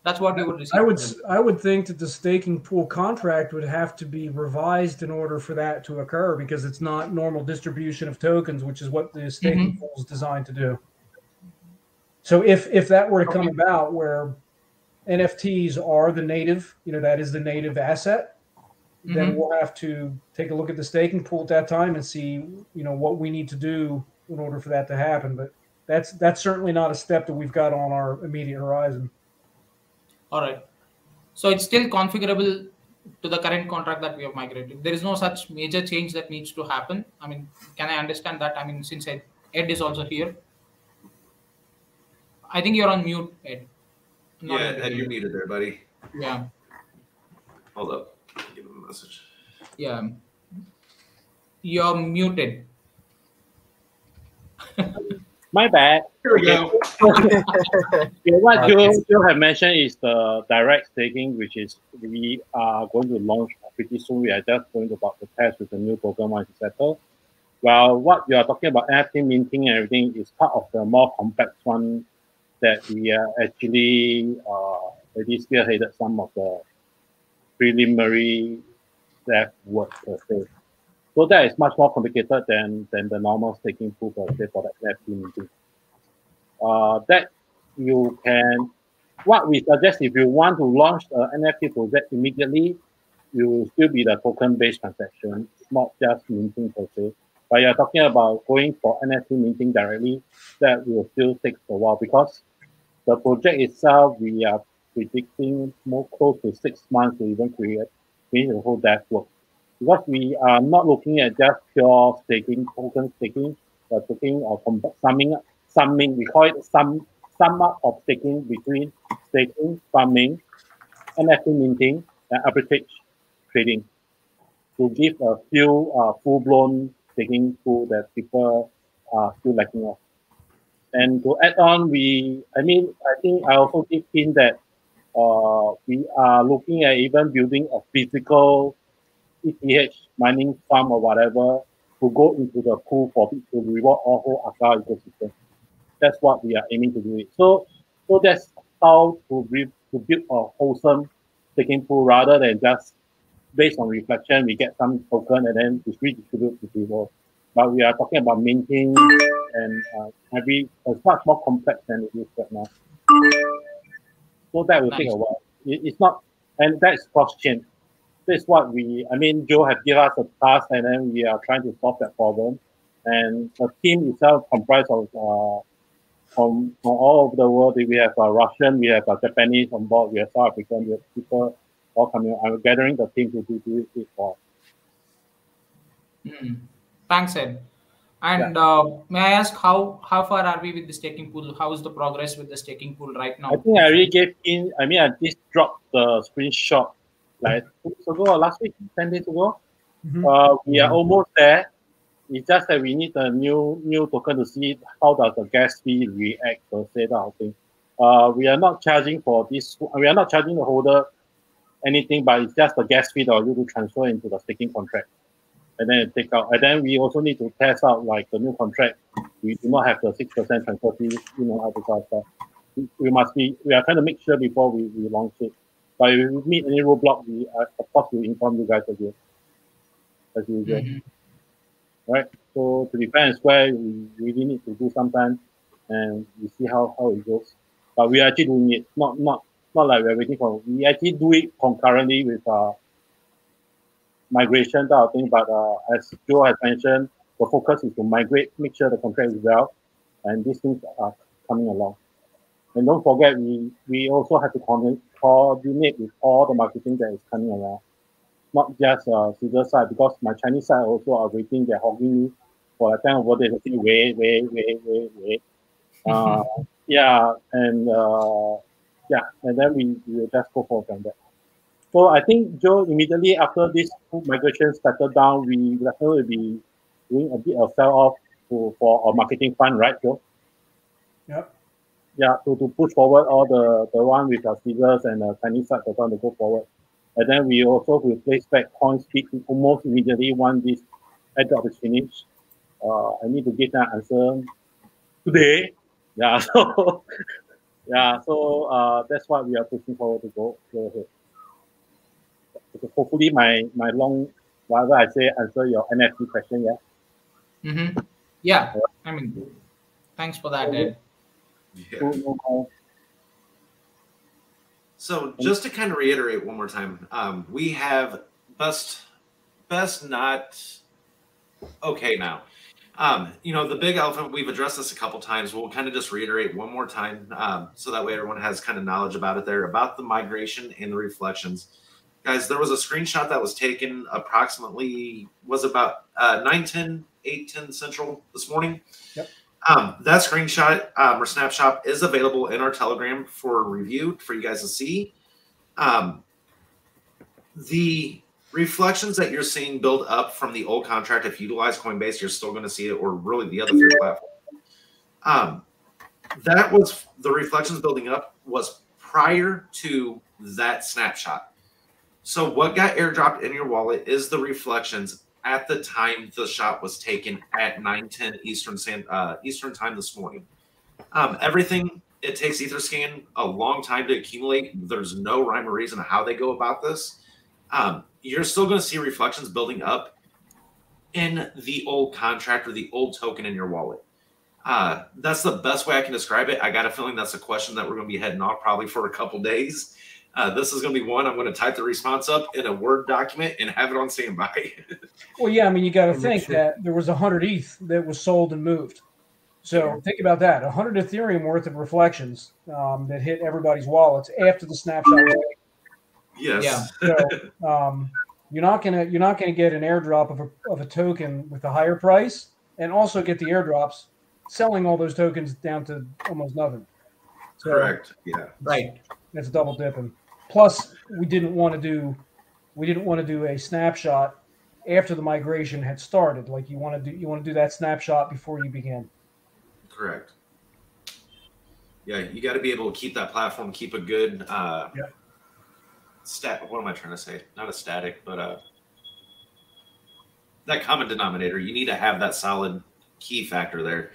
That's what you would receive. I would think that the staking pool contract would have to be revised in order for that to occur, because it's not normal distribution of tokens, which is what the staking pool is designed to do. So if that were to come about, where NFTs are the native, that is the native asset, then we'll have to take a look at the staking pool at that time and see, what we need to do in order for that to happen. But that's certainly not a step that we've got on our immediate horizon. All right. So it's still configurable to the current contract that we have migrated. There is no such major change that needs to happen. I mean, can I understand that? I mean, since Ed is also here. I think you're on mute, Ed. Ed, you're muted there, buddy. Yeah. Hold up. Give him a message. Yeah. You're muted. My bad. Here we go. What Joe have mentioned is the direct staking, which is we are going to launch pretty soon. We are just going about the test with the new token once it's settled. Well, what you are talking about, NFT minting and everything, is part of the more complex one that we are actually already spearheaded some of the preliminary dev work per se. So that is much more complicated than the normal staking pool per se for the NFT minting. That you can, what we suggest, if you want to launch an NFT project immediately, you will still be the token-based transaction, not just minting per se. But you're talking about going for NFT minting directly, that will still take a while, because the project itself, we are predicting more close to 6 months to even finish the whole dev work. Because we are not looking at just pure staking, token staking, but looking at summing, we call it sum up of staking between staking, farming, NFT minting, and arbitrage trading, to give a few full-blown staking pool that people are still lacking of. And to add on, I think I also give in that we are looking at even building a physical ETH mining farm or whatever to go into the pool for it to reward all whole Arca ecosystem. That's what we are aiming to do. So that's how to build a wholesome staking pool, rather than just based on reflection, we get some token and then we redistribute to people. But we are talking about minting, and it's much more complex than it is right now. So that will take a while. It's not, and that is cross-chain. This is what Joe has given us a task, and then we are trying to solve that problem. And the team itself comprised of from all over the world. We have Russian, we have Japanese on board, we have South African, we have people all coming. I'm gathering the team to do it for. Thanks, Ed. And may I ask how far are we with the staking pool? How is the progress with the staking pool right now? I think I already gave in. I just dropped the screenshot like 2 weeks ago or last week, 10 days ago. We are almost there. It's just that we need a new token to see how does the gas fee react per se, that whole thing. We are not charging for this. We are not charging the holder anything, but it's just the gas fee that you to transfer into the staking contract, and then take out. And then we also need to test out like the new contract. We do not have the 6% transfer fee, other stuff. We are trying to make sure before we launch it. But if we meet any roadblock, of course we'll inform you guys again, as usual. Right? So to be fair and square, we really need to do sometime, and we see how it goes. But we are actually doing it, not like we're waiting for. We actually do it concurrently with migration type of thing. But as Joe has mentioned, the focus is to migrate, make sure the contract is well, and these things are coming along. And don't forget, we also have to coordinate with all the marketing that is coming around. Not just Caesar side, because my Chinese side also are waiting. They're hogging me for a time over there. They say, wait. And then we will just go forward from that. So I think, Joe, immediately after this migration settled down, we definitely will be doing a bit of sell-off for our marketing fund, right, Joe? Yep. Yeah, to push forward all the one with our Caesars and Chinese side, the one to go forward. And then we also will place back CoinSpeak almost immediately once this airdrop is finished. I need to get that answer today. Yeah, so Yeah, so that's what we are pushing forward to go ahead. So hopefully my long, whatever I say, answer your NFT question, yeah? Mm-hmm. Yeah, I mean, thanks for that, Ed. Yeah. So just to kind of reiterate one more time, we have best not okay now. The big elephant, we've addressed this a couple times. We'll kind of just reiterate one more time so that way everyone has kind of knowledge about it there, about the migration and the reflections. Guys, there was a screenshot that was taken approximately, was about 9:10, 8:10 Central this morning. Yep. That screenshot or snapshot is available in our Telegram for review for you guys to see. The reflections that you're seeing build up from the old contract, if you utilize Coinbase, you're still going to see it, or really the other three platforms. That was the reflections building up was prior to that snapshot. So what got airdropped in your wallet is the reflections at the time the shot was taken at 9:10 Eastern time this morning. Everything, it takes Etherscan a long time to accumulate. There's no rhyme or reason how they go about this. You're still going to see reflections building up in the old contract or the old token in your wallet. That's the best way I can describe it. I got a feeling that's a question that we're going to be heading off probably for a couple days. This is going to be one. I'm going to type the response up in a Word document and have it on standby. Well, yeah, I mean, you got to think that there was 100 ETH that was sold and moved. So think about that: 100 Ethereum worth of reflections that hit everybody's wallets after the snapshot was taken. Yes. Yeah. So you're not gonna get an airdrop of a token with a higher price, and also get the airdrops selling all those tokens down to almost nothing. So, correct. Yeah. Right. That's double dipping. Plus, we didn't want to do a snapshot after the migration had started. Like you want to do that snapshot before you begin. Correct. Yeah, you got to be able to keep that platform, keep a good what am I trying to say? Not a static, but that common denominator. You need to have that solid key factor there.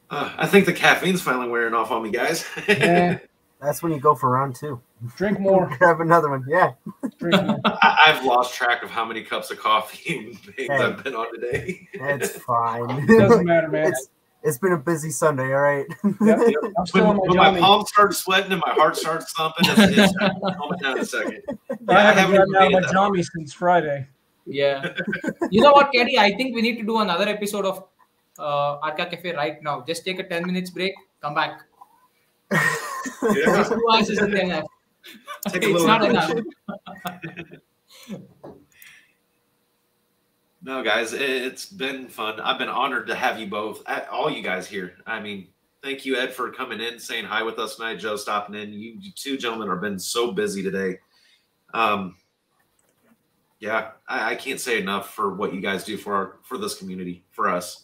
I think the caffeine's finally wearing off on me, guys. Yeah. That's when you go for round 2. Drink more. Grab another one. Yeah. Drink more. I've lost track of how many cups of coffee and things I've been on today. It's fine. It doesn't matter, man. It's been a busy Sunday, all right? Yep. I'm still when my palms start sweating and my heart starts thumping, it's calm down a second. I haven't gotten out of my jammies since Friday. Yeah. You know what, Kenny? I think we need to do another episode of Arca Cafe right now. Just take a 10 minutes break, come back. Yeah. 2 hours isn't enough. It's not enough. No, guys, it's been fun. I've been honored to have you both, all you guys here. I mean, thank you, Ed, for coming in, saying hi with us tonight. Joe stopping in. You two gentlemen have been so busy today. Yeah, I can't say enough for what you guys do for this community, for us.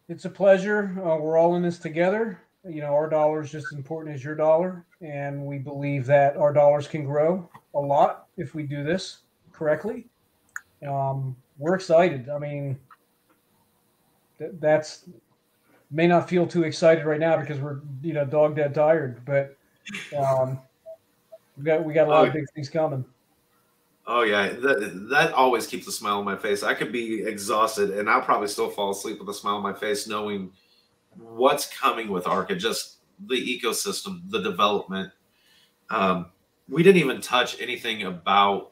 It's a pleasure. We're all in this together. Our dollar is just as important as your dollar, and we believe that our dollars can grow a lot if we do this correctly. We're excited. I mean, that's may not feel too excited right now because we're dog dead tired, but we got a lot of big things coming. Oh yeah, that always keeps a smile on my face. I could be exhausted and I'll probably still fall asleep with a smile on my face knowing what's coming with Arca, just the ecosystem, the development. We didn't even touch anything about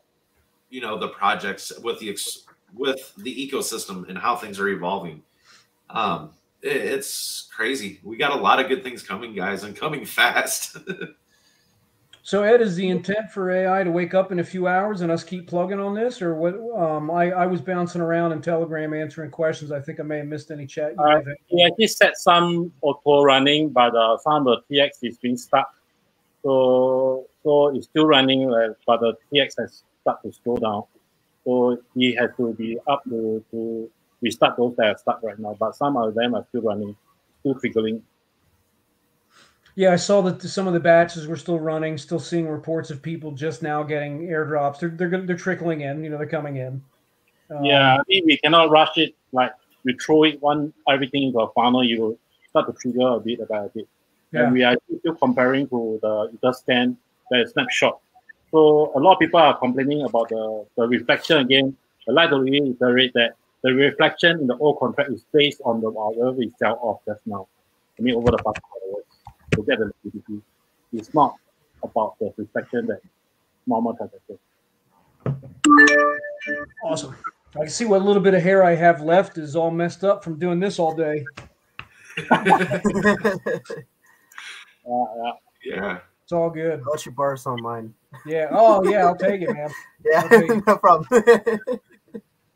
the projects with the ecosystem and how things are evolving. It's crazy. We got a lot of good things coming, guys, and coming fast. So, Ed, is the intent for AI to wake up in a few hours and us keep plugging on this, or what? I was bouncing around in Telegram answering questions. I think I may have missed any chat. We actually set some auto running, but some of the TX is being stuck. So it's still running, but the TX has started to slow down. So he has to be up to restart those that are stuck right now. But some of them are still running, still triggering. Yeah, I saw that some of the batches were still running, still seeing reports of people just now getting airdrops. They're trickling in, they're coming in. Yeah, I mean, we cannot rush it. Like, you throw everything into a funnel, you will start to trigger a bit by a bit. and we are still comparing to the scan, the snapshot. So a lot of people are complaining about the reflection again. I'd like to reiterate that the reflection in the old contract is based on the whatever we sell off just now. I mean, over the past hours to get the liquidity. It's not about the reflection that normal transaction. Awesome. I can see what little bit of hair I have left is all messed up from doing this all day. Yeah. It's all good. I'll let you borrow some of mine. Yeah. Oh, yeah. I'll take it, man. Yeah, no problem.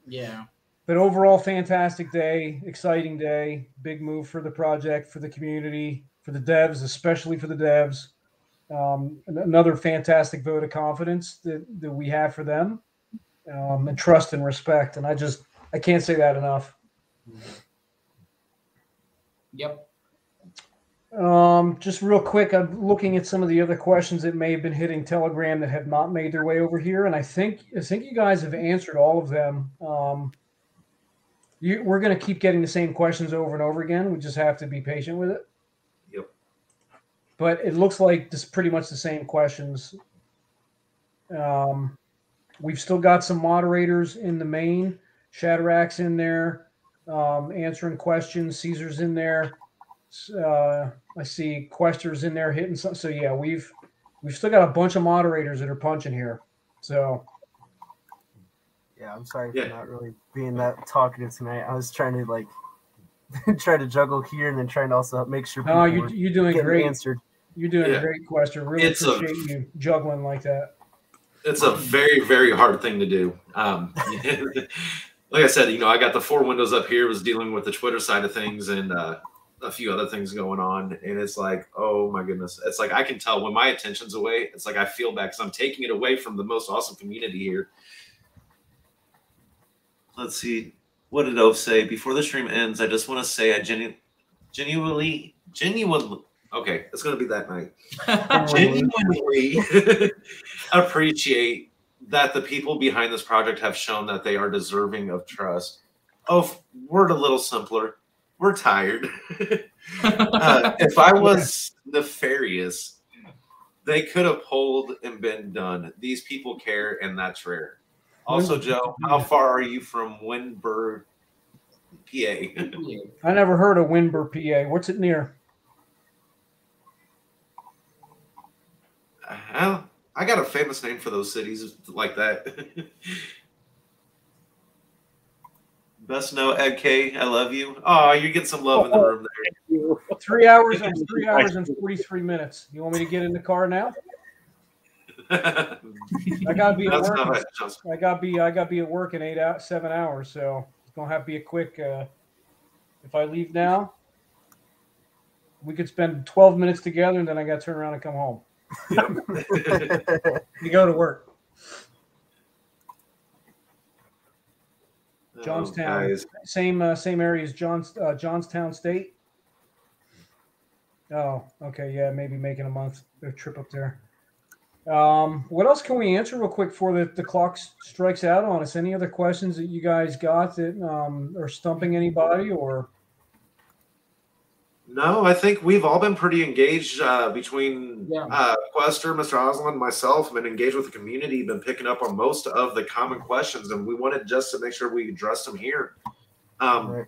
Yeah. But overall, fantastic day, exciting day, big move for the project, for the community, for the devs, especially for the devs. Another fantastic vote of confidence that we have for them, and trust and respect. And I can't say that enough. Yep. Just real quick, I'm looking at some of the other questions that may have been hitting Telegram that have not made their way over here, and I think you guys have answered all of them. We're going to keep getting the same questions over and over again. We just have to be patient with it. Yep. But it looks like this pretty much the same questions. We've still got some moderators in the main. Shadrack's in there, answering questions. Caesar's in there. I see Quester's in there hitting some. So yeah, we've still got a bunch of moderators that are punching here. So yeah, I'm sorry for not really being that talkative tonight. I was trying to try to juggle here and then trying to also make sure people you're doing great. Answered. You're doing great, Quester. Really appreciate you juggling like that. It's a very, very hard thing to do. Like I said, I got the 4 windows up here, was dealing with the Twitter side of things and a few other things going on. And it's like, oh my goodness. It's like, I can tell when my attention's away, it's like I feel bad because I'm taking it away from the most awesome community here. Let's see. What did O say? Before the stream ends, I just want to say I genuinely, okay, it's going to be that night. Genuinely appreciate that the people behind this project have shown that they are deserving of trust. Oh, word a little simpler. We're tired. If I was nefarious, they could have pulled and been done. These people care, and that's rare. Also, Joe, how far are you from Windber, PA? I never heard of Windber, PA. What's it near? I got a famous name for those cities like that. Best know, Ed K. I love you. Oh, you're getting some love in the room there. 3 hours and 43 minutes. You want me to get in the car now? I gotta be at work. I gotta be at work in 7 hours, so it's gonna have to be a quick. If I leave now, we could spend 12 minutes together, and then I got to turn around and come home. You go to work. Johnstown, same area as Johnstown State. Oh, okay, yeah, maybe making a trip up there. What else can we answer real quick before the clock strikes out on us? Any other questions that you guys got that are stumping anybody or? No, I think we've all been pretty engaged between Quester, Mr. Osland, myself. I've been engaged with the community, been picking up on most of the common questions, and we wanted just to make sure we addressed them here. Right.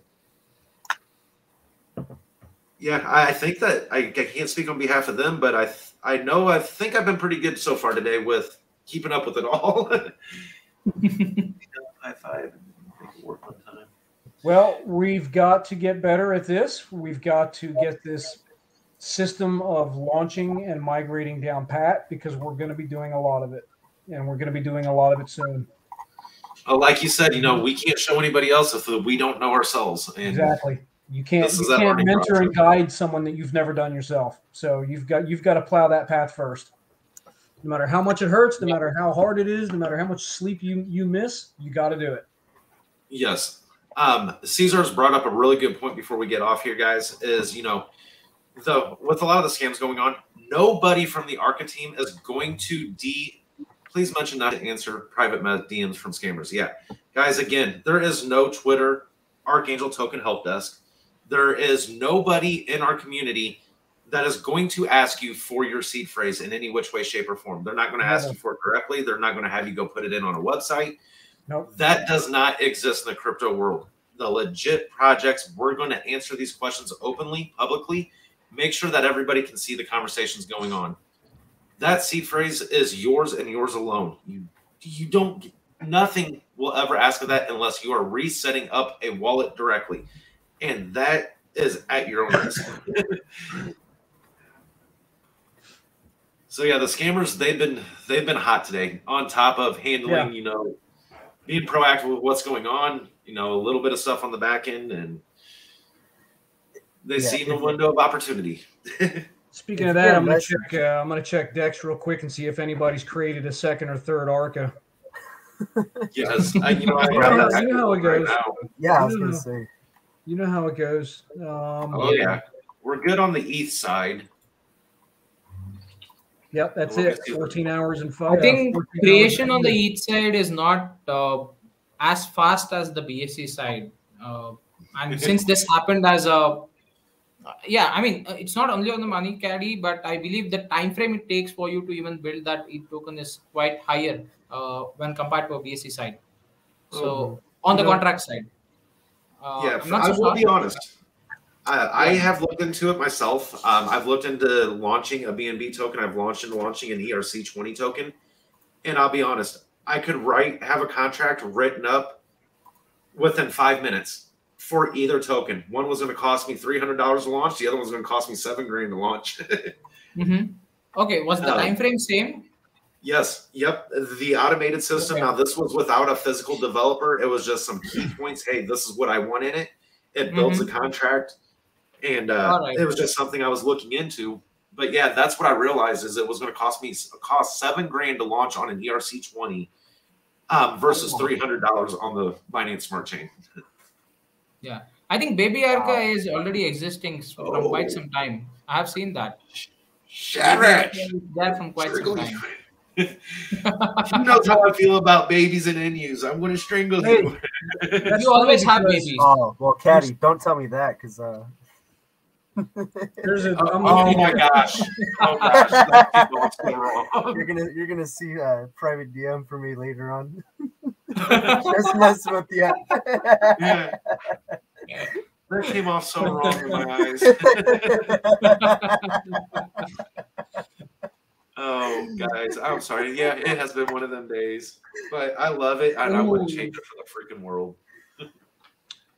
Yeah, I think that I can't speak on behalf of them, but I think I've been pretty good so far today with keeping up with it all. High five and make it work on time. Well, we've got to get better at this. We've got to get this system of launching and migrating down pat because we're going to be doing a lot of it, and we're going to be doing a lot of it soon. Like you said, we can't show anybody else if we don't know ourselves. And exactly. You can't mentor and guide someone that you've never done yourself. So you've got to plow that path first. No matter how much it hurts, no matter how hard it is, no matter how much sleep you miss, you got to do it. Yes. Caesar's brought up a really good point before we get off here, guys, is, with a lot of the scams going on, nobody from the Arca team is going to please mention not to answer private DMs from scammers. Yeah. Guys, again, there is no Twitter Archangel token help desk. There is nobody in our community that is going to ask you for your seed phrase in any which way, shape, or form. They're not going to ask you for it directly. They're not going to have you go put it in on a website. Nope. That does not exist in the crypto world. The legit projects, we're going to answer these questions openly, publicly. Make sure that everybody can see the conversations going on. That seed phrase is yours and yours alone. You don't, nothing will ever ask of that unless you are resetting up a wallet directly. And that is at your own risk. So yeah, the scammers, they've been hot today, on top of handling, being proactive with what's going on, a little bit of stuff on the back end, and they see the window of opportunity. Speaking of that, I'm gonna check Dex real quick and see if anybody's created a second or third Arca. Yes, you know how it goes. Right yeah, I was gonna say. You know how it goes. Yeah, we're good on the ETH side. Yep, that's it. 14 hours and 5. I think creation on the ETH side is not as fast as the BSC side. And since this happened as a, it's not only on the money caddy, but I believe the time frame it takes for you to even build that ETH token is quite higher when compared to a BSC side. So on the contract side. I will be honest. I have looked into it myself. I've looked into launching a BNB token. I've launched into launching an ERC20 token. And I'll be honest, I could have a contract written up within 5 minutes for either token. One was going to cost me $300 to launch. The other one was going to cost me $7,000 to launch. Okay, was the time frame same? Yes. Yep. The automated system. Now, this was without a physical developer. It was just some key points. Hey, this is what I want in it. It builds a contract. And it was just something I was looking into. But yeah, that's what I realized is it was going to cost $7,000 to launch on an ERC20 versus $300 on the Binance Smart Chain. Yeah. I think Baby Arca is already existing from quite some time. I have seen that. There from quite some time. Who knows how I feel about babies and NUs? I'm going to strangle you. You always have babies. Oh, well, Caddy, don't tell me that because oh my gosh. Oh gosh. You're gonna see a private DM for me later on. Just messing with you. Yeah. That came off so wrong in my eyes. Oh, guys, I'm sorry. Yeah, it has been one of them days, but I love it, and I wouldn't change it for the freaking world.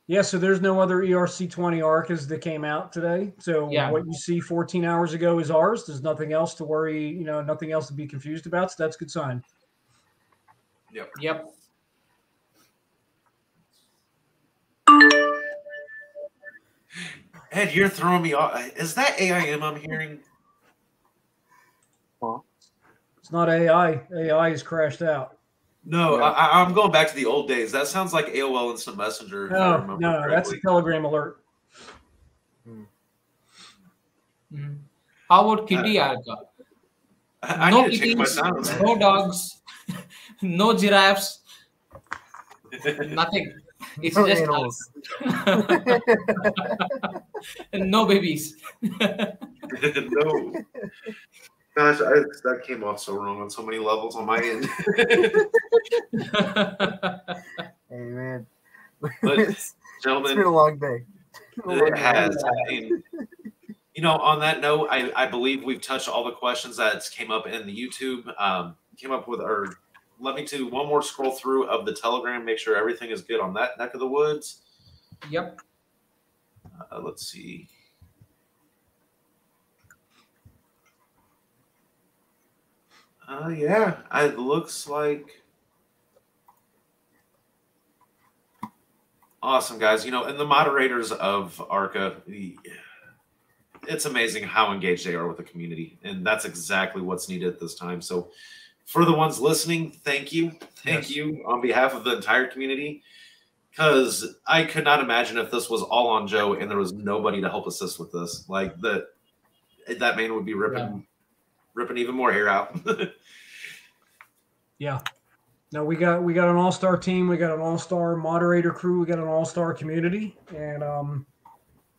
Yeah, so there's no other ERC20 Arcas that came out today. So what you see 14 hours ago is ours. There's nothing else to worry, nothing else to be confused about. So that's a good sign. Yep. Ed, you're throwing me off. Is that AIM I'm hearing? It's not AI. AI has crashed out. No, I'm going back to the old days. That sounds like AOL Instant Messenger. No, that's a Telegram alert. How about Kitty Arca? I No need to change my kitties, sounds. no dogs, no giraffes, nothing. It's No just animals. no babies. No. Gosh, that came off so wrong on so many levels on my end. Hey, man. But, gentlemen, it's been a long day. It has. On that note, I believe we've touched all the questions that came up in the YouTube. Let me do one more scroll through of the Telegram, make sure everything is good on that neck of the woods. Yep. Let's see. Yeah, it looks like awesome, guys. And the moderators of Arca, it's amazing how engaged they are with the community, and that's exactly what's needed at this time. So, for the ones listening, thank you on behalf of the entire community, because I could not imagine if this was all on Joe and there was nobody to help assist with this. Like that man would be ripping even more hair out. Yeah. No, we got an all-star team. We got an all-star moderator crew. We got an all-star community, and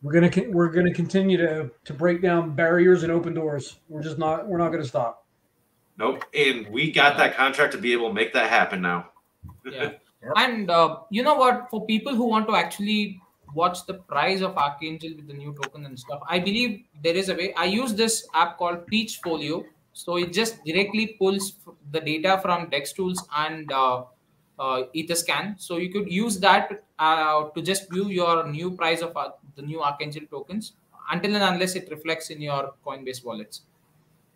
We're gonna continue to break down barriers and open doors. We're not gonna stop. Nope. And we got that contract to be able to make that happen now. Yeah. Yep. And you know what? For people who want to actually watch the price of Archangel with the new token and stuff, I believe there is a way. I use this app called Peachfolio. So it just directly pulls the data from Dex Tools and Etherscan. So you could use that to just view your new price of the new Archangel tokens until and unless it reflects in your Coinbase wallets.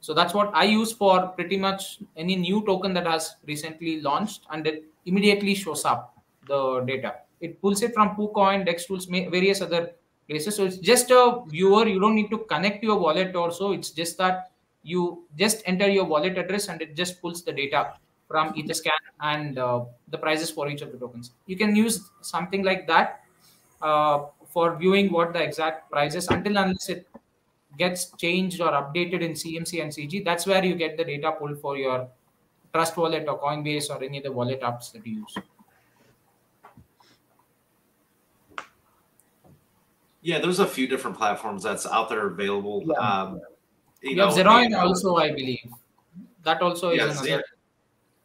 So that's what I use for pretty much any new token that has recently launched, and it immediately shows up the data. It pulls it from KuCoin, Dex Tools, various other places. So it's just a viewer. You don't need to connect your wallet or so. It's just that you just enter your wallet address and it just pulls the data from Etherscan and the prices for each of the tokens. You can use something like that for viewing what the exact price is until unless it gets changed or updated in CMC and CG. That's where you get the data pulled for your Trust Wallet or Coinbase or any of the wallet apps that you use. Yeah, there's a few different platforms that's out there available. You have Xeron also, I believe. That also is another.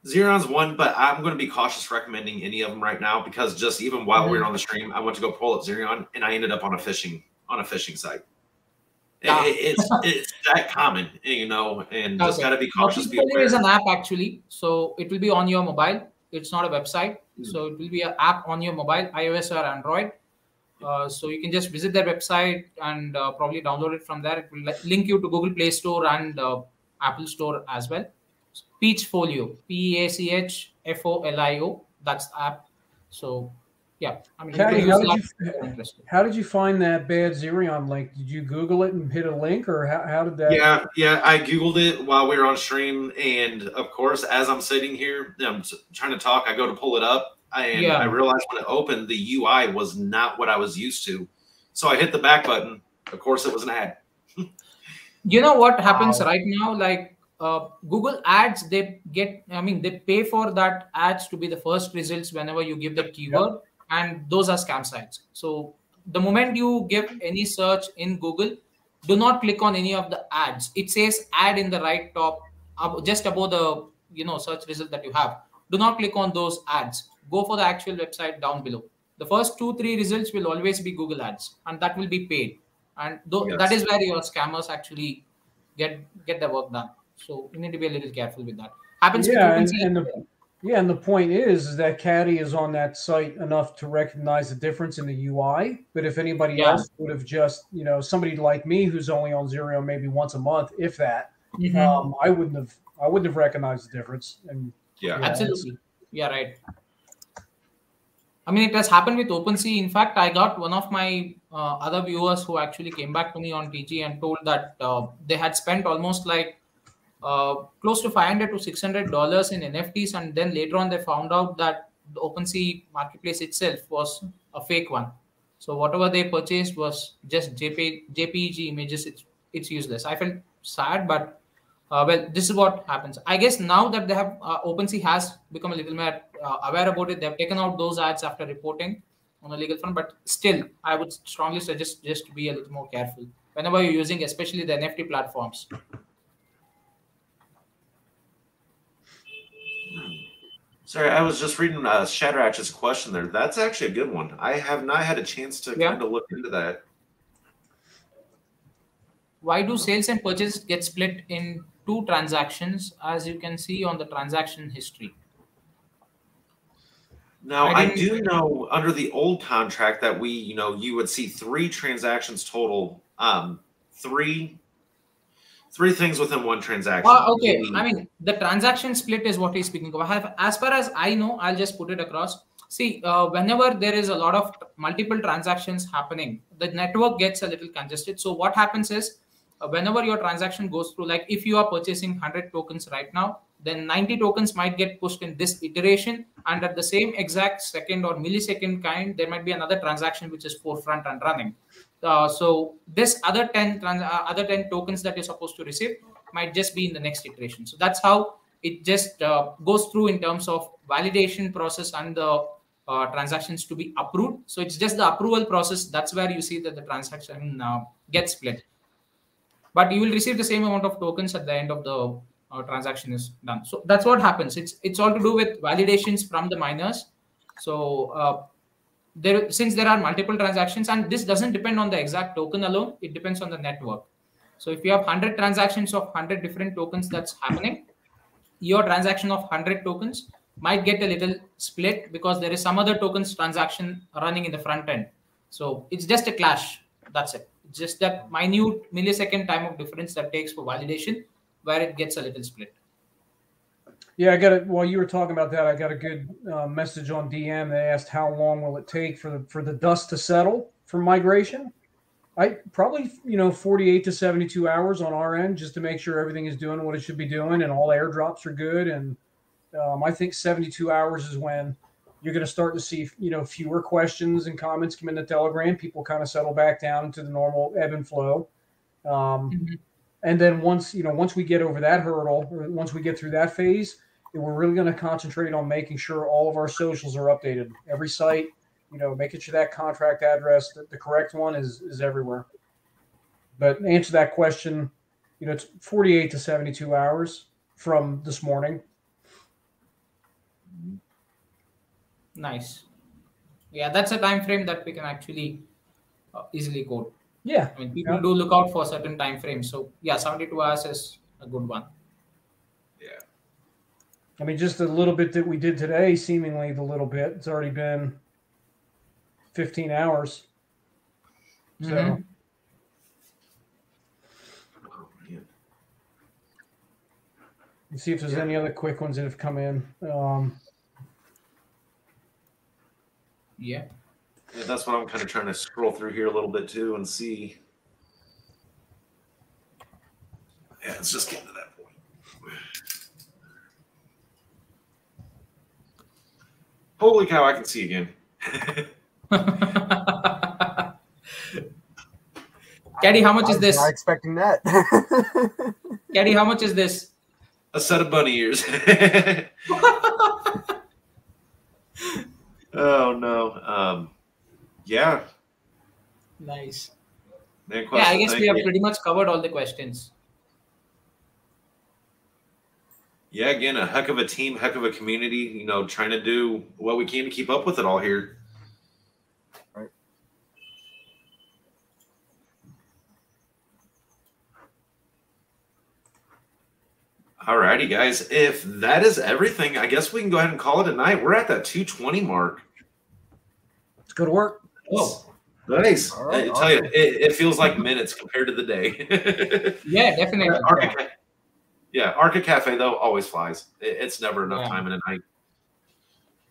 Xeron's one, but I'm going to be cautious recommending any of them right now because just even while we were on the stream, I went to go pull up Xeron and I ended up on a phishing site. Yeah. It's that common, and just got to be cautious. There is an app actually, so it will be on your mobile. It's not a website, so it will be an app on your mobile, iOS or Android. So you can just visit their website and probably download it from there. It will link you to Google Play Store and Apple Store as well. Peachfolio, Peachfolio. That's the app. So yeah, I mean, how did you find that bad Xeron link? Did you Google it and hit a link, or how did that? Yeah, I Googled it while we were on stream, and of course, as I'm sitting here, I'm trying to talk. I go to pull it up. I realized when it opened, the UI was not what I was used to. So I hit the back button. Of course, it was an ad. You know what happens right now? Like Google Ads, they pay for that ads to be the first results whenever you give the keyword, and those are scam sites. So the moment you give any search in Google, do not click on any of the ads. It says ad in the right top, just above the search result that you have. Do not click on those ads. Go for the actual website down below. The first 2-3 results will always be Google Ads, and that will be paid. And that is where your scammers actually get the work done. So you need to be a little careful with that. Happens with and the point is that Caddy is on that site enough to recognize the difference in the UI. But if anybody else would have just, somebody like me who's only on Xeron maybe once a month, if that, I wouldn't have recognized the difference. And absolutely, yeah, right. I mean, it has happened with OpenSea. In fact, I got one of my other viewers who actually came back to me on TG and told that they had spent almost like close to $500 to $600 in NFTs, and then later on they found out that the OpenSea marketplace itself was a fake one. So whatever they purchased was just JPEG images. It's useless. I felt sad, but this is what happens. I guess now that they have OpenSea has become a little more aware about it. They've taken out those ads after reporting on a legal front, but still, I would strongly suggest just to be a little more careful whenever you're using, especially the NFT platforms. Sorry, I was just reading Shatteratch's question there. That's actually a good one. I have not had a chance to kind of look into that. Why do sales and purchases get split in 2 transactions, as you can see on the transaction history? Now, I do know under the old contract that you would see 3 transactions total, 3 things within one transaction. Okay. I mean, the transaction split is what he's speaking of. As far as I know, I'll just put it across. See, whenever there is a lot of multiple transactions happening, the network gets a little congested. So what happens is, whenever your transaction goes through, like if you are purchasing 100 tokens right now, then 90 tokens might get pushed in this iteration, and at the same exact second or millisecond kind, there might be another transaction which is forefront and running. So this other 10 tokens that you're supposed to receive might just be in the next iteration. So that's how it just goes through in terms of validation process and the transactions to be approved. So it's just the approval process. That's where you see that the transaction gets split. But you will receive the same amount of tokens at the end of the transaction is done. So that's what happens. It's all to do with validations from the miners. So since there are multiple transactions, and this doesn't depend on the exact token alone, it depends on the network. So if you have 100 transactions of 100 different tokens that's happening, your transaction of 100 tokens might get a little split because there is some other tokens transaction running in the front end. So it's just a clash. That's it. It's just that minute millisecond time of difference that takes for validation where it gets a little split. Yeah, I got it. While you were talking about that, I got a good message on DM. They asked how long will it take for the dust to settle for migration. I probably 48 to 72 hours on our end, just to make sure everything is doing what it should be doing and all airdrops are good. And I think 72 hours is when you're going to start to see fewer questions and comments come into Telegram. People kind of settle back down into the normal ebb and flow. And then once we get over that hurdle, or once we get through that phase, we're really going to concentrate on making sure all of our socials are updated. Every site, making sure that contract address, the correct one is everywhere. But answer that question, it's 48 to 72 hours from this morning. Nice. Yeah, that's a time frame that we can actually easily quote. Yeah. I mean, people do look out for certain time frames. So yeah, 72 hours is a good one. Yeah. I mean, just a little bit that we did today, seemingly the little bit, it's already been 15 hours. So. Let's see if there's any other quick ones that have come in. Yeah, that's what I'm kind of trying to scroll through here a little bit too and see. Yeah, let's just get to that point. Holy cow, I can see again. Caddy, how much is this? I'm not expecting that. Caddy, how much is this? A set of bunny ears. Oh no. Yeah. Nice. Yeah, I guess we have pretty much covered all the questions. Yeah, again, a heck of a team, heck of a community, trying to do what we can to keep up with it all here. Right. Alrighty, guys. If that is everything, I guess we can go ahead and call it a night. We're at that 2:20 mark. Let's go to work. Oh, nice. Right, I tell you, it feels like minutes compared to the day. Yeah, definitely. Arca Cafe, though, always flies. It's never enough time in a night.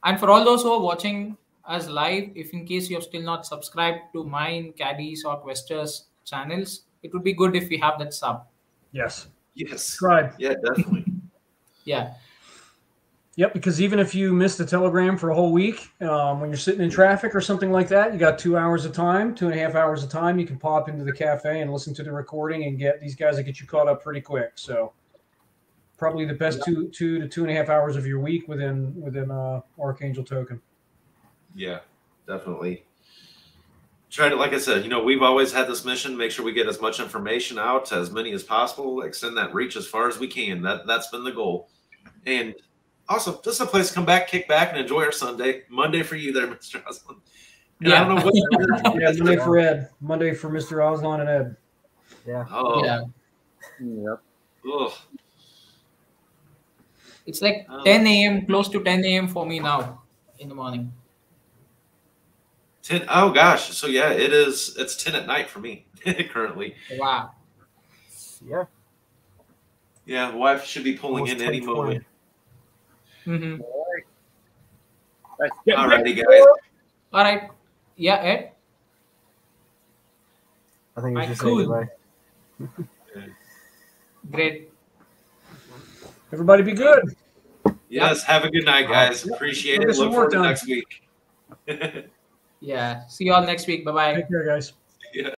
And for all those who are watching us live, if in case you're still not subscribed to mine, Caddy's, or Questers channels, it would be good if we have that sub. Yes. Yes. Subscribe. Yeah, definitely. Yeah. Yep, because even if you miss the Telegram for a whole week, when you're sitting in traffic or something like that, you got 2 hours of time, 2.5 hours of time, you can pop into the cafe and listen to the recording and get these guys that get you caught up pretty quick. So probably the best 2 to 2.5 hours of your week within Archangel token. Yeah, definitely. Try to, like I said, we've always had this mission, make sure we get as much information out to as many as possible, extend that reach as far as we can. That's been the goal. And also, just a place to come back, kick back, and enjoy our Sunday. Monday for you there, Mr. Aslan. And I don't know what Monday for Ed. Monday for Mr. Aslan and Ed. Yeah. Oh. Yeah. Yep. Ugh. It's like 10 a.m., close to 10 a.m. for me now in the morning. 10. Oh, gosh. So, yeah, it's 10 at night for me currently. Wow. Yeah. Yeah, wife should be pulling in any moment. Mm-hmm. All righty, guys. All right. Yeah, Ed? I think it's just cool. anyway. Great. Everybody be good. Yes, have a good night, guys. Appreciate it. Look forward to next week. Yeah. See you all next week. Bye-bye. Take care, guys.